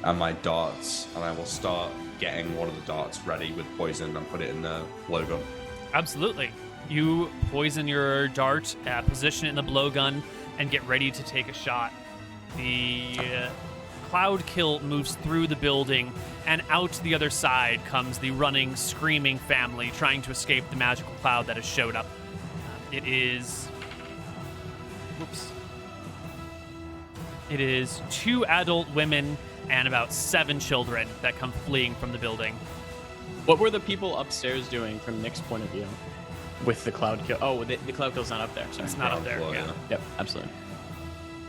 and my darts, and I will start getting one of the darts ready with poison and put it in the blowgun. Absolutely. You poison your dart, position it in the blowgun, and get ready to take a shot. The cloud kill moves through the building, and out the other side comes the running, screaming family trying to escape the magical cloud that has showed up. It is... Whoops. It is 2 adult women and about 7 children that come fleeing from the building. What were the people upstairs doing from Nick's point of view with the cloud kill? Oh, the cloud kill's not up there. Sorry. It's not up there. Well, Yeah. Yep, absolutely.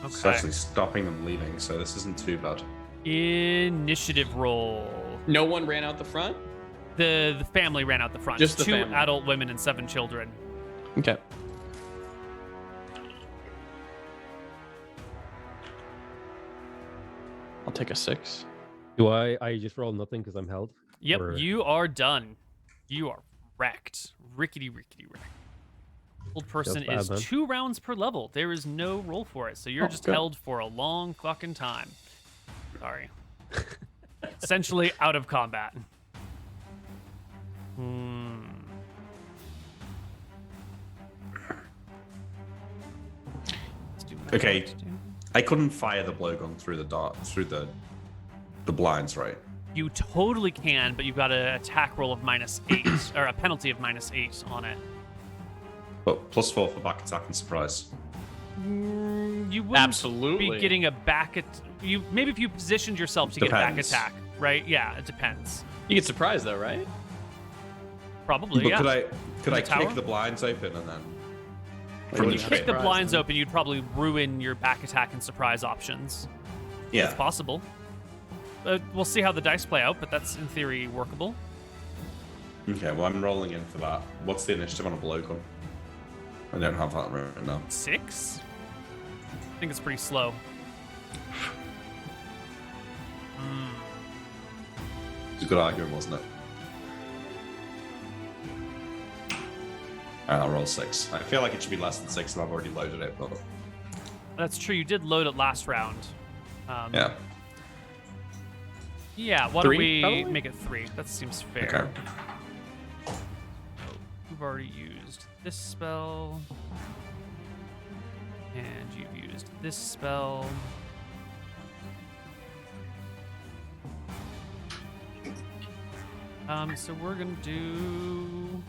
It's Okay. actually stopping them leaving, so this isn't too bad. Initiative roll. No one ran out the front? The family ran out the front. Just the 2 family. adult women and 7 children. Okay. I'll take a 6. Do I just roll nothing because I'm held? Yep, Or- you are done. You are wrecked. Rickety wrecked. Old person bad, is man. 2 rounds per level. There is no roll for it, so you're just good. held for a long fucking time. Sorry. Essentially out of combat. Let's do what I Okay. want to do. I couldn't fire the blowgun through the blinds, right? You totally can, but you've got an attack roll of -8, or a penalty of -8 on it. But +4 for back attack and surprise. You wouldn't Absolutely. be getting a back at you. Maybe if you positioned yourself to get a back Depends. attack, right? Yeah, it depends. You get surprised though, right? Probably, But yeah. could I the tower? kick the blinds open and then When you Yeah. kick the Surprise, blinds then. open, you'd probably ruin your back attack and surprise options. yeah. It's possible. We'll see how the dice play out, but that's in theory workable. Okay, well I'm rolling in for that. What's the initiative on a blow gun? I don't have that right now. 6? I think it's pretty slow. It's a good argument, wasn't it? Alright, I'll roll 6. I feel like it should be less than 6 and I've already loaded it, but That's true. You did load it last round. yeah. Yeah, why don't 3, we probably? make it 3? That seems fair. Okay. You've already used this spell. And you've used this spell. So we're gonna do...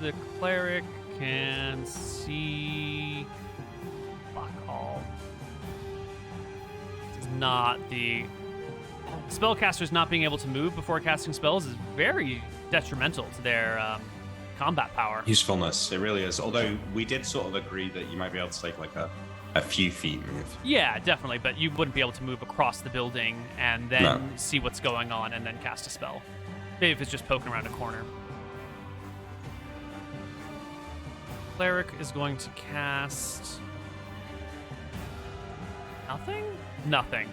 The cleric can see fuck all. This is not the spellcasters not being able to move before casting spells is very detrimental to their combat power. Usefulness, it really is. Although we did sort of agree that you might be able to take like a few feet move. Yeah, definitely, but you wouldn't be able to move across the building and then No. see what's going on and then cast a spell. Maybe if it's just poking around a corner. Cleric is going to cast nothing. Nothing.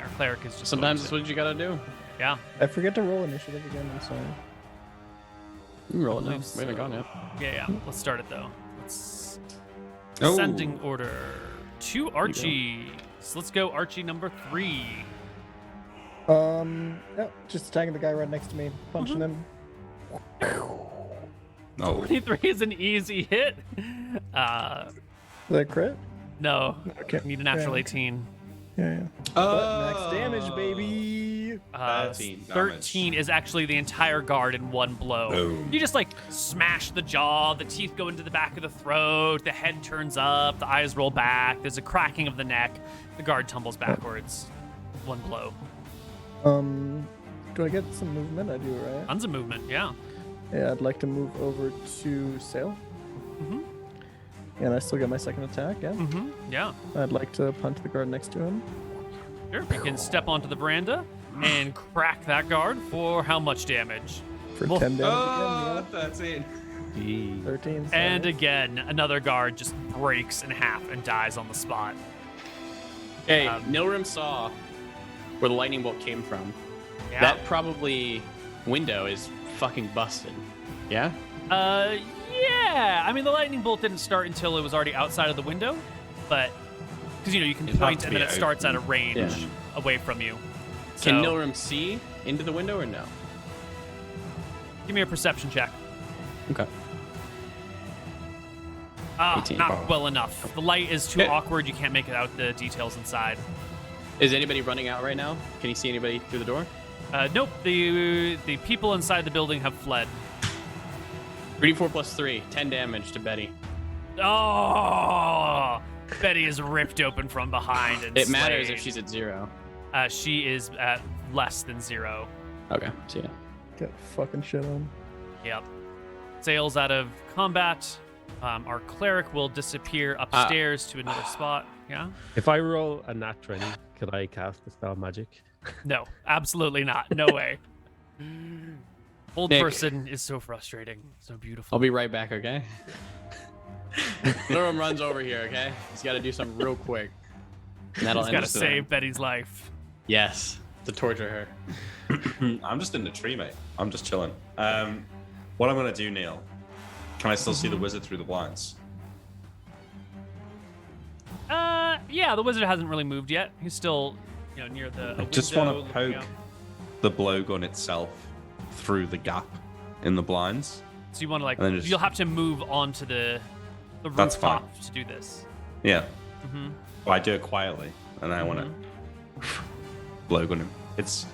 Our cleric is just Sometimes going that's to, what you gotta do. yeah. I forget to roll initiative again. I'm sorry. You can roll it now. believe We haven't so. gone yet. Yeah. Let's start it though. Let's Oh. ascending order to Archie. So let's go Archie number 3. Yeah, just attacking the guy right next to me, punching him. Oh, 23 is an easy hit. Is that crit? No. Okay. Need a natural Yeah. 18. Yeah. But max damage, baby. 13 damage. 13 is actually the entire guard in one blow. Boom. You just like smash the jaw, the teeth go into the back of the throat, the head turns up, the eyes roll back, there's a cracking of the neck, the guard tumbles backwards. One blow. Do I get some movement? I do, right? Tons of movement, yeah. Yeah, I'd like to move over to Sail. Mm-hmm. And I still get my second attack, yeah? Mm-hmm. Yeah. I'd like to punch the guard next to him. Sure. You can step onto the veranda and crack that guard for how much damage? For Well- 10 damage Oh, again, 13. yeah? 13. And sorry. again, another guard just breaks in half and dies on the spot. Hey, Um, Nilrim saw where the lightning bolt came from. Yeah. That probably window is fucking busted. Yeah? Yeah. I mean, the lightning bolt didn't start until it was already outside of the window, but because you can It'd have point to and be then it starts at a open. range Yeah. away from you. Can So, Nilrim see into the window or no? give me a perception check. Okay. Ah, 18. not well enough. The light is too Yeah. awkward. You can't make it out the details inside. Is anybody running out right now? Can you see anybody through the door? Nope. The people inside the building have fled. 3d4 plus 3, 10 damage to Betty. Oh, Betty is ripped open from behind and It matters slain. if she's at 0. She is at less than 0. Okay, see ya. Get fucking shit on. Yep. Sails out of combat. Our cleric will disappear upstairs to another spot. Yeah? If I roll a nat 20, could I cast the spell magic? No, absolutely not. No way. Old Nick. person is so frustrating. So beautiful. I'll be right back, okay? Nilrim runs over here, okay? He's got to do something real quick. And that'll He's end got to this event. save Betty's life. Yes, to torture her. I'm just in the tree, mate. I'm just chilling. What I'm gonna do, Neil? Can I still see the wizard through the blinds? Yeah, the wizard hasn't really moved yet. He's still, near the I just window want to looking poke out. the blowgun itself through the gap in the blinds. So you want to and then just- you'll have to move onto the That's rooftop to do this. Yeah. Mm-hmm. But I do it quietly, and I want to blowgun him. It's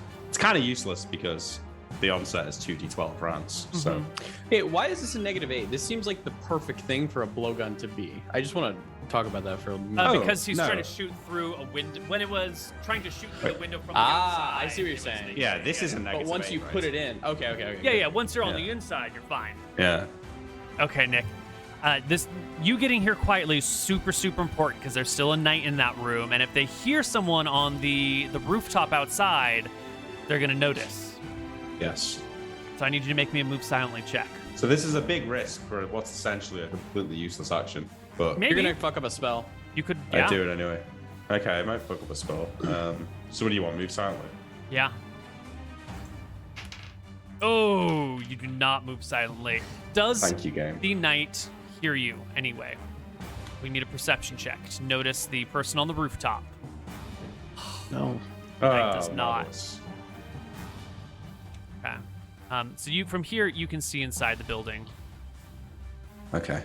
kind of useless because the onset is 2d12 rounds. So Hey, why is this a -8? This seems like the perfect thing for a blowgun to be. I just want to talk about that for a minute. Because he's no. trying to shoot through a window. When it was trying to shoot through the window from the outside. I see what you're it was saying. negative yeah, this eight. is a But negative. once you 8, put right? it in, okay. Yeah. Once you're on Yeah. the inside, you're fine. Yeah. Okay, Nick. You getting here quietly is super, super important because there's still a knight in that room, and if they hear someone on the rooftop outside, they're gonna notice. Yes. So I need you to make me a move silently check. So this is a big risk for what's essentially a completely useless action, but Maybe You're gonna fuck up a spell. you could. I Yeah. do it anyway. Okay, I might fuck up a spell. So what do you want? Move silently? Yeah. Oh, you do not move silently. Does Thank you, game. the knight hear you anyway? We need a perception check to notice the person on the rooftop. No. Knight does not. marvelous. Okay. So you from here you can see inside the building. Okay.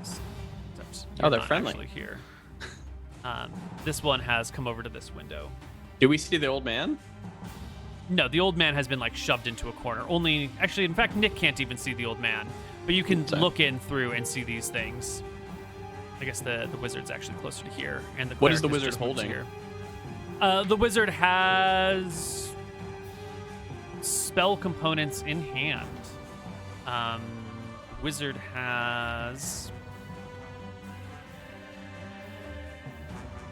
Except Oh, you're they're not friendly. actually here. This one has come over to this window. Do we see the old man? No, the old man has been like shoved into a corner. Actually, in fact, Nick can't even see the old man, but you can Sorry. look in through and see these things. I guess the wizard's actually closer to here, and the What is the cleric wizard just moved holding? Here. The wizard has spell components in hand. Wizard has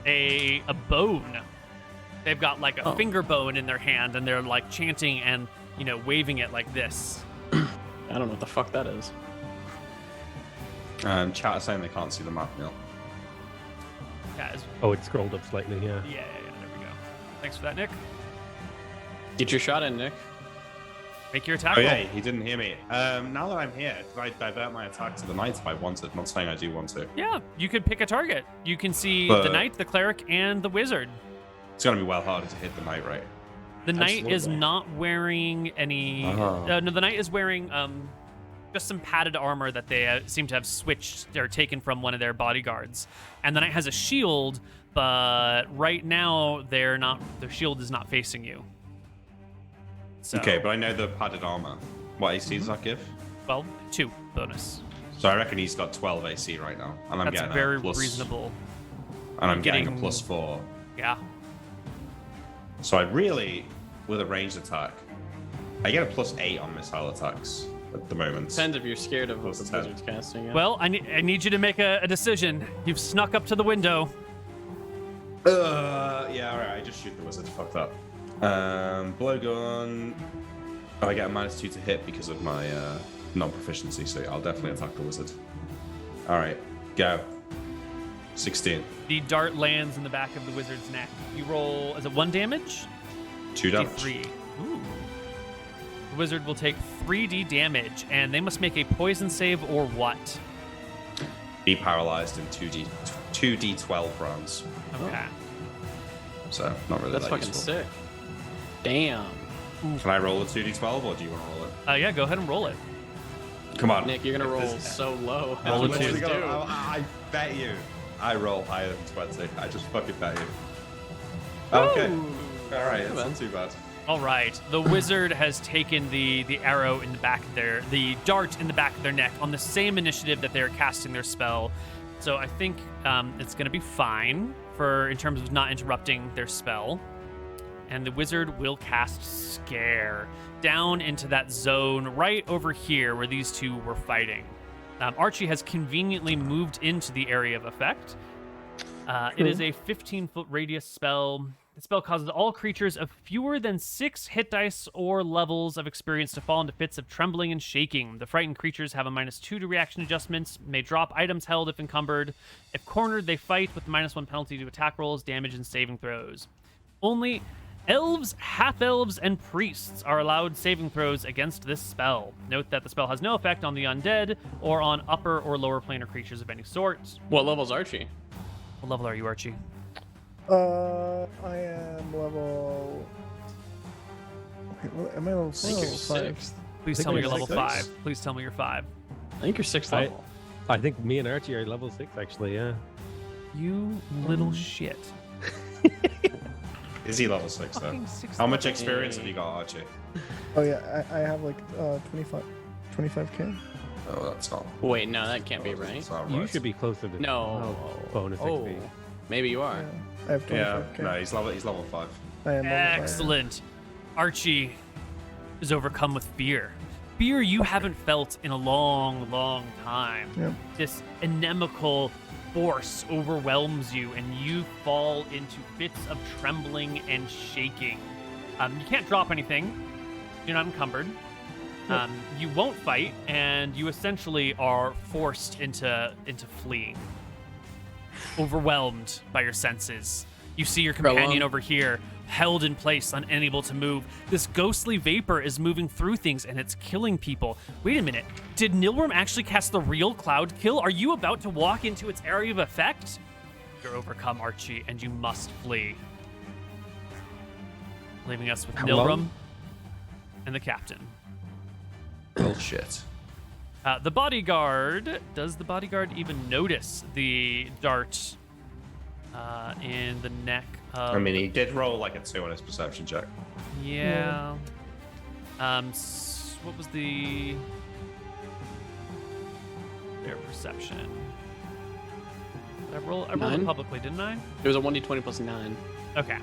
a bone. They've got like a finger bone in their hand, and they're like chanting and waving it like this. I don't know what the fuck that is. Chat is saying they can't see the map, Neil. Yeah, Oh, it scrolled up slightly. Yeah. yeah. There we go. Thanks for that, Nick. Get your shot in, Nick. Make your attack Oh roll. yeah, he didn't hear me. Now that I'm here, could I divert my attack to the knight if I wanted? Not saying I do want to. Yeah, you could pick a target. You can see the But- knight, the cleric, and the wizard. It's gonna be well harder to hit the knight, right? The knight is Absolutely. not wearing any. Oh. No, the knight is wearing just some padded armor that they seem to have switched or taken from one of their bodyguards. And the knight has a shield, but right now they're not. Their shield is not facing you. So, Okay, but I know the padded armor. What AC does that give? well, 2 bonus. So I reckon he's got 12 AC right now, and I'm That's getting very a plus, reasonable. and I'm getting getting- a +4. Yeah. So I really, with a ranged attack, I get a +8 on missile attacks at the moment. Depends if you're scared of what Plus the 10. wizard's casting. Yeah. Well, I need you to make a decision. You've snuck up to the window. Yeah, alright, I just shoot the wizard. Fuck that. Blowgun. Oh, I get a -2 to hit because of my non-proficiency, so I'll definitely attack the wizard. Alright, go. 16. The dart lands in the back of the wizard's neck. You roll, is it 1 damage? 2 damage. 3. Ooh. The wizard will take 3d damage, and they must make a poison save or what? Be paralyzed in 2d12 rounds. Okay. So, not really That's that fucking useful. sick. Damn. Can I roll a 2d12 or do you want to roll it? Yeah, go ahead and roll it. Come on. Nick, you're gonna roll This- so low. Roll a That's what two. wizards do. I bet you. I roll higher than 20. I just fucking bet you. Okay. Alright, it's not too bad. All right. The wizard has taken the arrow in the back of the dart in the back of their neck on the same initiative that they're casting their spell. So I think it's going to be fine in terms of not interrupting their spell. And the wizard will cast Scare down into that zone right over here where these two were fighting. Archie has conveniently moved into the area of effect. It is a 15-foot radius spell. The spell causes all creatures of fewer than 6 hit dice or levels of experience to fall into fits of trembling and shaking. The frightened creatures have a -2 to reaction adjustments, may drop items held if encumbered. If cornered, they fight with the -1 penalty to attack rolls, damage, and saving throws. Only elves, half-elves, and priests are allowed saving throws against this spell. Note that the spell has no effect on the undead or on upper or lower planar creatures of any sort. What level's Archie? What level are you, Archie? I am level. Wait, am I level I think you're 4 or 5? 6th. Please think tell me we're you're level six. 5. Please tell me you're 5. I think you're 6th I- level. I think me and Archie are level 6, actually. Yeah. You little shit. Is he level 6 though? Fucking 6 How much level. experience have you got, Archie? Oh yeah, I have like 25k. Oh, that's not. Wait, no, that can't be right. That's not You right. should be closer to No. bonus Oh, XP. maybe you Yeah, are. I have 25k. Yeah, no, he's level 5. I am level 5. Excellent. Archie is overcome with fear. Fear you haven't felt in a long, long time. Yep. This inimical force overwhelms you, and you fall into fits of trembling and shaking. You can't drop anything. You're not encumbered. You won't fight, and you essentially are forced into fleeing. Overwhelmed by your senses. You see your companion over here, held in place, unable to move. This ghostly vapor is moving through things, and it's killing people. Wait a minute. Did Nilworm actually cast the real cloud kill? Are you about to walk into its area of effect? You're overcome, Archie, and you must flee. Leaving us with How Nilworm long? and the captain. Bullshit. The bodyguard. Does the bodyguard even notice the dart in the neck of... I mean, he did roll like a 2 on his perception check. Yeah. What was their perception? I rolled it 9? publicly, didn't I? It was a 1d20 plus 9. Okay.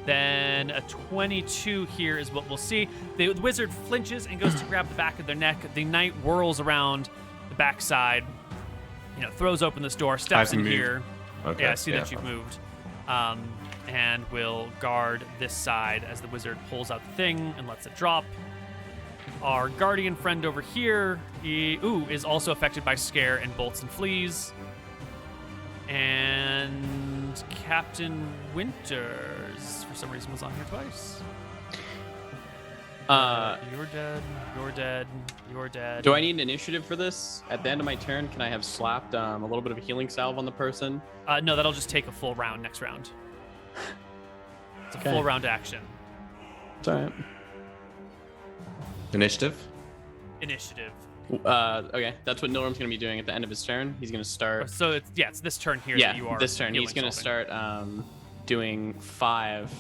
Then a 22 here is what we'll see. The wizard flinches and goes to grab the back of their neck. The knight whirls around the backside, throws open this door, steps I've in moved. here. Okay. Yeah, I see that you've moved. And will guard this side as the wizard pulls out the thing and lets it drop. Our guardian friend over here is also affected by scare and bolts and flees. And Captain Winters, for some reason, was on here twice. You're dead. You're dead. You're dead. Do I need initiative for this? At the end of my turn, can I have slapped a little bit of a healing salve on the person? No, that'll just take a full round next round. It's a Okay. full round action. It's alright. Initiative? Initiative. Okay, that's what Nilrum's going to be doing at the end of his turn. He's going to start... So it's this turn here Yeah, that you are. this turn. He's healing going to solving. start doing 5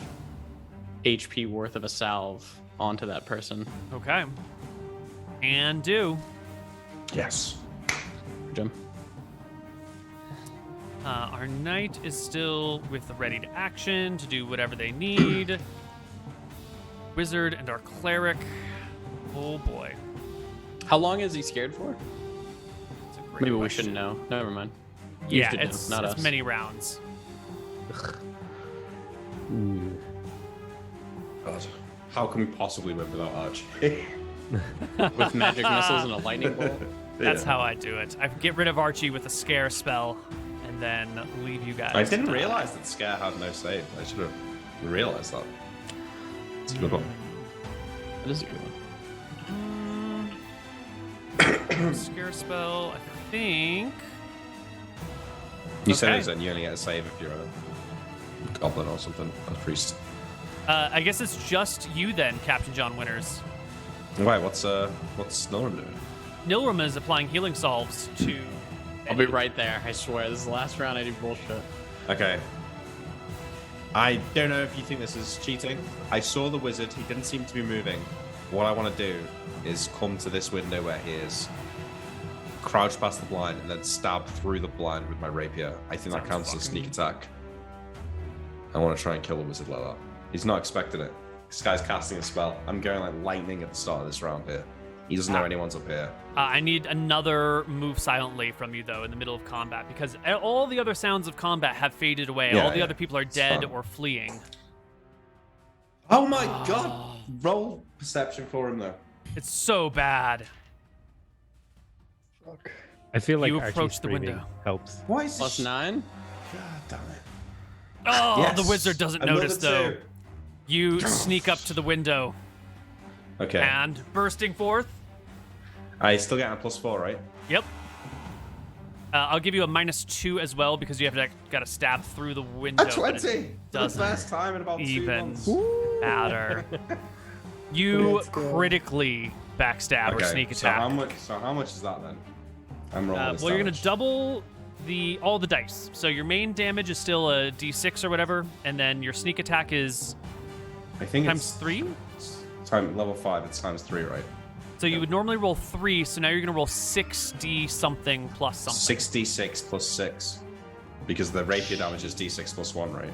HP worth of a salve onto that person. Okay. And do. Yes. Jim. Our knight is still with the ready to action to do whatever they need. Wizard and our cleric. Oh boy. How long is he scared for? That's a great Maybe we question. shouldn't know. Never mind. You Yeah, should know, it's not us. many rounds. Ooh. God. How can we possibly live without Archie? With magic missiles and a lightning bolt. That's how I do it. I get rid of Archie with a scare spell, and then leave you guys. I didn't to die. realize that Scare had no save. I should have realized that. It's a good one. That is a good one. Scare spell, I think. You said Okay. it then you only get a save if you're a goblin or something, a priest. I guess it's just you then, Captain John Winters. Wait, what's Nilrim doing? Nilrim is applying healing salves to. I'll be right there. I swear. This is the last round I do bullshit. Okay. I don't know if you think this is cheating. I saw the wizard. He didn't seem to be moving. What I want to do is come to this window where he is, crouch past the blind, and then stab through the blind with my rapier. I think that Sounds counts as a fucking- sneak attack. I want to try and kill the wizard like that. He's not expecting it. This guy's casting a spell. I'm going like lightning at the start of this round here. He doesn't know anyone's up here. I need another move silently from you, though, in the middle of combat, because all the other sounds of combat have faded away. Yeah, all the yeah. other people are It's dead fine. or fleeing. Oh my god! Roll perception for him though. It's so bad. Fuck. I feel like You Archie approach the screaming window. helps. Why is Plus 9? God damn it. Oh, Yes. the wizard doesn't Another notice, though. two. You sneak up to the window Okay. and bursting forth. I still get a +4, right? Yep. I'll give you a -2 as well because you have got to stab through the window. A but 20 it for the doesn't first time in about 2 even months. matter. You Let's go. critically backstab or sneak So attack. how much is that then? I'm rolling this Well, you're gonna damage. double all the dice. So your main damage is still a d6 or whatever, and then your sneak attack is I think times it's 3. time level 5. It's times 3, right? So you would normally roll 3, so now you're gonna roll 6d something plus something. 66 plus 6, because the rapier damage is d6 plus 1, right?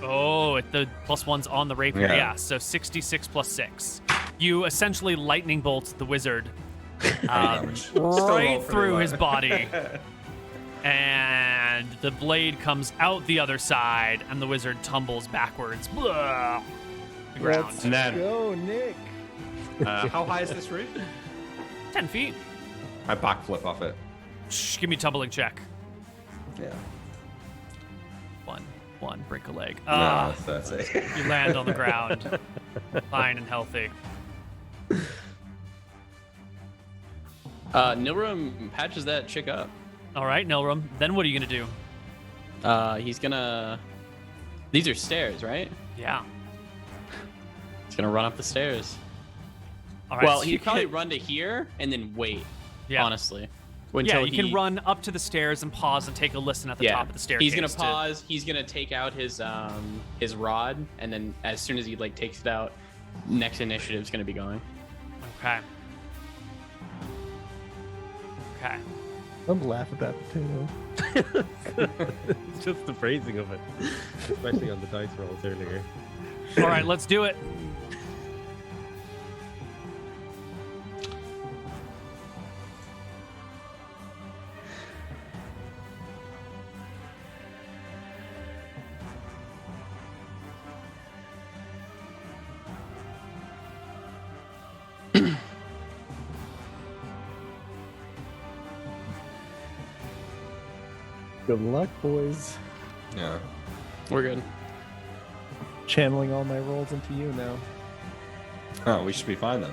Oh, the plus 1's on the rapier. Yeah. Yeah, so 66 plus 6. You essentially lightning bolt the wizard Damage. Still right roll pretty through low. his body. And the blade comes out the other side, and the wizard tumbles backwards. Blah, the ground. Let's And then- go, Nick. How high is this roof? 10 feet. I backflip off it. Shh, give me a tumbling check. Yeah. One, break a leg. No, Ah, 30. you land on the ground, fine and healthy. Nilram patches that chick up. All right, Nilram. Then what are you gonna do? He's gonna. These are stairs, right? Yeah. He's gonna run up the stairs. All right. Well, so he'd you probably can, run to here and then wait. yeah. Honestly. Yeah, Until you can run up to the stairs and pause and take a listen at the top of the staircase. He's gonna to- pause. He's gonna take out his rod, and then as soon as he like takes it out, next initiative's gonna be going. Okay. Okay. I'm laughing at that potato. It's just the phrasing of it, especially on the dice rolls earlier. All right, let's do it. Good luck, boys. Yeah. We're good. Channeling all my rolls into you now. Oh, we should be fine then.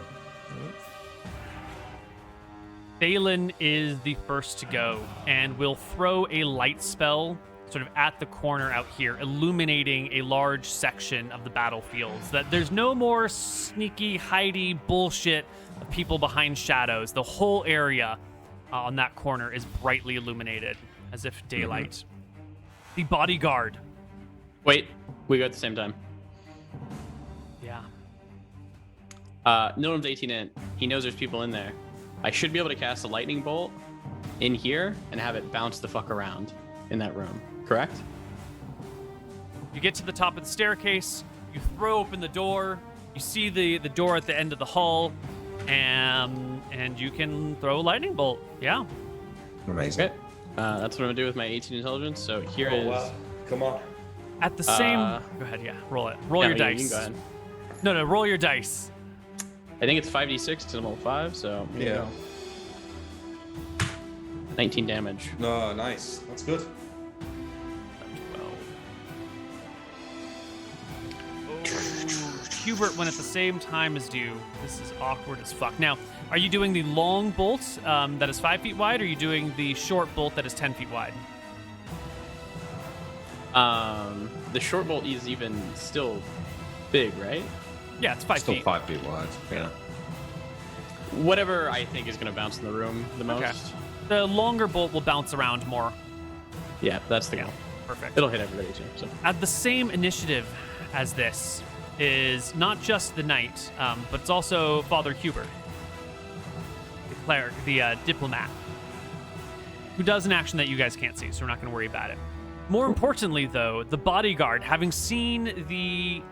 Balin is the first to go, and will throw a light spell sort of at the corner out here, illuminating a large section of the battlefield, so that there's no more sneaky, hidey bullshit of people behind shadows. The whole area on that corner is brightly illuminated, as if daylight. The bodyguard. Wait, we go at the same time. Yeah. Nilram's 18 in. He knows there's people in there. I should be able to cast a lightning bolt in here and have it bounce the fuck around in that room. Correct? You get to the top of the staircase, you throw open the door, you see the door at the end of the hall, and you can throw a lightning bolt. Yeah. Amazing. Okay. That's what I'm gonna do with my 18 intelligence. So here is. Come on. At the same... Go ahead, yeah. Roll it. Roll No, your you dice. can go ahead. No, roll your dice. I think it's 5d6 to level 5, so here you Yeah. go. 19 damage. No, nice. That's good. 12. Oh, Hubert went at the same time as you. This is awkward as fuck. Now, are you doing the long bolt that is 5 feet wide, or are you doing the short bolt that is 10 feet wide? The short bolt is even still big, right? Yeah, it's 5 Still feet. 5 feet wide. Yeah. Whatever I think is gonna bounce in the room the most. Okay. The longer bolt will bounce around more. Yeah, that's the goal. Perfect. It'll hit everybody too. So. At the same initiative as this is not just the knight, but it's also Father Hubert, the cleric, the diplomat, who does an action that you guys can't see, so we're not going to worry about it. More importantly, though, the bodyguard, having seen the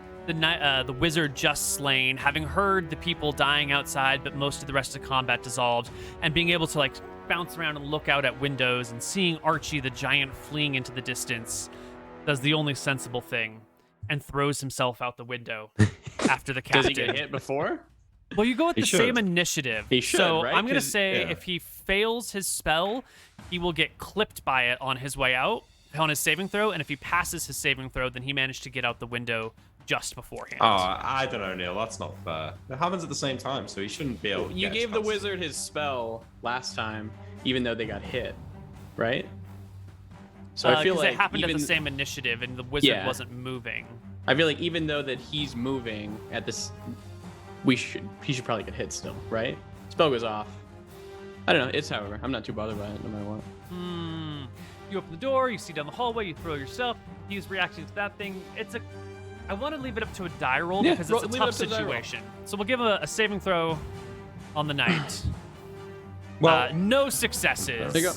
wizard just slain, having heard the people dying outside, but most of the rest of the combat dissolved, and being able to like bounce around and look out at windows and seeing Archie the giant fleeing into the distance, does the only sensible thing and throws himself out the window after the Does captain. he get hit before? Well, you go with He the should. same initiative. He should, so right? I'm going to 'Cause- say yeah. if he fails his spell, he will get clipped by it on his way out, on his saving throw, and if he passes his saving throw, then he managed to get out the window just beforehand. Oh, I don't know, Neil. That's not fair. It happens at the same time, so he shouldn't be able to You get gave the chance. wizard his spell last time, even though they got hit, right? So I feel 'cause like it happened even, at the same initiative, and the wizard Yeah. wasn't moving. I feel like even though that he's moving at this, he should probably get hit still, right? Spell goes off. I don't know. It's however. I'm not too bothered by it no matter what. You open the door, you see down the hallway, you throw yourself. He's reacting to that thing. I want to leave it up to a die roll Yeah, because it's a leave it tough up to the die roll. situation. So we'll give him a saving throw on the knight. Well, No successes. There you go.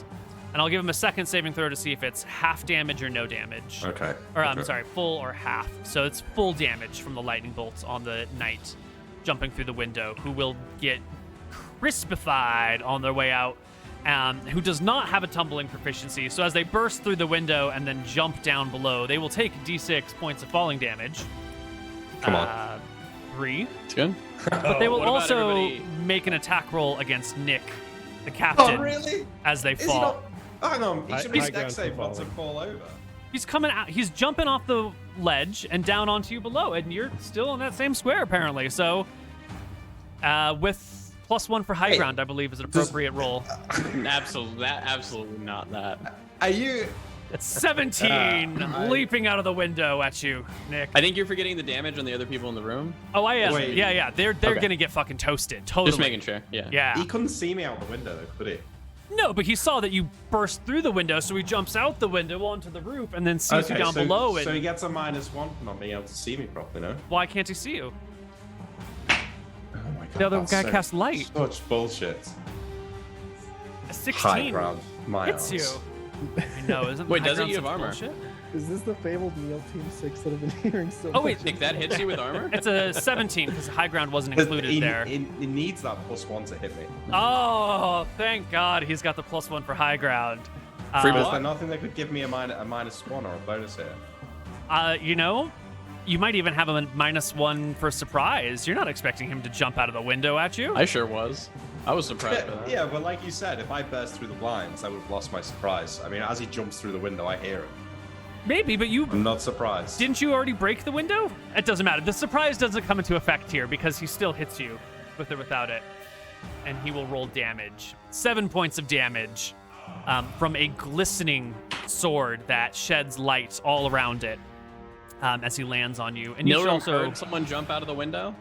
And I'll give him a second saving throw to see if it's half damage or no damage. Okay. Or I'm okay. sorry, full or half. So it's full damage from the lightning bolts on the knight jumping through the window, who will get crispified on their way out, who does not have a tumbling proficiency. So as they burst through the window and then jump down below, they will take D6 points of falling damage. Come on. 3. It's good. But they will What about also everybody- make an attack roll against Nick, the captain, Oh, really? as they Is he fall. not? Hang on. He High- should be high deck ground save for not to falling. fall over. He's coming out. He's jumping off the ledge and down onto you below, and you're still in that same square apparently. So, with +1 for high Hey, ground, I believe is an appropriate roll. Absolutely not that. Are you? It's 17 leaping out of the window at you, Nick. I think you're forgetting the damage on the other people in the room. Oh, I am. Wait. Yeah. They're Okay. gonna get fucking toasted. Totally. Just making sure. Yeah. Yeah. He couldn't see me out the window, though, could he? No, but he saw that you burst through the window, so he jumps out the window onto the roof and then sees you down so, below. And so he gets a -1 for not being able to see me properly, no? why can't he see you? Oh my god. The other that's guy so- cast light. Such bullshit. A 16 High ground. My hits you. arms. I know, isn't Wait, high doesn't ground you have such armor? bullshit? Is this the fabled Neil Team 6 that I've been hearing so Oh, wait, much? Nick, that hits you with armor? It's a 17 because high ground wasn't included He, there. he needs that +1 to hit me. Oh, thank God he's got the +1 for high ground. Free Is block? there nothing that could give me a -1 or a bonus here? You know, you might even have a -1 for surprise. You're not expecting him to jump out of the window at you. I sure was. I was surprised by that. Yeah, but like you said, if I burst through the blinds, I would have lost my surprise. I mean, as he jumps through the window, I hear him. Maybe, but you I'm not surprised. didn't you already break the window? It doesn't matter. The surprise doesn't come into effect here because he still hits you with or without it, and he will roll damage. 7 points of damage from a glistening sword that sheds light all around it as he lands on you. And you should Nilram also heard someone jump out of the window?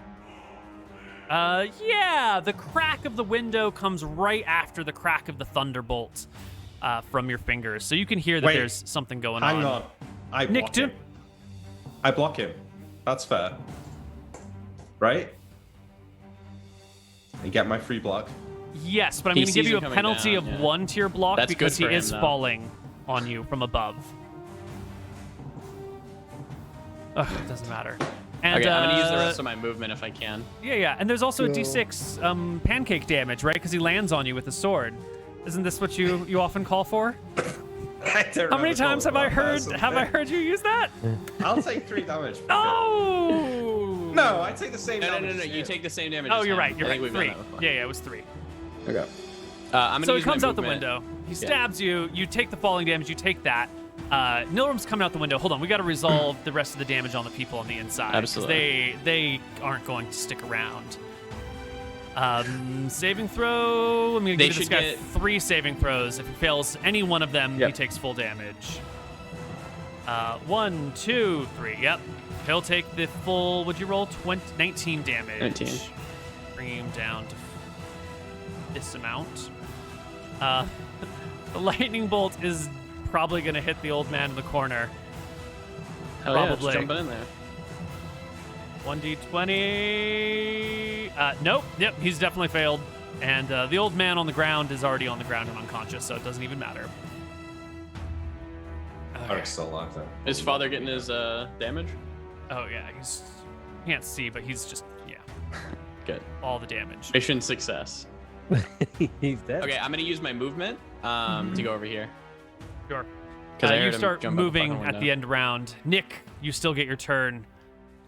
yeah, the crack of the window comes right after the crack of the thunderbolt from your fingers. So you can hear that Wait, there's something going Hang on. on. I Nick, block do- him. I block him. That's fair. Right? And get my free block. Yes, but I'm He going to give sees you a him coming penalty down, of yeah. 1 to your block That's because good he for is him, though. falling on you from above. Ugh, it doesn't matter. And, Okay, I'm gonna use the rest of my movement if I can. Yeah, and there's also a Go. D6 pancake damage, right? Because he lands on you with a sword. Isn't this what you often call for? How many times have I heard you use that? I'll take 3 damage. Oh! No, I take the same No, damage. no. as You him. take the same damage. Oh, as you're him. right. You're I right. think we've done 3. that before. Yeah, it was 3. Okay. I'm gonna So he use my comes out the movement. window. He stabs you. You take the falling damage. You take that. Nilram's coming out the window. Hold on. We got to resolve the rest of the damage on the people on the inside. 'cause Absolutely. They aren't going to stick around. Saving throw. I'm going to They give this should guy get- 3 saving throws. If he fails any one of them, he Yep. takes full damage. 1, 2, 3. Yep. He'll take the full. Would you roll 19 damage? 19. Bring him down to this amount. The lightning bolt is probably going to hit the old man in the corner. Hell yeah, Probably. just jumping in there. 1d20. Nope. Yep, he's definitely failed. And the old man on the ground is already on the ground and unconscious, so it doesn't even matter. Okay. Eric's still alive though. Is father getting his damage? Oh, yeah. He's can't see, but he's just, yeah, Good. all the damage. Mission success. He's dead. Okay, I'm gonna use my movement to go over here. Sure. Because I You heard him start jump out the moving fucking at the window. end round. Nick, you still get your turn.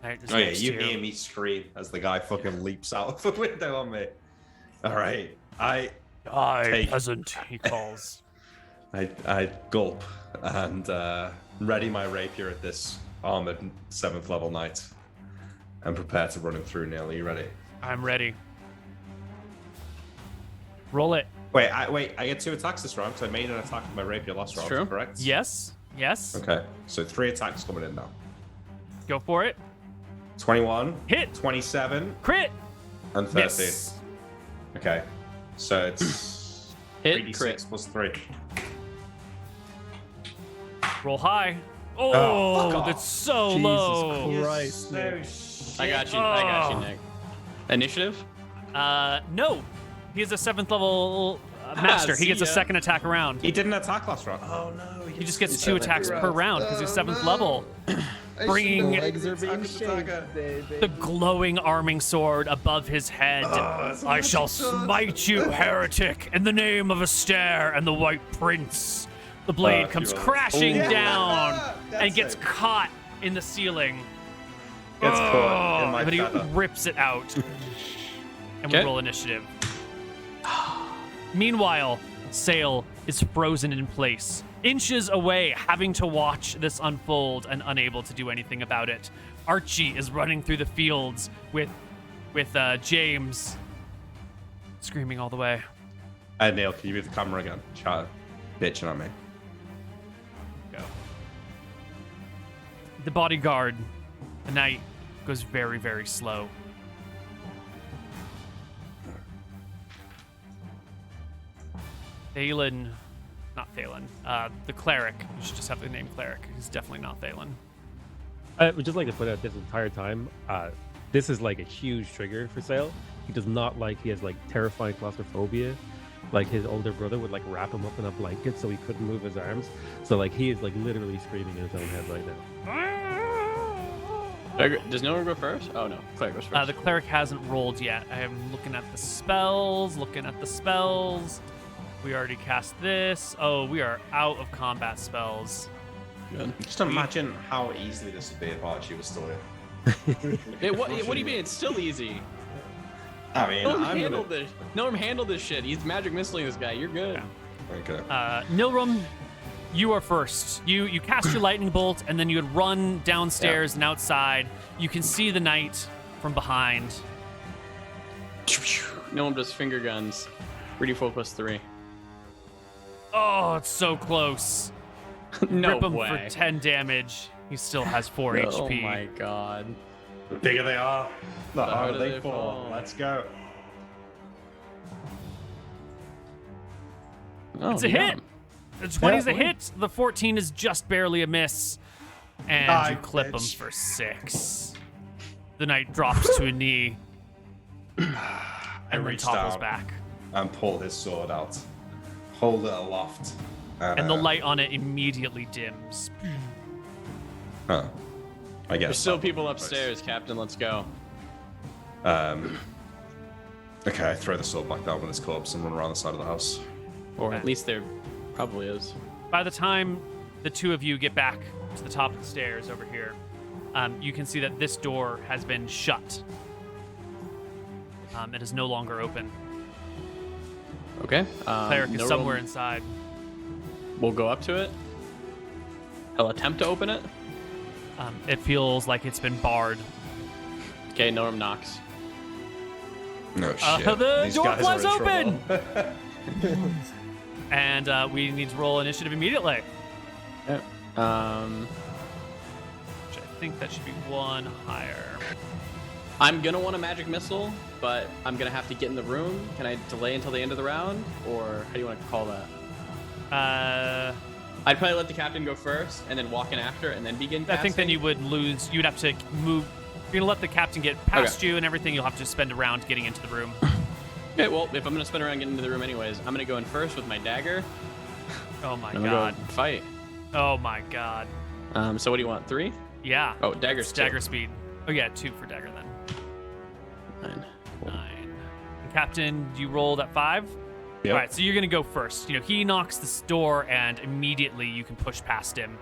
All right, this Oh yeah, next you two. hear me scream as the guy fucking leaps out of the window on me. All right, I Take- peasant, he calls. gulp and ready my rapier at this armored 7th level knight and prepare to run him through. Neil, are you ready? I'm ready. Roll it. Wait, I get 2 attacks this round because I made an attack with my rapier last round. true. Correct? Yes. Yes. Okay, so 3 attacks coming in now. Go for it. 21, Hit. 27, Crit. and 13. Miss. Okay, so it's Hit 3d6 crit. plus 3. Roll high. Oh, fuck that's so Jesus low. Christ, Nick. I got you, Nick. Initiative? No. He is a 7th level master. He see gets a ya. second attack a round. He didn't attack last round. Oh no. He just gets 2 attacks per round because he's 7th level. Bringing Legs are being shaved, baby. the glowing arming sword above his head. I shall smite you, heretic, in the name of Astaire and the White Prince. The blade comes crashing down and gets caught in the ceiling. Gets caught in my But he feather. rips it out. And we Okay. roll initiative. Meanwhile, Sail is frozen in place, inches away, having to watch this unfold and unable to do anything about it. Archie is running through the fields with James screaming all the way. Neil, can you move the camera again? Chat bitching on me. Go. The bodyguard, the knight, goes very, very slow. Thalen, not Thalen, the cleric. You should just have the name cleric. He's definitely not Thalen. I would just like to put out this entire time, this is like a huge trigger for Sale. He does not like, he has like terrifying claustrophobia. Like his older brother would like wrap him up in a blanket so he couldn't move his arms. So like he is like literally screaming in his own head right now. Does no one go first? Oh no, Claire goes first. The cleric hasn't rolled yet. I am looking at the spells, We already cast this. Oh, we are out of combat spells. Good. Just imagine how easily this would be if Archie was still here. What do you mean? It's still easy. I mean, Norm I'm handled this. Norm handled this shit. He's magic missiling this guy. You're good. Okay. Nilrum, you are first. You cast your lightning bolt, and then you would run downstairs and outside. You can see the knight from behind. No one does finger guns. 3d4 plus 3. Oh, it's so close. No Rip him way. for 10 damage. He still has 4 Oh HP. my god. The bigger they are, the harder harder they they fall. fall. Let's go. Oh, It's a yeah. hit. The 20 is a Yeah. hit. The 14 is just barely a miss. And Die, you clip him bitch. for 6. The knight drops to a knee I and then reached topples out back. and pull his sword out, hold it aloft, And the light on it immediately dims. Huh. I guess There's still that- people upstairs, Captain. Let's go. Okay, I throw the sword back down with his corpse and run around the side of the house. Or Okay. at least there probably is. By the time the two of you get back to the top of the stairs over here, you can see that this door has been shut. It is no longer open. Okay. Cleric is no somewhere room- inside. We'll go up to it. He'll attempt to open it. It feels like it's been barred. Okay, Norm knocks. No shit. The These door guys flies are in open! trouble. And we need to roll initiative immediately. Yeah. Which I think that should be 1 higher. I'm gonna want a magic missile, but I'm gonna have to get in the room. Can I delay until the end of the round, or how do you want to call that? I'd probably let the captain go first, and then walk in after, and then begin I think then casting. you would lose. You'd have to move. If you're gonna let the captain get past you and everything, you'll have to spend a round getting into the room. Okay, well, if I'm gonna spin around getting into the room anyways, I'm gonna go in first with my dagger. Oh my And I'm god. gonna go fight. Oh my god. So what do you want? 3? Yeah. Oh, dagger's It's dagger 2. speed. Oh yeah, 2 for dagger then. 9. 9. And Captain, you rolled at 5? Yep. All right, so you're gonna go first. You know, he knocks this door, and immediately you can push past him.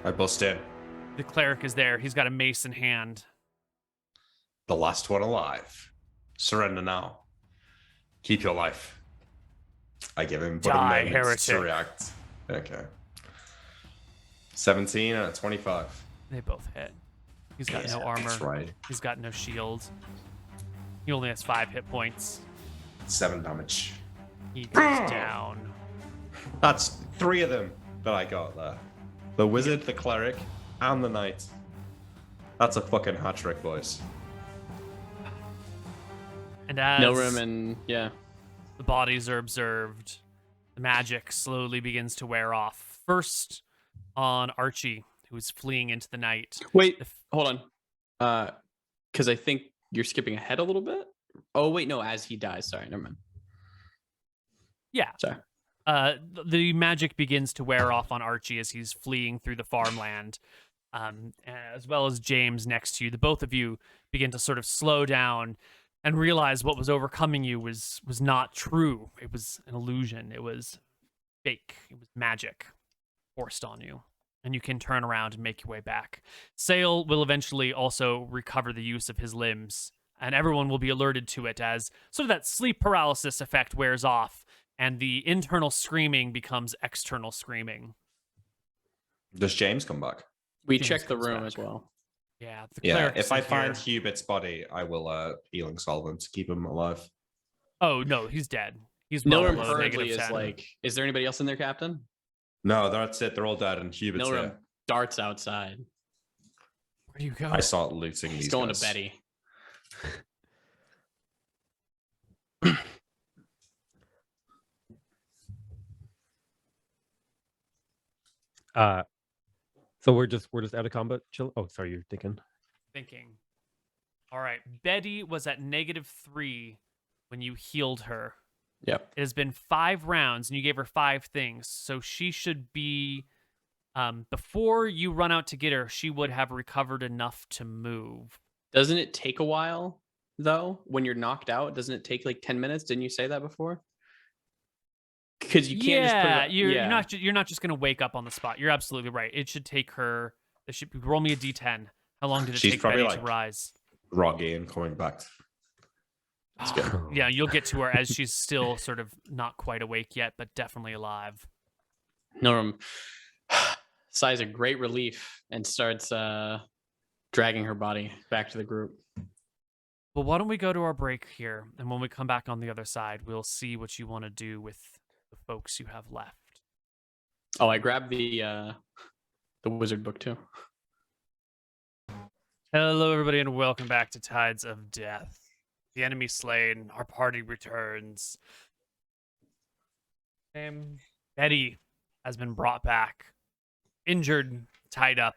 I bust in. The cleric is there. He's got a mace in hand. The last one alive. Surrender now. Keep your life. I give him but a Die, moment to heretic. react. Okay. 17 and a 25. They both hit. He's got no Yeah, armor. That's right. He's got no shield. He only has 5 hit points. 7 damage. He goes down. That's 3 of them that I got there. The wizard, the cleric, and the knight. That's a fucking hat trick, boys. And as No room and yeah. the bodies are observed, the magic slowly begins to wear off. First, on Archie, who is fleeing into the night. Wait, The f- hold on. Because I think you're skipping ahead a little bit. Oh wait, no, as he dies. Sorry, never mind. Yeah. Sorry. The magic begins to wear off on Archie as he's fleeing through the farmland, as well as James next to you. The both of you begin to sort of slow down and realize what was overcoming you was not true. It was an illusion. It was fake. It was magic forced on you. And you can turn around and make your way back. Sale will eventually also recover the use of his limbs, and everyone will be alerted to it as sort of that sleep paralysis effect wears off, and the internal screaming becomes external screaming. Does James come back? We James checked the comes room back. as well. Yeah, the Yeah. clerics If I are find here. Hubert's body, I will healing solvent to keep him alive. Oh no, he's dead. He's well Nilrim below hurriedly negative is 10. like, is there anybody else in there, Captain? No, that's it. They're all dead, and Hubert's Nilrim here. darts outside. Where do you go? I start looting He's these going guys. to Betty. So we're just out of combat. Chill. Oh, sorry, you're thinking. Thinking. All right, Betty was at -3 when you healed her. Yep. It has been 5 rounds, and you gave her 5 things, so she should be. Before you run out to get her, she would have recovered enough to move. Doesn't it take a while though? When you're knocked out, doesn't it take like 10 minutes? Didn't you say that before? Because you can't just put it. You're not just gonna wake up on the spot. You're absolutely right. It should take her. It should roll me a d10. How long did it She's take probably Betty to like- rise? Groggy and coming back. That's good. Yeah, you'll get to her as she's still sort of not quite awake yet, but definitely alive. Nilrim sighs a great relief and starts dragging her body back to the group. Well, why don't we go to our break here, and when we come back on the other side, we'll see what you want to do with the folks you have left. Oh, I grabbed the wizard book too. Hello, everybody, and welcome back to Tides of Death. The enemy slain, our party returns. Betty has been brought back, injured, tied up,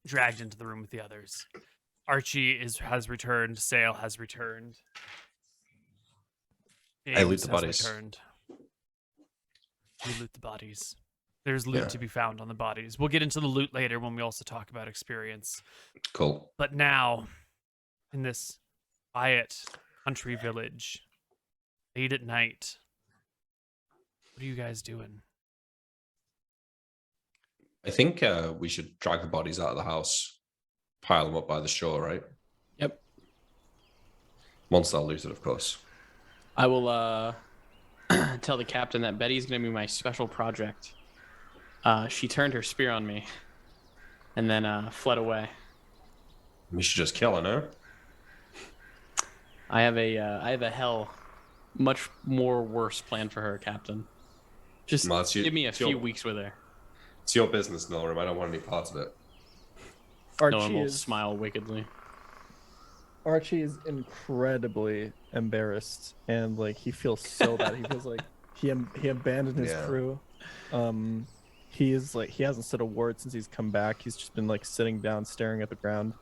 dragged into the room with the others. Archie has returned. Sale has returned. I loot James the has bodies. returned. We loot the bodies. There's loot Yeah. to be found on the bodies. We'll get into the loot later when we also talk about experience. Cool. But now, in this quiet country village, late at night, what are you guys doing? I think we should drag the bodies out of the house, pile them up by the shore, right? Yep. Once they're looted, of course. I will tell the captain that Betty's going to be my special project. She turned her spear on me and then fled away. We should just kill her, no? I have a hell much more worse plan for her, Captain. Just Well, that's give me a it's your- few weeks with her. It's your business, Nilrim. I don't want any parts of it. No one Archie will is smile wickedly. Archie is incredibly embarrassed, and like he feels so bad. He feels like he abandoned his Yeah. crew. He is like he hasn't said a word since he's come back. He's just been like sitting down, staring at the ground.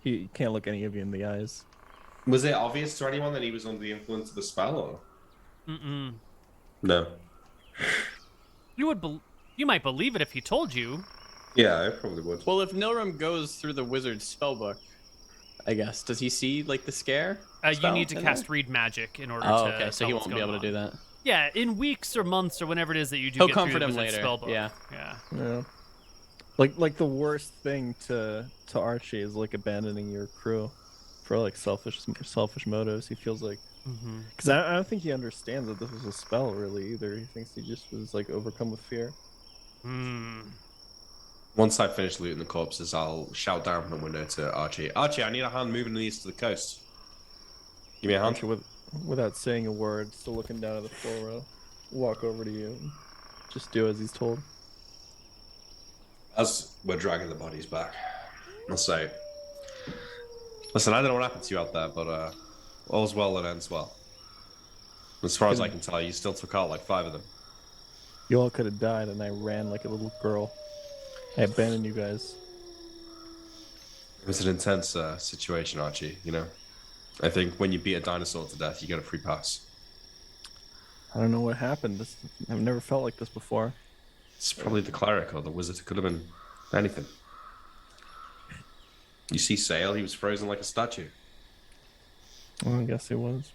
He can't look any of you in the eyes. Was it obvious to anyone that he was under the influence of the spell, or Mm-mm. no? You might believe it if he told you. Yeah, I probably would. Well, if Nilrim goes through the wizard's spellbook, I guess, does he see like the scare? You spell need to in cast there? read magic in order Oh, to. okay, so tell he what's won't be going able to do on. that. Yeah, in weeks or months or whenever it is that you do He'll get comfort through him the wizard's later, spellbook. yeah. Yeah. Like the worst thing to Archie is like abandoning your crew for like selfish motives. He feels like Mm-hmm. because I don't think he understands that this was a spell really either. He thinks he just was like overcome with fear. Once I finish looting the corpses, I'll shout down from the window to Archie. Archie, I need a hand moving these to the coast. Give me a hand. Archie, without saying a word, still looking down at the floor, walk over to you, and just do as he's told. As we're dragging the bodies back, I'll say, listen, I don't know what happened to you out there, but all's well that ends well. As far as I can tell, you still took out like 5 of them. You all could have died, and I ran like a little girl. I abandoned you guys. It was an intense situation, Archie. You know, I think when you beat a dinosaur to death, you get a free pass. I don't know what happened. I've never felt like this before. It's probably the cleric or the wizard. It could have been anything. You see Sale, he was frozen like a statue. Well, I guess it was.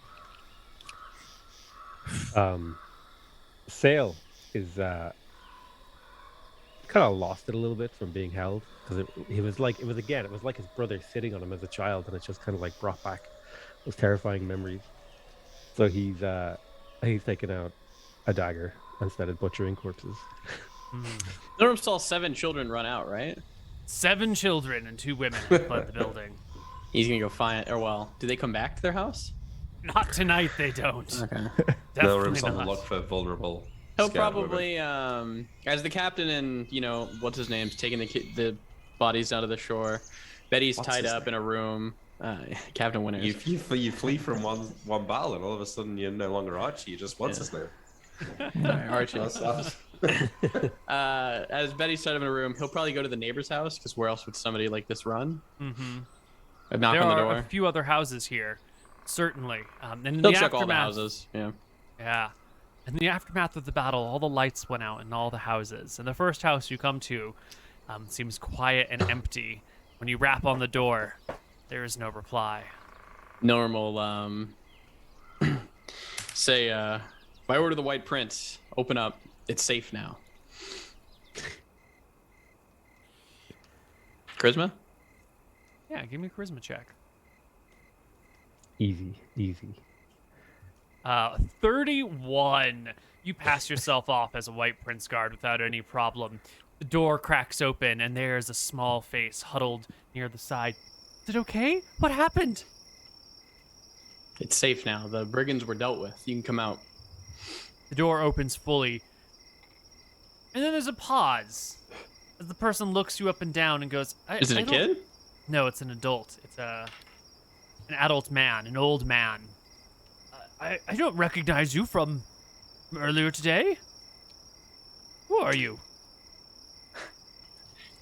Sale is kind of lost it a little bit from being held because it was like his brother sitting on him as a child, and it just kind of like brought back those terrifying memories. So he's taken out a dagger and started butchering corpses. Norm saw 7 children run out, right? 7 children and 2 women have fled the building. He's gonna go find. Or well, do they come back to their house? Not tonight, they don't. Okay. Milram's Definitely on the not. look for vulnerable. He'll scared women. probably, as the captain and what's his name's taking the bodies down to the shore. Betty's What's tied his up in a room. Captain Winters. You flee from one battle, and all of a sudden you're no longer Archie. You just what's his name? Archie. That's- As Betty's tied up in a room, he'll probably go to the neighbor's house because where else would somebody like this run? Mm-hmm. A knock There on the are door. a few other houses here, certainly. And in He'll the check all the aftermath- houses. Yeah. Yeah. In the aftermath of the battle, all the lights went out in all the houses. And the first house you come to seems quiet and empty. When you rap on the door, there is no reply. Normal. Say, by order of the White Prince, open up. It's safe now. Charisma? Yeah, give me a charisma check. Easy. 31. You pass yourself off as a White Prince guard without any problem. The door cracks open, and there's a small face huddled near the side. Is it okay? What happened? It's safe now. The brigands were dealt with. You can come out. The door opens fully. And then there's a pause as the person looks you up and down and goes, Is it a kid? No, it's an adult. It's an adult man, an old man. I don't recognize you from earlier today. Who are you?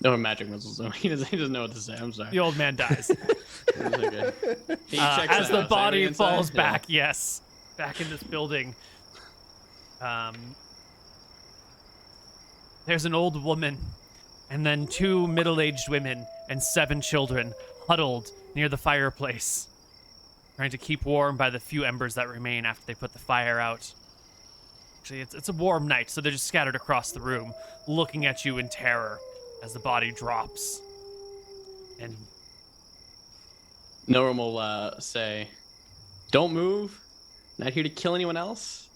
No magic missiles. So he doesn't know what to say. I'm sorry. The old man dies. It's okay. He checks As it the out. body Is everything falls inside? Yeah. back, yes, back in this building. There's an old woman, and then 2 middle-aged women and 7 children huddled near the fireplace, trying to keep warm by the few embers that remain after they put the fire out. Actually, it's a warm night, so they're just scattered across the room, looking at you in terror as the body drops. And Norm will say, "Don't move. Not here to kill anyone else.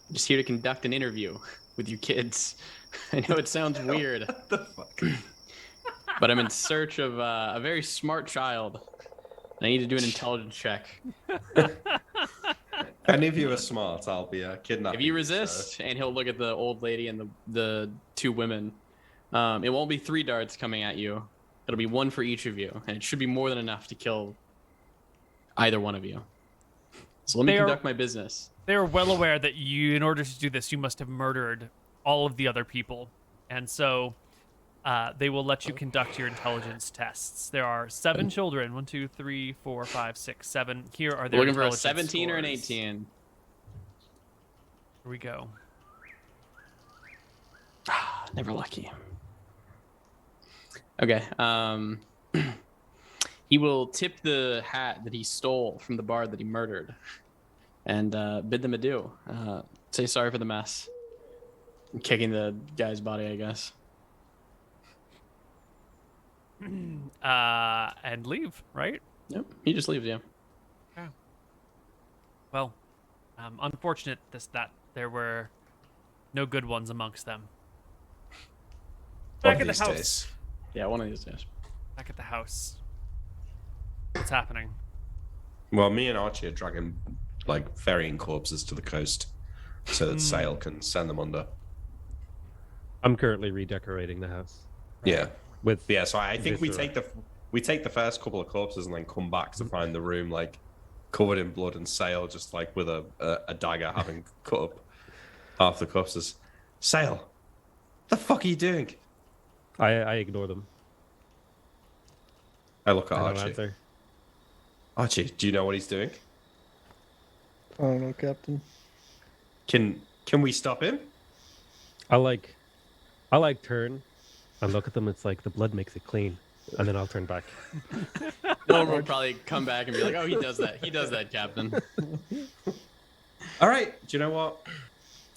I'm just here to conduct an interview with you kids." I know it sounds weird, What the fuck? but I'm in search of a very smart child. And I need to do an intelligence check. Any of you are smart, I'll be kidnapping. If you resist, and he'll look at the old lady and the 2 women, it won't be 3 darts coming at you. It'll be 1 for each of you, and it should be more than enough to kill either one of you. So let me conduct my business. they are well aware that you, in order to do this, you must have murdered all of the other people. And so they will let you conduct your intelligence tests. There are 7 children. 1, 2, 3, 4, 5, 6, 7. Here are their Looking for a intelligence 17 or an scores. 18. Here we go. Never lucky. Okay. He will tip the hat that he stole from the bard that he murdered, and bid them adieu. Say sorry for the mess. Kicking the guy's body, I guess. And leave, right? Yep. He just leaves you. Well, unfortunate that there were no good ones amongst them. Back at the house. Yeah, one of these days. Back at the house. What's happening? Well, me and Archie are dragging, like, ferrying corpses to the coast so that Sail can send them under. I'm currently redecorating the house. Yeah. With Yeah, so I think we Viscera. take the first couple of corpses and then come back to find the room, like, covered in blood, and Sail just, like, with a dagger having cut up half the corpses. Sail. What the fuck are you doing? I ignore them. I look at I don't Archie. answer. Archie, do you know what he's doing? I don't know, Captain. Can we stop him? I like turn and look at them. It's like the blood makes it clean, and then I'll turn back. No one will probably come back and be like, "Oh, he does that. He does that, Captain." All right. Do you know what?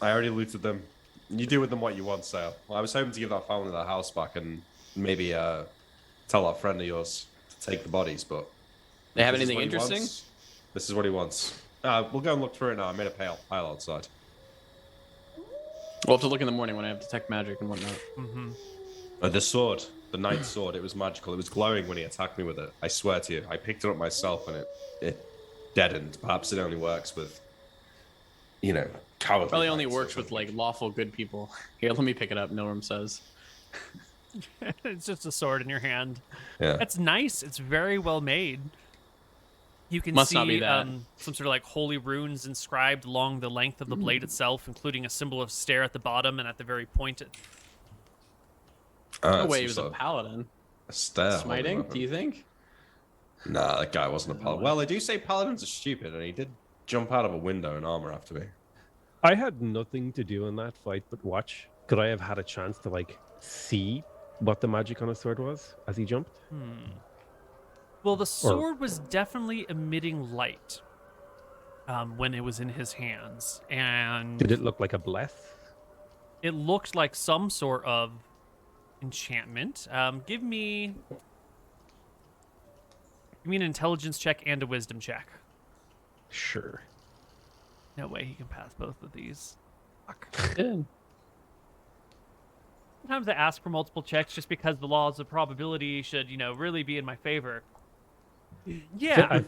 I already looted them. You do with them what you want, Sail. Well, I was hoping to give that family their house back and maybe tell that friend of yours to take the bodies, but They have this is anything what he interesting? wants. This is what he wants. We'll go and look through it now. I made a pile outside. We'll have to look in the morning when I have detect magic and whatnot. Mm-hmm. The sword, the knight's sword, it was magical. It was glowing when he attacked me with it. I swear to you. I picked it up myself and it deadened. Perhaps it only works with, cowardly. Probably only knights or works with something. like lawful good people. Here, let me pick it up. Nilrim says. It's just a sword in your hand. Yeah. That's nice. It's very well made. You can Must see not be that. some sort of like holy runes inscribed along the length of the blade itself, including a symbol of stare at the bottom and at the very point. No That's way, some he was a sort of paladin. stair Smiting? weapon. Do you think? Nah, that guy wasn't a paladin. Well, they do say paladins are stupid, and he did jump out of a window in armor after me. I had nothing to do in that fight but watch. Could I have had a chance to see what the magic on his sword was as he jumped? Well, the sword was definitely emitting light when it was in his hands, and Did it look like a bless? it looked like some sort of enchantment. Give me an intelligence check and a wisdom check. Sure. No way he can pass both of these. Fuck. Yeah. Sometimes I ask for multiple checks just because the laws of probability should, really be in my favor. Yeah. I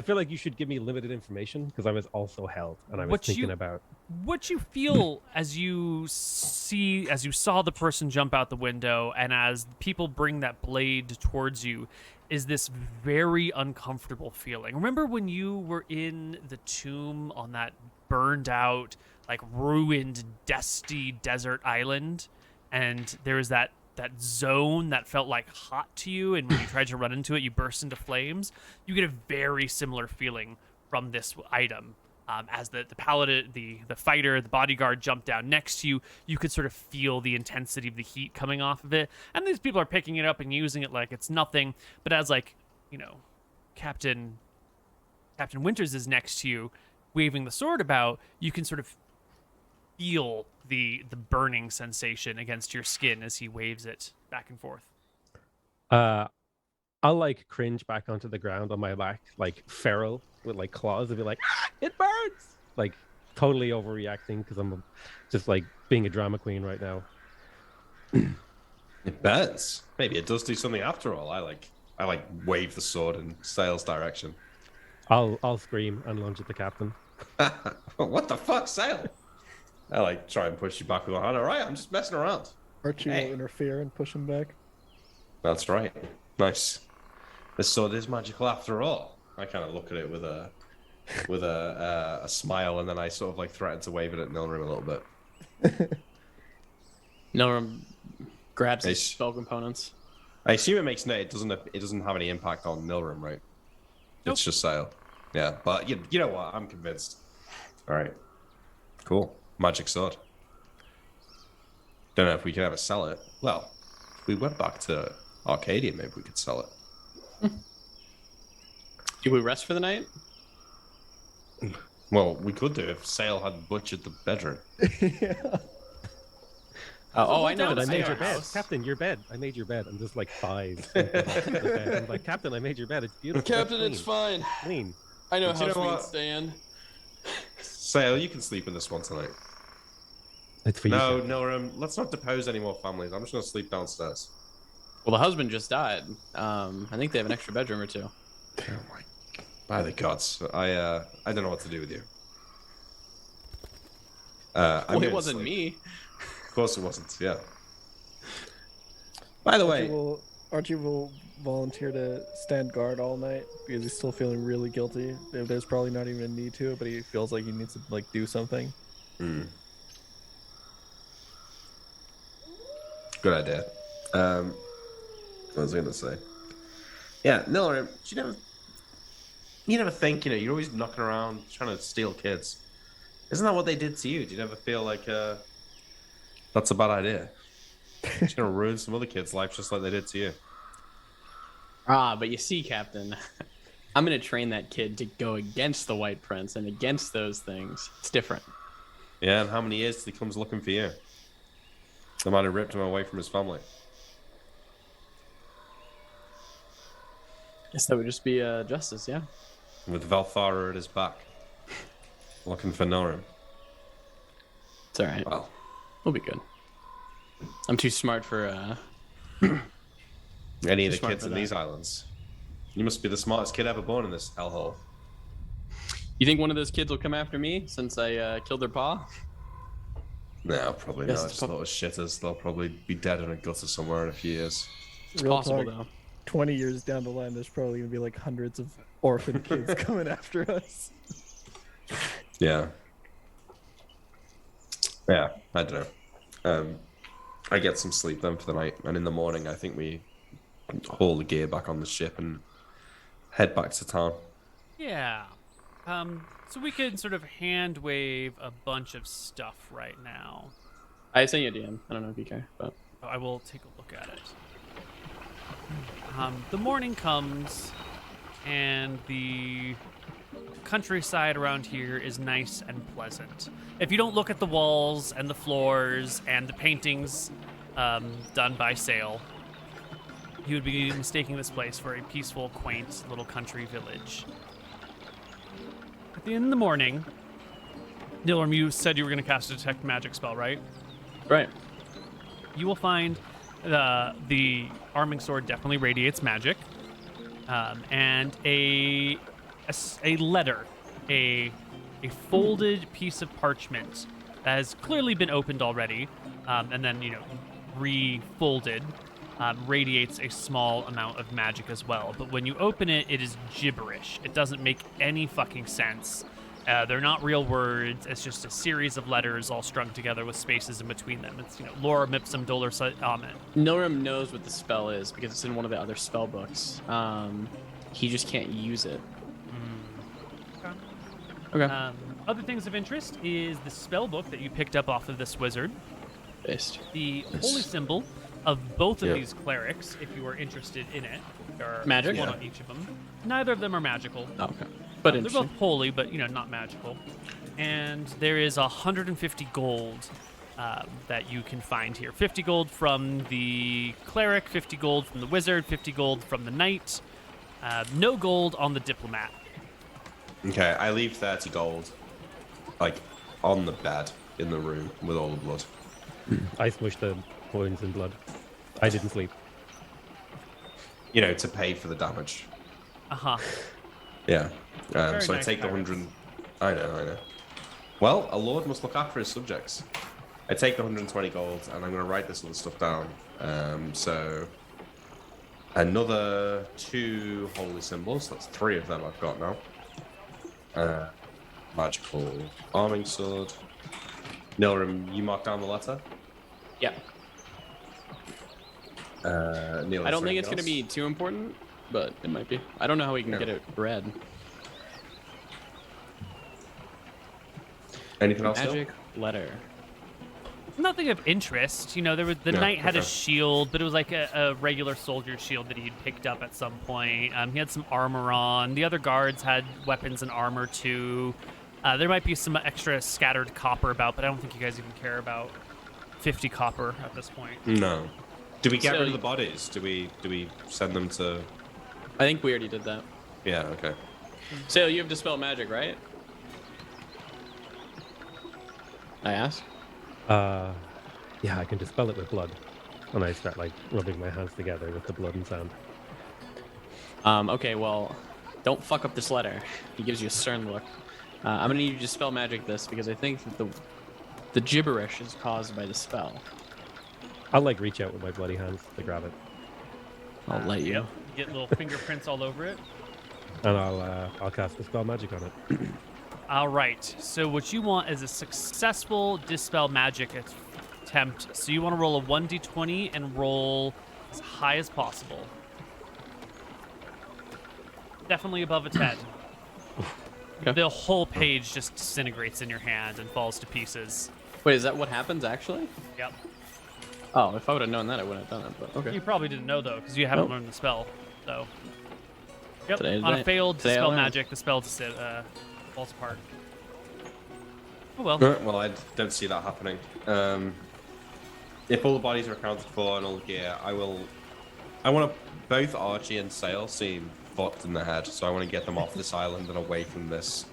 feel like you should give me limited information because I was also held and I was thinking about What you feel as you saw the person jump out the window and as people bring that blade towards you is this very uncomfortable feeling. Remember when you were in the tomb on that burned out, ruined, dusty desert island, and there was that zone that felt like hot to you, and when you tried to run into it, you burst into flames? You get a very similar feeling from this item. As the paladin, the fighter, the bodyguard jumped down next to you, you could sort of feel the intensity of the heat coming off of it. And these people are picking it up and using it like it's nothing. But as Captain Winters is next to you, waving the sword about, you can sort of feel the burning sensation against your skin as he waves it back and forth. I'll cringe back onto the ground on my back, like feral with claws, and be like, it burns! Totally overreacting because I'm just being a drama queen right now. It burns. Maybe it does do something after all. I wave the sword in Sail's direction. I'll scream and lunge at the captain. What the fuck, Sail? I try and push you back with my hand. All right, I'm just messing around. Archie Hey. will interfere and push him back. That's right. Nice. This sword is magical after all. I kind of look at it with a smile, and then I sort of threaten to wave it at Nilrim a little bit. Nilrim grabs his Nice. spell components. I assume it makes it doesn't have any impact on Nilrim, right? Nope. It's just Sail. Yeah, but you know what? I'm convinced. All right. Cool. Magic sword. Don't know if we can ever sell it. Well, if we went back to Arcadia, maybe we could sell it. Do we rest for the night? Well, we could do if Sail had butchered the bedroom. Yeah. I know. Captain, I it's made our your bed. house. Captain, your bed. I made your bed. I'm just thighs. into the bed. I'm like, Captain, I made your bed. It's beautiful. Captain, It's it's fine. clean. I know But you how know we what? stand. Sail, you can sleep in this one tonight. It's for you. No, Captain. Nilrim, let's not depose any more families. I'm just going to sleep downstairs. Well, the husband just died. I think they have an extra bedroom or two. Oh my! By the gods, I don't know what to do with you. I'm Well, it gonna wasn't sleep. me. Of course, it wasn't. Yeah. By the way, Archie will volunteer to stand guard all night because he's still feeling really guilty. There's probably not even a need to, but he feels like he needs to do something. Good idea. What was I gonna say? Yeah, Nilrim, you never think, you're always knocking around trying to steal kids. Isn't that what they did to you? Do you never feel like that's a bad idea? It's gonna ruin some other kid's life just like they did to you. But you see, Captain, I'm gonna train that kid to go against the White Prince and against those things. It's different. Yeah, and how many years till he comes looking for you? They might have ripped him away from his family. Guess that would just be justice, yeah. With Valthara at his back. Looking for Norim. It's all right. Well, We'll be good. I'm too smart for any of the smart kids for in that. these islands. You must be the smartest kid ever born in this hellhole. You think one of those kids will come after me since I killed their pa? No, probably Yes, not. it's Just little shitters. They'll probably be dead in a gutter somewhere in a few years. It's Real possible, talk, though. 20 years down the line, there's probably gonna be like hundreds of orphan kids coming after us. Yeah. Yeah, I don't know. I get some sleep then for the night, and in the morning I think we haul the gear back on the ship and head back to town. Yeah. So we could sort of hand wave a bunch of stuff right now. I sent you a DM. I don't know if you care, but I will take a look at it. The morning comes, and the countryside around here is nice and pleasant. If you don't look at the walls and the floors and the paintings done by Sale, you would be mistaking this place for a peaceful, quaint little country village. At the end of the morning, Nilrim, you said you were going to cast a detect magic spell, right? right. You will find the arming sword definitely radiates magic, and a letter, a folded piece of parchment that has clearly been opened already, and then refolded, radiates a small amount of magic as well. But when you open it, it is gibberish. It doesn't make any fucking sense. They're not real words. It's just a series of letters all strung together with spaces in between them. It's, Lora Mipsum Dolar Amen. Nilrim knows what the spell is because it's in one of the other spell books. He just can't use it. Okay. Other things of interest is the spell book that you picked up off of this wizard. Based. The holy symbol of both of Yeah. these clerics, if you are interested in it. There are Magic? one Yeah. on each of them. Neither of them are magical. Oh, okay. But They're interesting. both holy, but not magical. And there is 150 gold that you can find here. 50 gold from the cleric, 50 gold from the wizard, 50 gold from the knight. No gold on the diplomat. Okay, I leave 30 gold, on the bed in the room with all the blood. I smushed the coins in blood. I didn't sleep. To pay for the damage. Uh-huh. Yeah. Very So I nice take the pirates. 100. I know. Well, a lord must look after his subjects. I take the 120 gold, and I'm going to write this other stuff down. So another 2 holy symbols. That's 3 of them I've got now. Magical arming sword. Nilrim, you mark down the letter. Yeah. Neil, I is don't there think it's going to anything be too important, but it might be. I don't know how we can Yeah. get it read. else? Anything else? Neil? Magic letter. Nothing of interest. There was the Yeah, knight had a okay. shield, but it was like a regular soldier shield that he'd picked up at some point. He had some armor on. The other guards had weapons and armor too. There might be some extra scattered copper about, but I don't think you guys even care about 50 copper at this point. No. Do we get So- rid of the bodies? Do we send them to? I think we already did that. Yeah. Okay. So you have Dispel Magic, right? I asked. Yeah, I can dispel it with blood. And I start rubbing my hands together with the blood and sand. Okay, well, don't fuck up this letter. He gives you a stern look. I'm gonna need you to Dispel Magic this because I think that the gibberish is caused by the spell. I'll reach out with my bloody hands to grab it. I'll let you. Yep. Get little fingerprints all over it. And I'll cast Dispel Magic on it. All right. So what you want is a successful dispel magic attempt. So you want to roll a 1d20 and roll as high as possible. Definitely above a 10. Okay. The whole page just disintegrates in your hand and falls to pieces. Wait, is that what happens actually? Yep. Oh, if I would have known that, I wouldn't have done it. But okay. You probably didn't know, though, because you haven't Nope. learned the spell. So. Yep. Today- On a failed today I dispel learned. magic, the spell falls apart. Oh well. Well, I don't see that happening. If all the bodies are accounted for and all the gear, I want to. Both Archie and Sale seem fucked in the head, so I want to get them off this island and away from this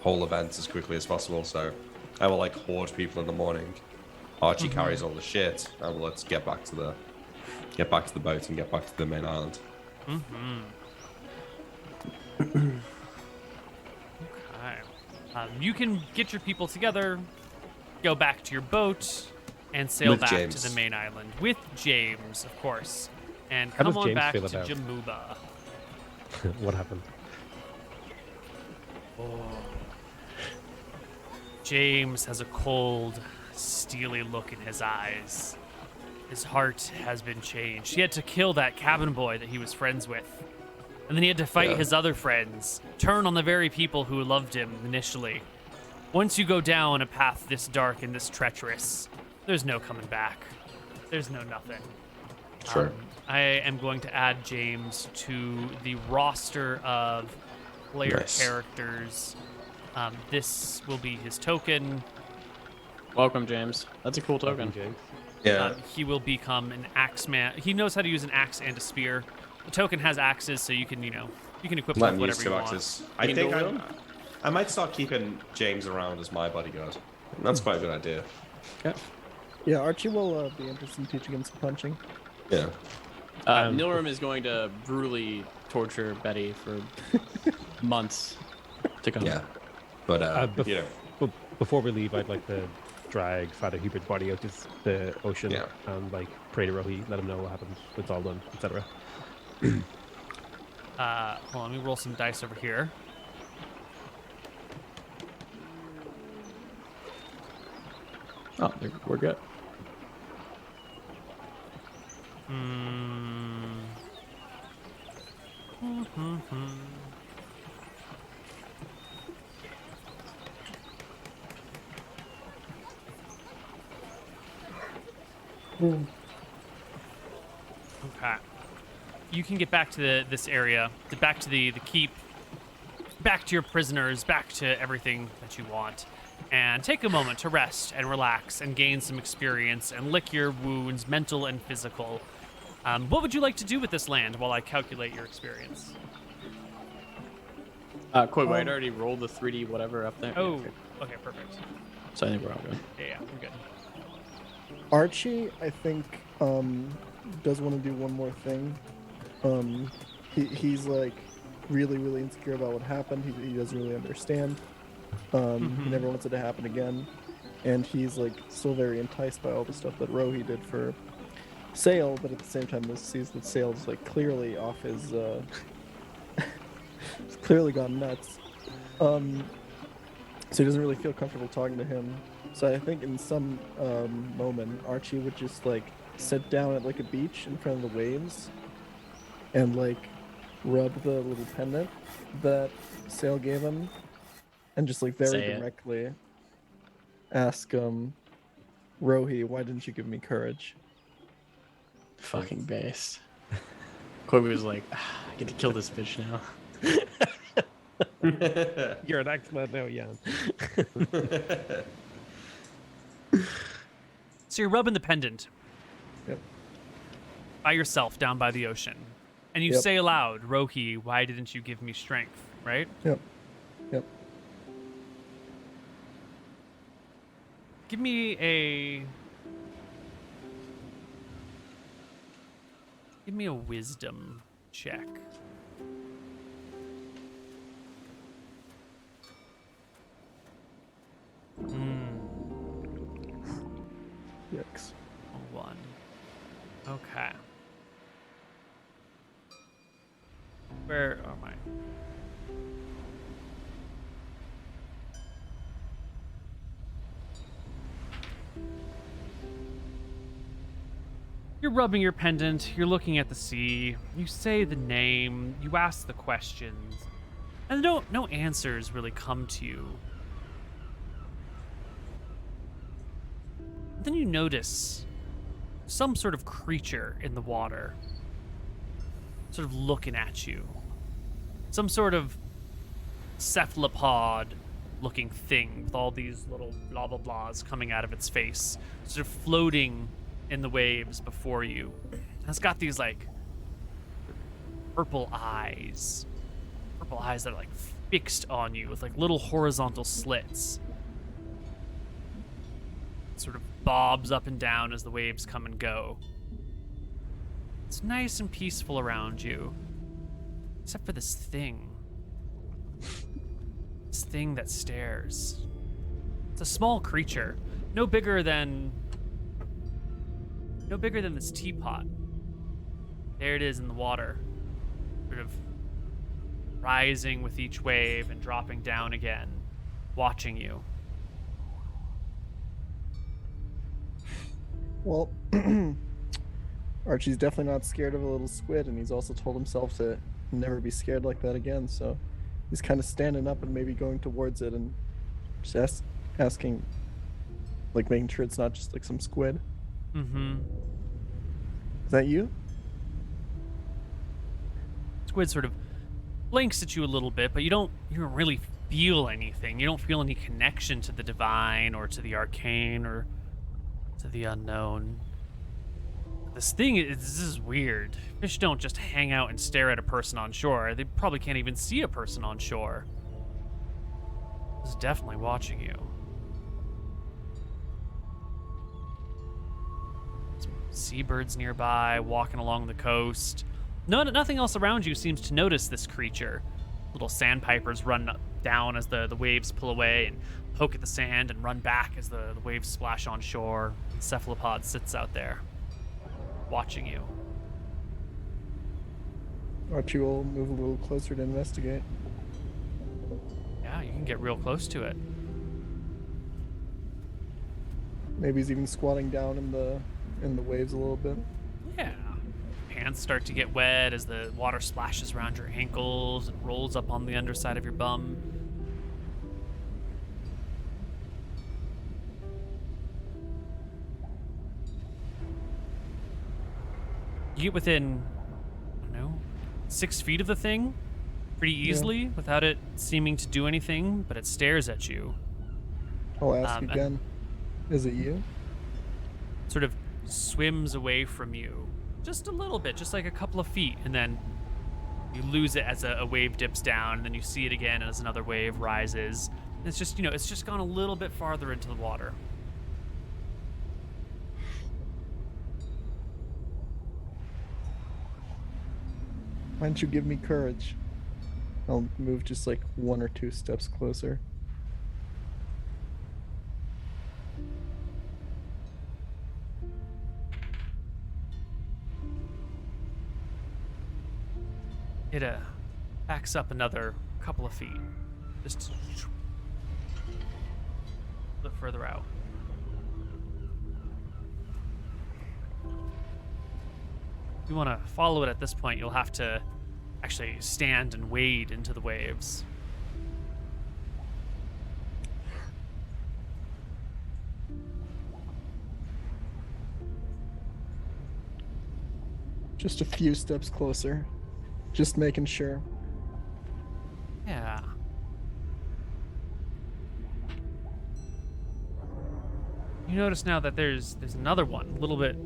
whole event as quickly as possible. So I will like hoard people in the morning. Archie carries all the shit, and let's get back to the boat and get back to the main island. Okay. You can get your people together, go back to your boat, and sail With back James. to the main island with James, of course, and How come does on James back to feel about- Jamuba. What happened? James has a cold, steely look in his eyes. His heart has been changed. He had to kill that cabin boy that he was friends with. And then he had to fight Yeah. his other friends, turn on the very people who loved him initially. Once you go down a path this dark and this treacherous, there's no coming back. There's no nothing. Sure. I am going to add James to the roster of player Nice. characters. This will be his token. Welcome, James. That's a cool token. James. Yeah. He will become an axe man. He knows how to use an axe and a spear. The token has axes, so you can equip Let him him with use whatever two you want. axes. You I can think dual wield? I might start keeping James around as my bodyguard. That's quite a good idea. Okay. Yeah, Archie will be interested in teaching him some punching. Yeah. Nilrim is going to brutally torture Betty for months to come. Yeah. But you know, Before we leave, I'd like to drag Father Hubert's body out to the ocean Yeah. and like pray to Rohi, let him know what happened, it's all done, etc. Hold on, let me roll some dice over here. Oh, we're good. Okay. You can get back to this area, back to the keep, back to your prisoners, back to everything that you want, and take a moment to rest and relax and gain some experience and lick your wounds, mental and physical. What would you like to do with this land while I calculate your experience? Koibu, I'd already rolled the 3D whatever up there. Oh, okay, perfect. So I think we're all good. Yeah, we're good. Archie, I think, does want to do one more thing. He's like really, really insecure about what happened. He doesn't really understand. He never wants it to happen again. And he's like still very enticed by all the stuff that Rohi did for Sale, but at the same time, this sees that Sale's like clearly off his, he's clearly gone nuts. So he doesn't really feel comfortable talking to him. So I think in some moment, Archie would just like sit down at like a beach in front of the waves and like rub the little pendant that Sale gave him and just like very Say it. directly ask Rohi, why didn't you give me courage? Fucking based. Koibu was like, I get to kill this bitch now. You're an excellent now, Jan. So you're rubbing the pendant Yep. by yourself down by the ocean, and you Yep. say aloud, Rohi, why didn't you give me strength, right? Yep. Yep. Give me a wisdom check. Yikes. One. Okay. Where am I? You're rubbing your pendant, you're looking at the sea, you say the name, you ask the questions, and no answers really come to you. Then you notice some sort of creature in the water, sort of looking at you. Some sort of cephalopod looking thing with all these little blah blah blahs coming out of its face, sort of floating in the waves before you. And it's got these like purple eyes that are like fixed on you with like little horizontal slits. It sort of bobs up and down as the waves come and go. It's nice and peaceful around you, except for this thing. This thing that stares. It's a small creature, no bigger than this teapot. There it is in the water, sort of rising with each wave and dropping down again, watching you. Well, Archie's definitely not scared of a little squid, and he's also told himself to never be scared like that again, so he's kind of standing up and maybe going towards it and just asking, like making sure it's not just like some squid. Mm-hmm. Is that you? Squid sort of blinks at you a little bit, but you don't really feel anything. You don't feel any connection to the divine or to the arcane or to the unknown. This is weird. Fish don't just hang out and stare at a person on shore. They probably can't even see a person on shore. It's definitely watching you. Some seabirds nearby, walking along the coast. Nothing else around you seems to notice this creature. Little sandpipers run down as the waves pull away and poke at the sand and run back as the waves splash on shore. The cephalopod sits out there, watching you. Archie will move a little closer to investigate. Yeah, you can get real close to it. Maybe he's even squatting down in the waves a little bit. Yeah. Hands start to get wet as the water splashes around your ankles and rolls up on the underside of your bum. You get within, I don't know, 6 feet of the thing pretty easily without it seeming to do anything, but it stares at you. I'll ask again. Is it you? Sort of swims away from you just a little bit, just like a couple of feet, and then you lose it as a wave dips down, and then you see it again as another wave rises. And it's just, it's just gone a little bit farther into the water. Why don't you give me courage? I'll move just like 1 or 2 steps closer. It backs up another couple of feet, just a bit further out. If you want to follow it at this point, you'll have to actually stand and wade into the waves. Just a few steps closer. Just making sure. Yeah. You notice now that there's another one a little bit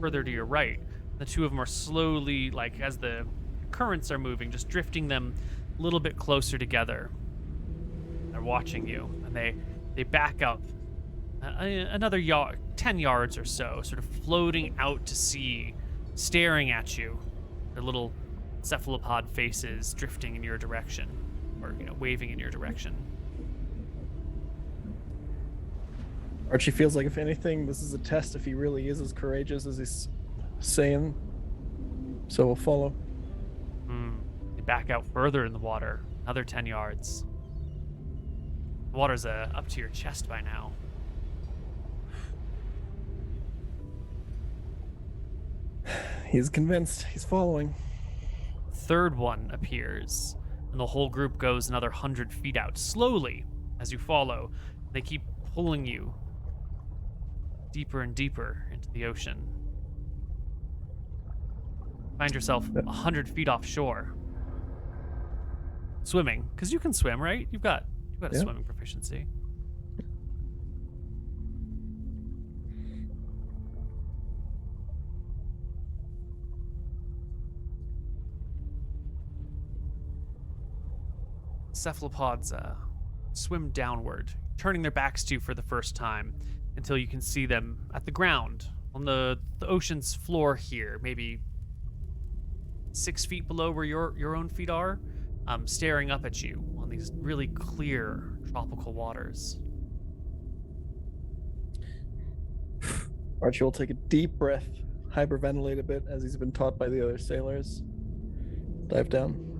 further to your right. The two of them are slowly, like as the currents are moving, just drifting them a little bit closer together. They're watching you, and they back up another 10 yards or so, sort of floating out to sea, staring at you. Their little cephalopod faces drifting in your direction, or waving in your direction. Archie feels like, if anything, this is a test if he really is as courageous as he's saying. So we'll follow. They back out further in the water, another 10 yards. The water's up to your chest by now. He's convinced. He's following. Third one appears, and the whole group goes another 100 feet out, slowly, as you follow. They keep pulling you deeper and deeper into the ocean. Find yourself 100 feet offshore. Swimming, because you can swim, right? You've got a Yeah. swimming proficiency. Cephalopods swim downward, turning their backs to you for the first time until you can see them at the ground on the ocean's floor here, maybe 6 feet below where your own feet are, staring up at you on these really clear tropical waters. Archie will take a deep breath, hyperventilate a bit as he's been taught by the other sailors. Dive down.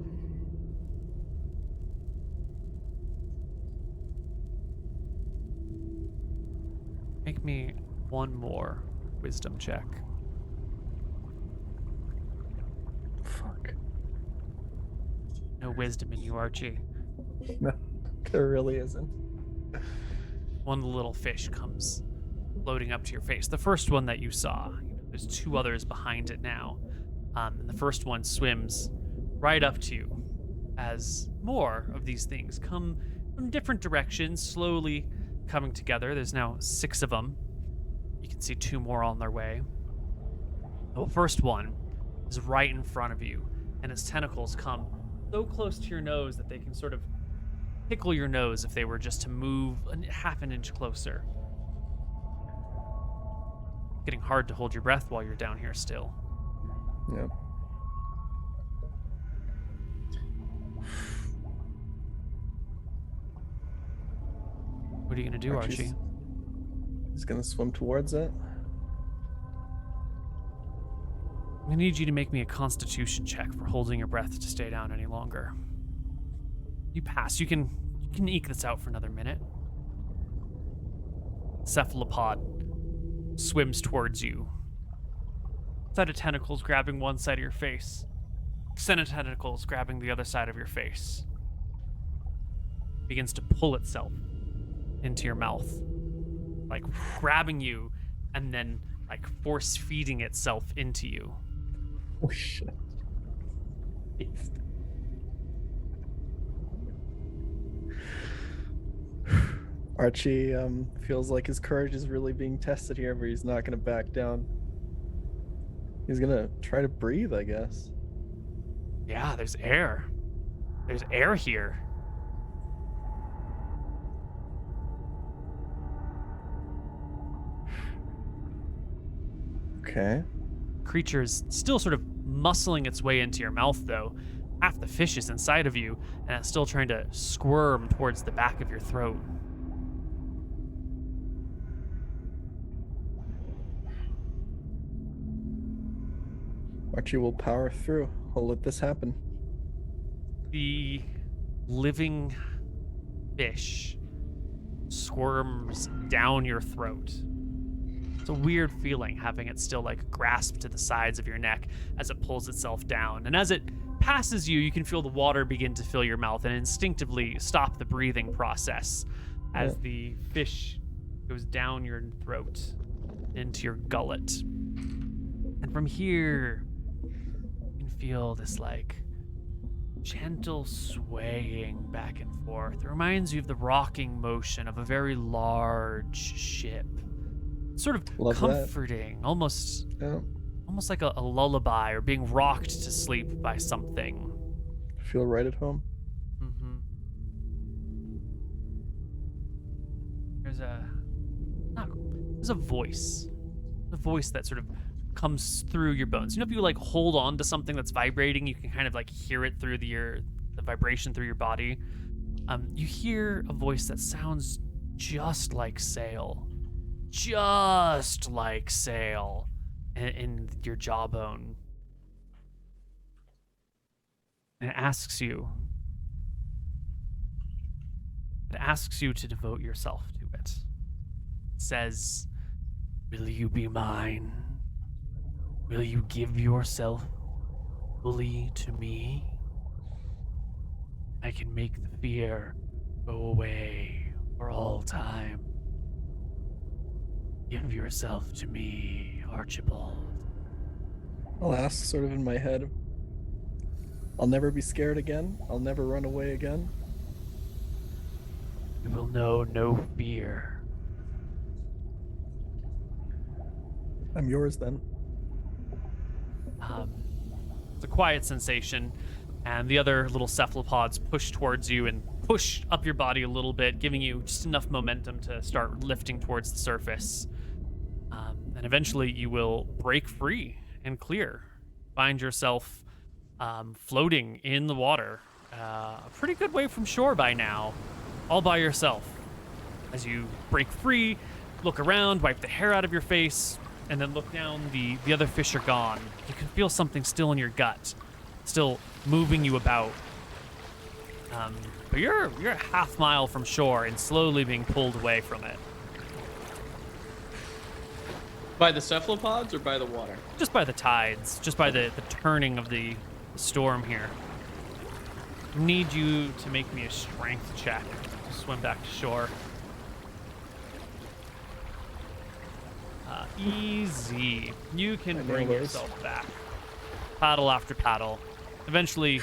Make me one more wisdom check. Fuck. No wisdom in you, Archie. No, there really isn't. One little fish comes floating up to your face. The first one that you saw. There's two others behind it now. And the first one swims right up to you as more of these things come from different directions, slowly coming together. There's now 6 of them. You can see 2 more on their way. The first one is right in front of you, and its tentacles come so close to your nose that they can sort of tickle your nose if they were just to move half an inch closer. Getting hard to hold your breath while you're down here still. Yep. What are you gonna do, Archie? He's gonna swim towards it. I'm gonna need you to make me a constitution check for holding your breath to stay down any longer. You pass. You can eke this out for another minute. Cephalopod swims towards you. Set of tentacles grabbing one side of your face. Set of tentacles grabbing the other side of your face. Begins to pull itself into your mouth, like grabbing you and then like force feeding itself into you. Oh shit. Archie feels like his courage is really being tested here, but he's not gonna back down. He's gonna try to breathe, I guess. Yeah, there's air. There's air here. Okay. Creature's still sort of muscling its way into your mouth, though. Half the fish is inside of you, and it's still trying to squirm towards the back of your throat. Archie will power through. He'll let this happen. The living fish squirms down your throat. It's a weird feeling having it still like grasp to the sides of your neck as it pulls itself down. And as it passes you, you can feel the water begin to fill your mouth and instinctively stop the breathing process as the fish goes down your throat into your gullet. And from here, you can feel this like gentle swaying back and forth. It reminds you of the rocking motion of a very large ship. Sort of Love comforting, almost like a lullaby or being rocked to sleep by something. Feel right at home. Mm-hmm. There's a voice that sort of comes through your bones. You know, if you like hold on to something that's vibrating, you can kind of like hear it through the vibration through your body. You hear a voice that sounds just like Sail. Just like Sail in your jawbone. And it asks you to devote yourself to it. It says, "Will you be mine?" Will you give yourself fully to me? I can make the fear go away for all time. Give yourself to me, Archibald. I'll ask sort of in my head. I'll never be scared again. I'll never run away again. You will know no fear. I'm yours then. It's a quiet sensation, and the other little cephalopods push towards you and push up your body a little bit, giving you just enough momentum to start lifting towards the surface. And eventually you will break free and clear. Find yourself floating in the water, a pretty good way from shore by now, all by yourself. As you break free, look around, wipe the hair out of your face, and then look down, the other fish are gone. You can feel something still in your gut, still moving you about. But you're a half mile from shore and slowly being pulled away from it. By the cephalopods or by the water? Just by the tides, just by the turning of the storm here. Need you to make me a strength check to swim back to shore. Easy. You can bring yourself back. Paddle after paddle. Eventually,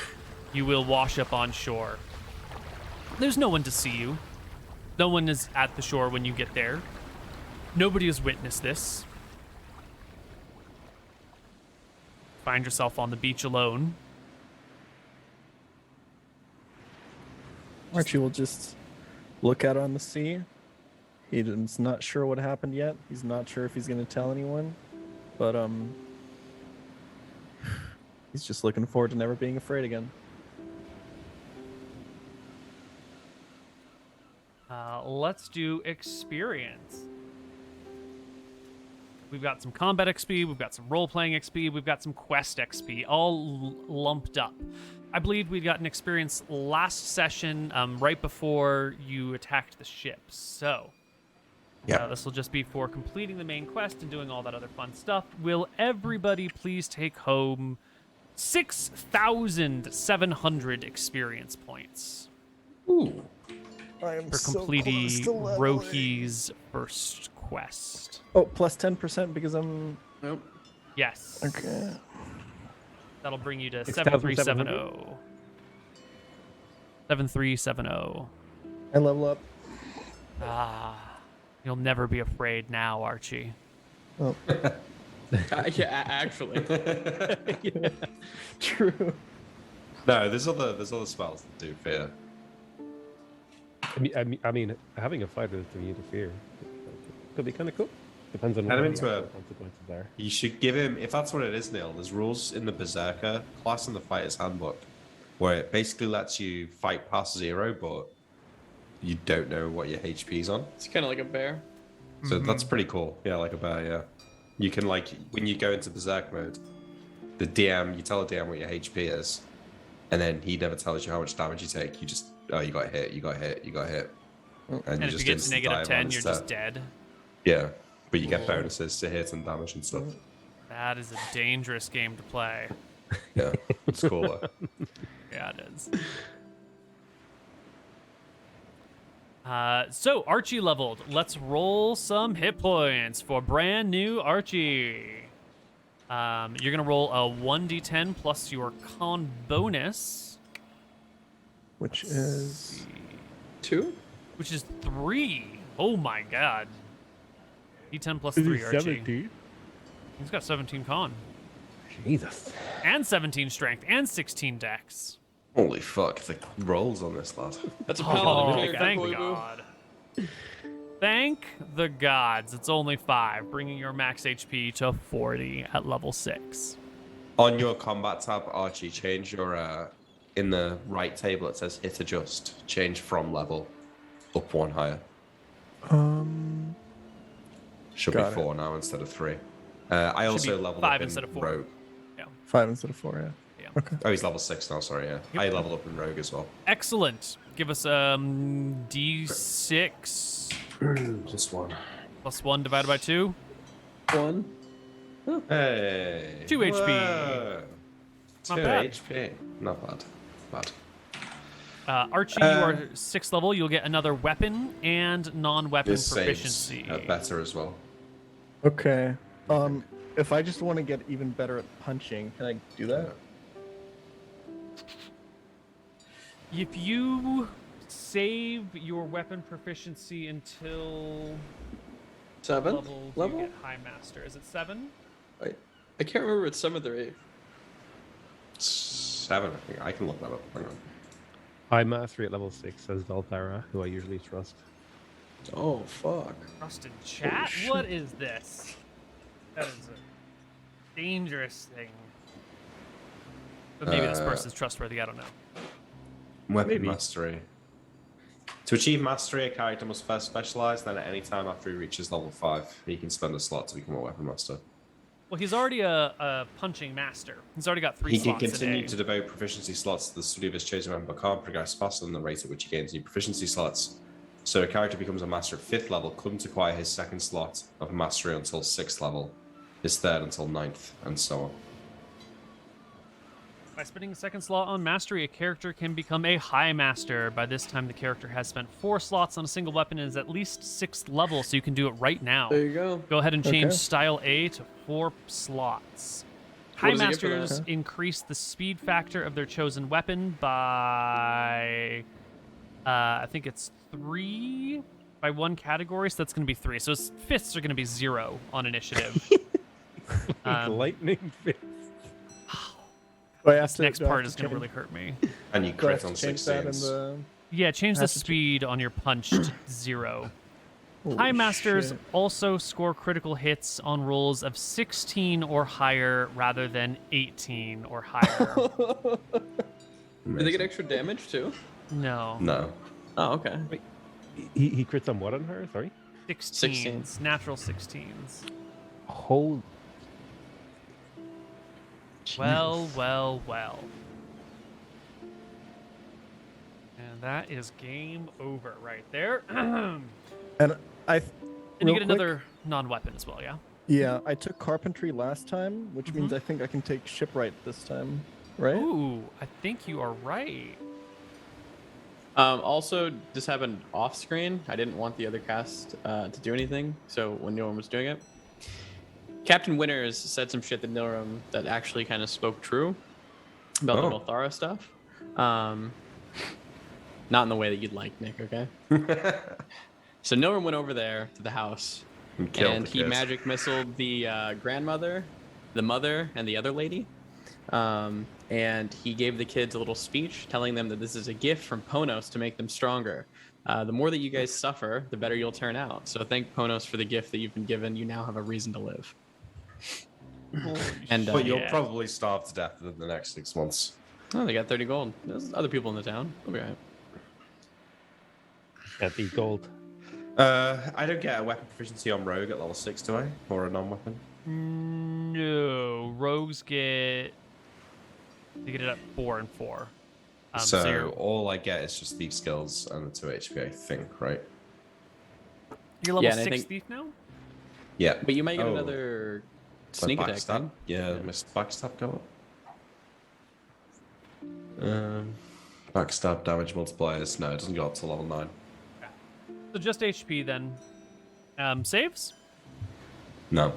you will wash up on shore. There's no one to see you. No one is at the shore when you get there. Nobody has witnessed this. Find yourself on the beach alone. Archie will just look out on the sea. He's not sure what happened yet. He's not sure if he's going to tell anyone. But he's just looking forward to never being afraid again. Let's do experience. We've got some combat XP, we've got some role-playing XP, we've got some quest XP, all lumped up. I believe we got an experience last session, right before you attacked the ship. So, this will just be for completing the main quest and doing all that other fun stuff. Will everybody please take home 6,700 experience points? Ooh. I am For completing Rohi's first quest. Oh, plus 10% because I'm... Nope. Yes. Okay. That'll bring you to 6,700? 7370. 7370. I level up. You'll never be afraid now, Archie. Oh, Yeah, actually. yeah. True. No, there's other spells that do fear. I mean, having a fighter to interfere could be kind of cool. Depends on Add him what into the a- consequences are. You should give him, if that's what it is, Neil, there's rules in the Berserker class in the Fighter's Handbook where it basically lets you fight past 0, but you don't know what your HP's on. It's kind of like a bear. So that's pretty cool. Yeah, like a bear, yeah. You can, like, when you go into Berserk mode, the DM, you tell the DM what your HP is, and then he never tells you how much damage you take. You just, oh, you got hit, you got hit, you got hit. And if you get to instant negative dive 10, on you're instead. just dead. Yeah, but you get bonuses to hit and damage and stuff. That is a dangerous game to play. Yeah, it's cool. Yeah, it is. So, Archie leveled. Let's roll some hit points for brand new Archie. You're going to roll a 1d10 plus your con bonus, Which is... 2? which is 3. Oh my god. D10 plus 3, Archie. 17? He's got 17 con. Jesus. And 17 strength. And 16 dex. Holy fuck, the rolls on this lad. That's a Oh, paladin character, thank Koibu. God. Thank the gods. It's only 5, bringing your max HP to 40 at level 6. On your combat tab, Archie, change your, in the right table it says hit adjust. Change from level up 1 higher. Should Got be it. 4 now instead of 3. I also be leveled 5 up in instead of 4. Rogue. 5 instead of 4, yeah. Oh, he's level 6 now, sorry, yeah. I leveled up in Rogue as well. Excellent. Give us D6 Just 1. plus 1 divided by 2. 1. Hey. 2 HP. Whoa. Not 2 bad. HP. Not bad. Bad. Archie, you are 6th level. You'll get another weapon and non-weapon This proficiency. saves better as well. Okay. If I just want to get even better at punching, can I do that? If you save your weapon proficiency until 7 level, you get High Master. Is it 7? I can't remember if it's 7th or 8th. 7, I think. I can look that up. Hang on. High mastery at level 6, says Valthara, who I usually trust. Oh fuck. Trust in chat? shit. What is this? That is a dangerous thing. But maybe this person's trustworthy. I don't know. Weapon Maybe. mastery. To achieve mastery, a character must first specialize, then at any time after he reaches level 5, he can spend a slot to become a weapon master. Well, he's already a punching master. He's already got 3 He can slots continue a to day. devote proficiency slots to the study of his chosen weapon, but can't progress faster than the rate at which he gains new proficiency slots. So a character becomes a master at 5th level, couldn't acquire his 2nd slot of mastery until 6th level, his 3rd until 9th, and so on. By spending a 2nd slot on mastery, a character can become a high master. By this time, the character has spent 4 slots on a single weapon and is at least 6th level, so you can do it right now. There you go. Go ahead and change Okay. style A to 4 slots. What High does it get for that? masters increase the speed factor of their chosen weapon by, I think it's 3 by 1 category, so that's going to be 3. So his fists are going to be 0 on initiative. Lightning fist. Do I have This to- next do I have part to is going to change- really hurt me. And you do I have crit on to change that in 16s. the... Yeah, change the Have to speed on your punch to 0. Holy High Masters shit. also score critical hits on rolls of 16 or higher rather than 18 or higher. Do they get extra damage too? No. No. Oh, okay. He crits on what on her? Sorry? 16s. Natural 16s. Holy. Well, well, well. And that is game over right there. And And I... you real get quick, another non-weapon as well, yeah? Yeah, I took carpentry last time, which means Mhm. I think I can take shipwright this time, right? Ooh, I think you are right. Also, this happened off screen. I didn't want the other cast to do anything, so when Nilram was doing it, Captain Winters said some shit to Nilram that actually kind of spoke true about the Oh. Valthara stuff. Not in the way that you'd like, Nick. Okay. So Nilram went over there to the house, And killed and the he kid. magic missiled the grandmother, the mother, and the other lady. And he gave the kids a little speech telling them that this is a gift from Ponos to make them stronger. The more that you guys suffer, the better you'll turn out. So thank Ponos for the gift that you've been given. You now have a reason to live. And But you'll Yeah. probably starve to death within the next 6 months. oh, they got 30 gold. There's other people in the town. They'll be all right. Can't beat gold. I don't get a weapon proficiency on rogue at level 6, do I? Or a non-weapon? No, rogues get they get it at 4 and 4. So you're all I get is just thief skills and the 2 HP, I think, right? level Yeah, and I 6 think- thief now. Yeah. But you might get Oh. another My sneak attack. backstab? thing. Yeah, my backstab go up. Backstab damage multipliers. No, it doesn't go up to level 9. So just HP then. Saves. No.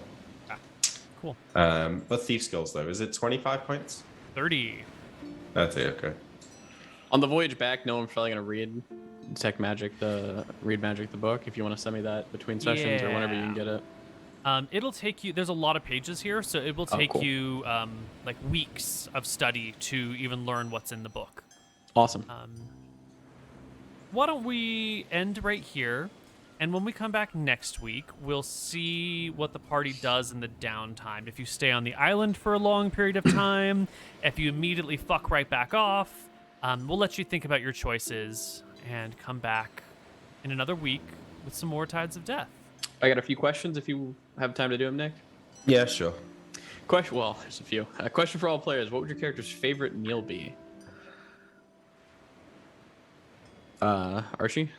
Cool. But thief skills though, is it 25 points? 30. That's it, okay. On the voyage back, no, I'm probably gonna read Read Magic the book. If you want to send me that between sessions or whenever you can Yeah. get it. It'll take you. There's a lot of pages here, so it will Oh, take cool. you like weeks of study to even learn what's in the book. Awesome. Why don't we end right here? And when we come back next week, we'll see what the party does in the downtime. If you stay on the island for a long period of time, if you immediately fuck right back off, we'll let you think about your choices and come back in another week with some more Tides of Death. I got a few questions if you have time to do them, Nick. Yeah, sure. Question. Well, there's a few. A question for all players. What would your character's favorite meal be? Archie?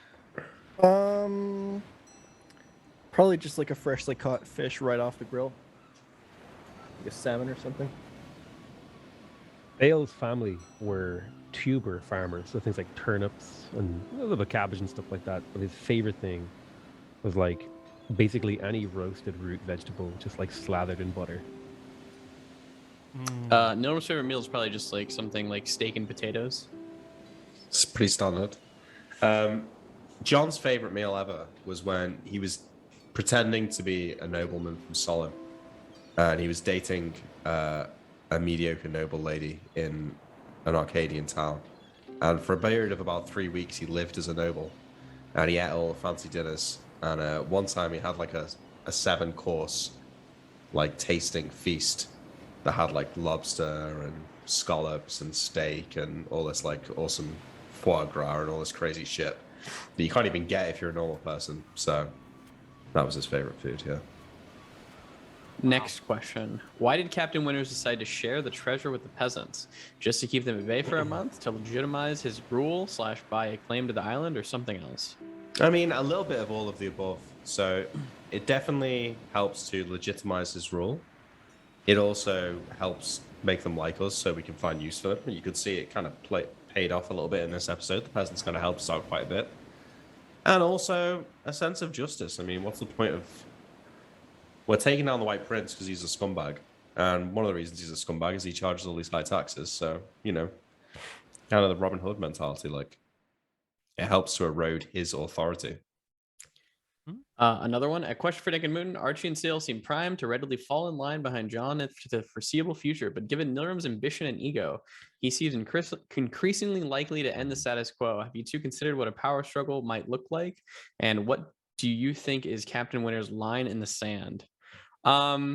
Probably just like a freshly caught fish right off the grill. Like a salmon or something. Bale's family were tuber farmers, so things like turnips and a little bit of cabbage and stuff like that. But his favorite thing was like basically any roasted root vegetable, just like slathered in butter. Nilram's favorite meal is probably just like something like steak and potatoes. It's pretty standard. John's favorite meal ever was when he was pretending to be a nobleman from Solon, and he was dating a mediocre noble lady in an Arcadian town. And for a period of about 3 weeks, he lived as a noble, and he ate all the fancy dinners. And one time, he had like a 7-course like tasting feast that had like lobster and scallops and steak and all this like awesome foie gras and all this crazy shit that you can't even get if you're a normal person. So that was his favorite food. Yeah. Next question. Why did Captain Winters decide to share the treasure with the peasants? Just to keep them at bay for a month? To legitimize his rule / buy a claim to the island, or something else? I mean, a little bit of all of the above. So it definitely helps to legitimize his rule. It also helps make them like us so we can find use for them. You could see it kind of paid off a little bit in this episode. The peasants kind of helped us out quite a bit. And also a sense of justice. I mean, what's the point of... We're taking down the White Prince because he's a scumbag. And one of the reasons he's a scumbag is he charges all these high taxes. So, you know, kind of the Robin Hood mentality. Like, it helps to erode his authority. Another one. A question for Nick and Mooton. Archie and Sale seem primed to readily fall in line behind John for the foreseeable future, but given Nilram's ambition and ego, he seems increasingly likely to end the status quo. Have you two considered what a power struggle might look like? And what do you think is Captain Winter's line in the sand? I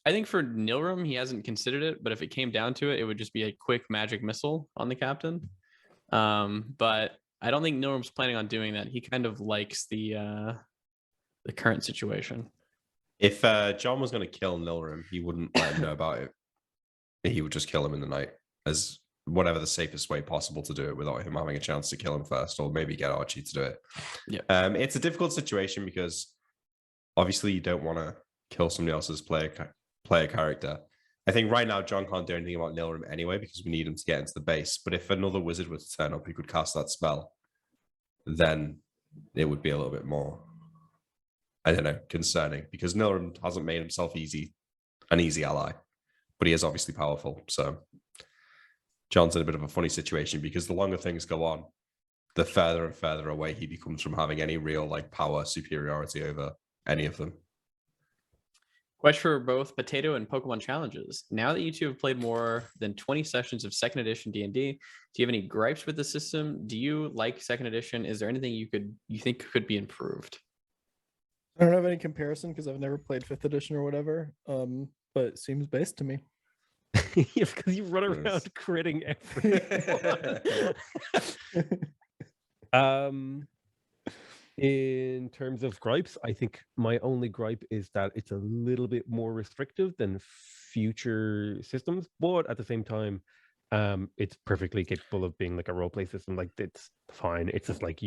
think for Nilram, he hasn't considered it, but if it came down to it, it would just be a quick magic missile on the captain. But I don't think Nilram's planning on doing that. He kind of likes the current situation. If John was going to kill Nilram, he wouldn't let him know about it. He would just kill him in the night as whatever the safest way possible to do it without him having a chance to kill him first, or maybe get Archie to do it. Yeah. It's a difficult situation because obviously you don't want to kill somebody else's player character. I think right now John can't do anything about Nilram anyway because we need him to get into the base. But if another wizard were to turn up who could cast that spell, then it would be a little bit more, I don't know, concerning, because Nilram hasn't made himself an easy ally, but he is obviously powerful. So John's in a bit of a funny situation because the longer things go on, the further and further away he becomes from having any real like power superiority over any of them. Question for both Potato and Pokemon challenges. Now that you two have played more than 20 sessions of 2nd edition D&D, do you have any gripes with the system? Do you like 2nd edition? Is there anything you think could be improved? I don't have any comparison because I've never played 5th edition or whatever. But it seems based to me. Because you run around critting everyone. In terms of gripes, I think my only gripe is that it's a little bit more restrictive than future systems, but at the same time, it's perfectly capable of being like a roleplay system. Like, it's fine. It's just like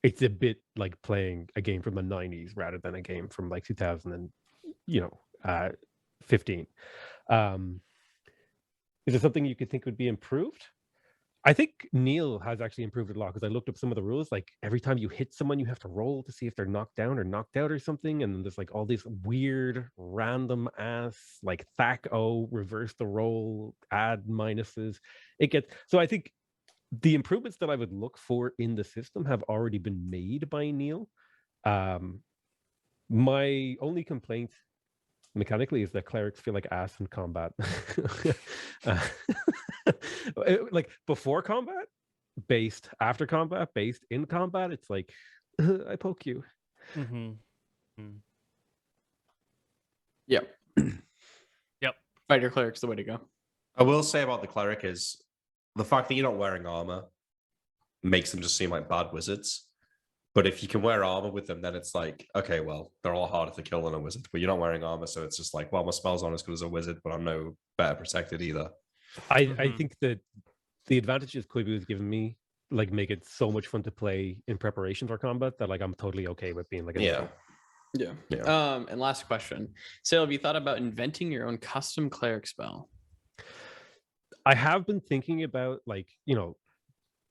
it's a bit like playing a game from the 90s rather than a game from like 2015. Is there something you could think would be improved? I think Neil has actually improved it a lot because I looked up some of the rules. Like, every time you hit someone, you have to roll to see if they're knocked down or knocked out or something. And then there's like all these weird, random ass, like THAC-O, reverse the roll, add minuses. So I think the improvements that I would look for in the system have already been made by Neil. My only complaint mechanically is that clerics feel like ass in combat. Like before combat, based; after combat, based; in combat, it's like I poke you. Mm-hmm. Yep. Yep. Fighter cleric's the way to go. I will say about the cleric is the fact that you're not wearing armor makes them just seem like bad wizards. But if you can wear armor with them, then it's like, okay, well, they're all harder to kill than a wizard. But you're not wearing armor, so it's just like, well, my spells aren't as good as a wizard, but I'm no better protected either. I think that the advantages Koibu has given me like make it so much fun to play in preparation for combat that like I'm totally okay with being like a Yeah. Yeah. And last question. Sale, have you thought about inventing your own custom cleric spell? I have been thinking about, like, you know,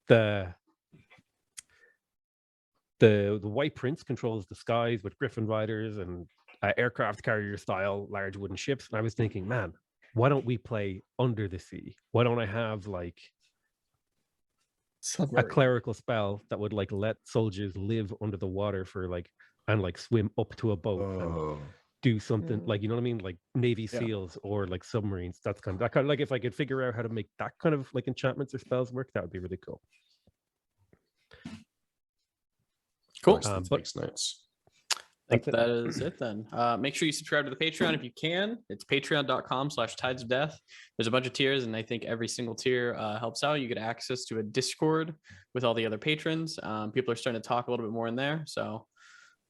the White Prince controls the skies with Griffin riders and aircraft carrier style large wooden ships. And I was thinking, man, why don't we play under the sea? Why don't I have like a Submarine. clerical spell that would like let soldiers live under the water for like and like swim up to a boat and Oh. do something like, you know what I mean, like Navy Yeah. SEAls or like submarines. That's kind of like, if I could figure out how to make that kind of like enchantments or spells work, that would be really cool. Cool. But Takes notes. I think That's it. that is it then. Make sure you subscribe to the Patreon if you can. It's patreon.com/tides of death. There's a bunch of tiers, and I think every single tier helps out. You get access to a Discord with all the other patrons. People are starting to talk a little bit more in there. So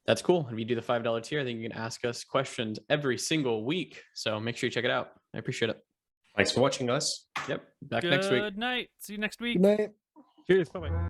that's cool. If you do the $5 tier, I think you can ask us questions every single week. So make sure you check it out. I appreciate it. Thanks for watching, guys. Yep. Back next week. Good night. See you next week. Good night. Cheers. Bye-bye.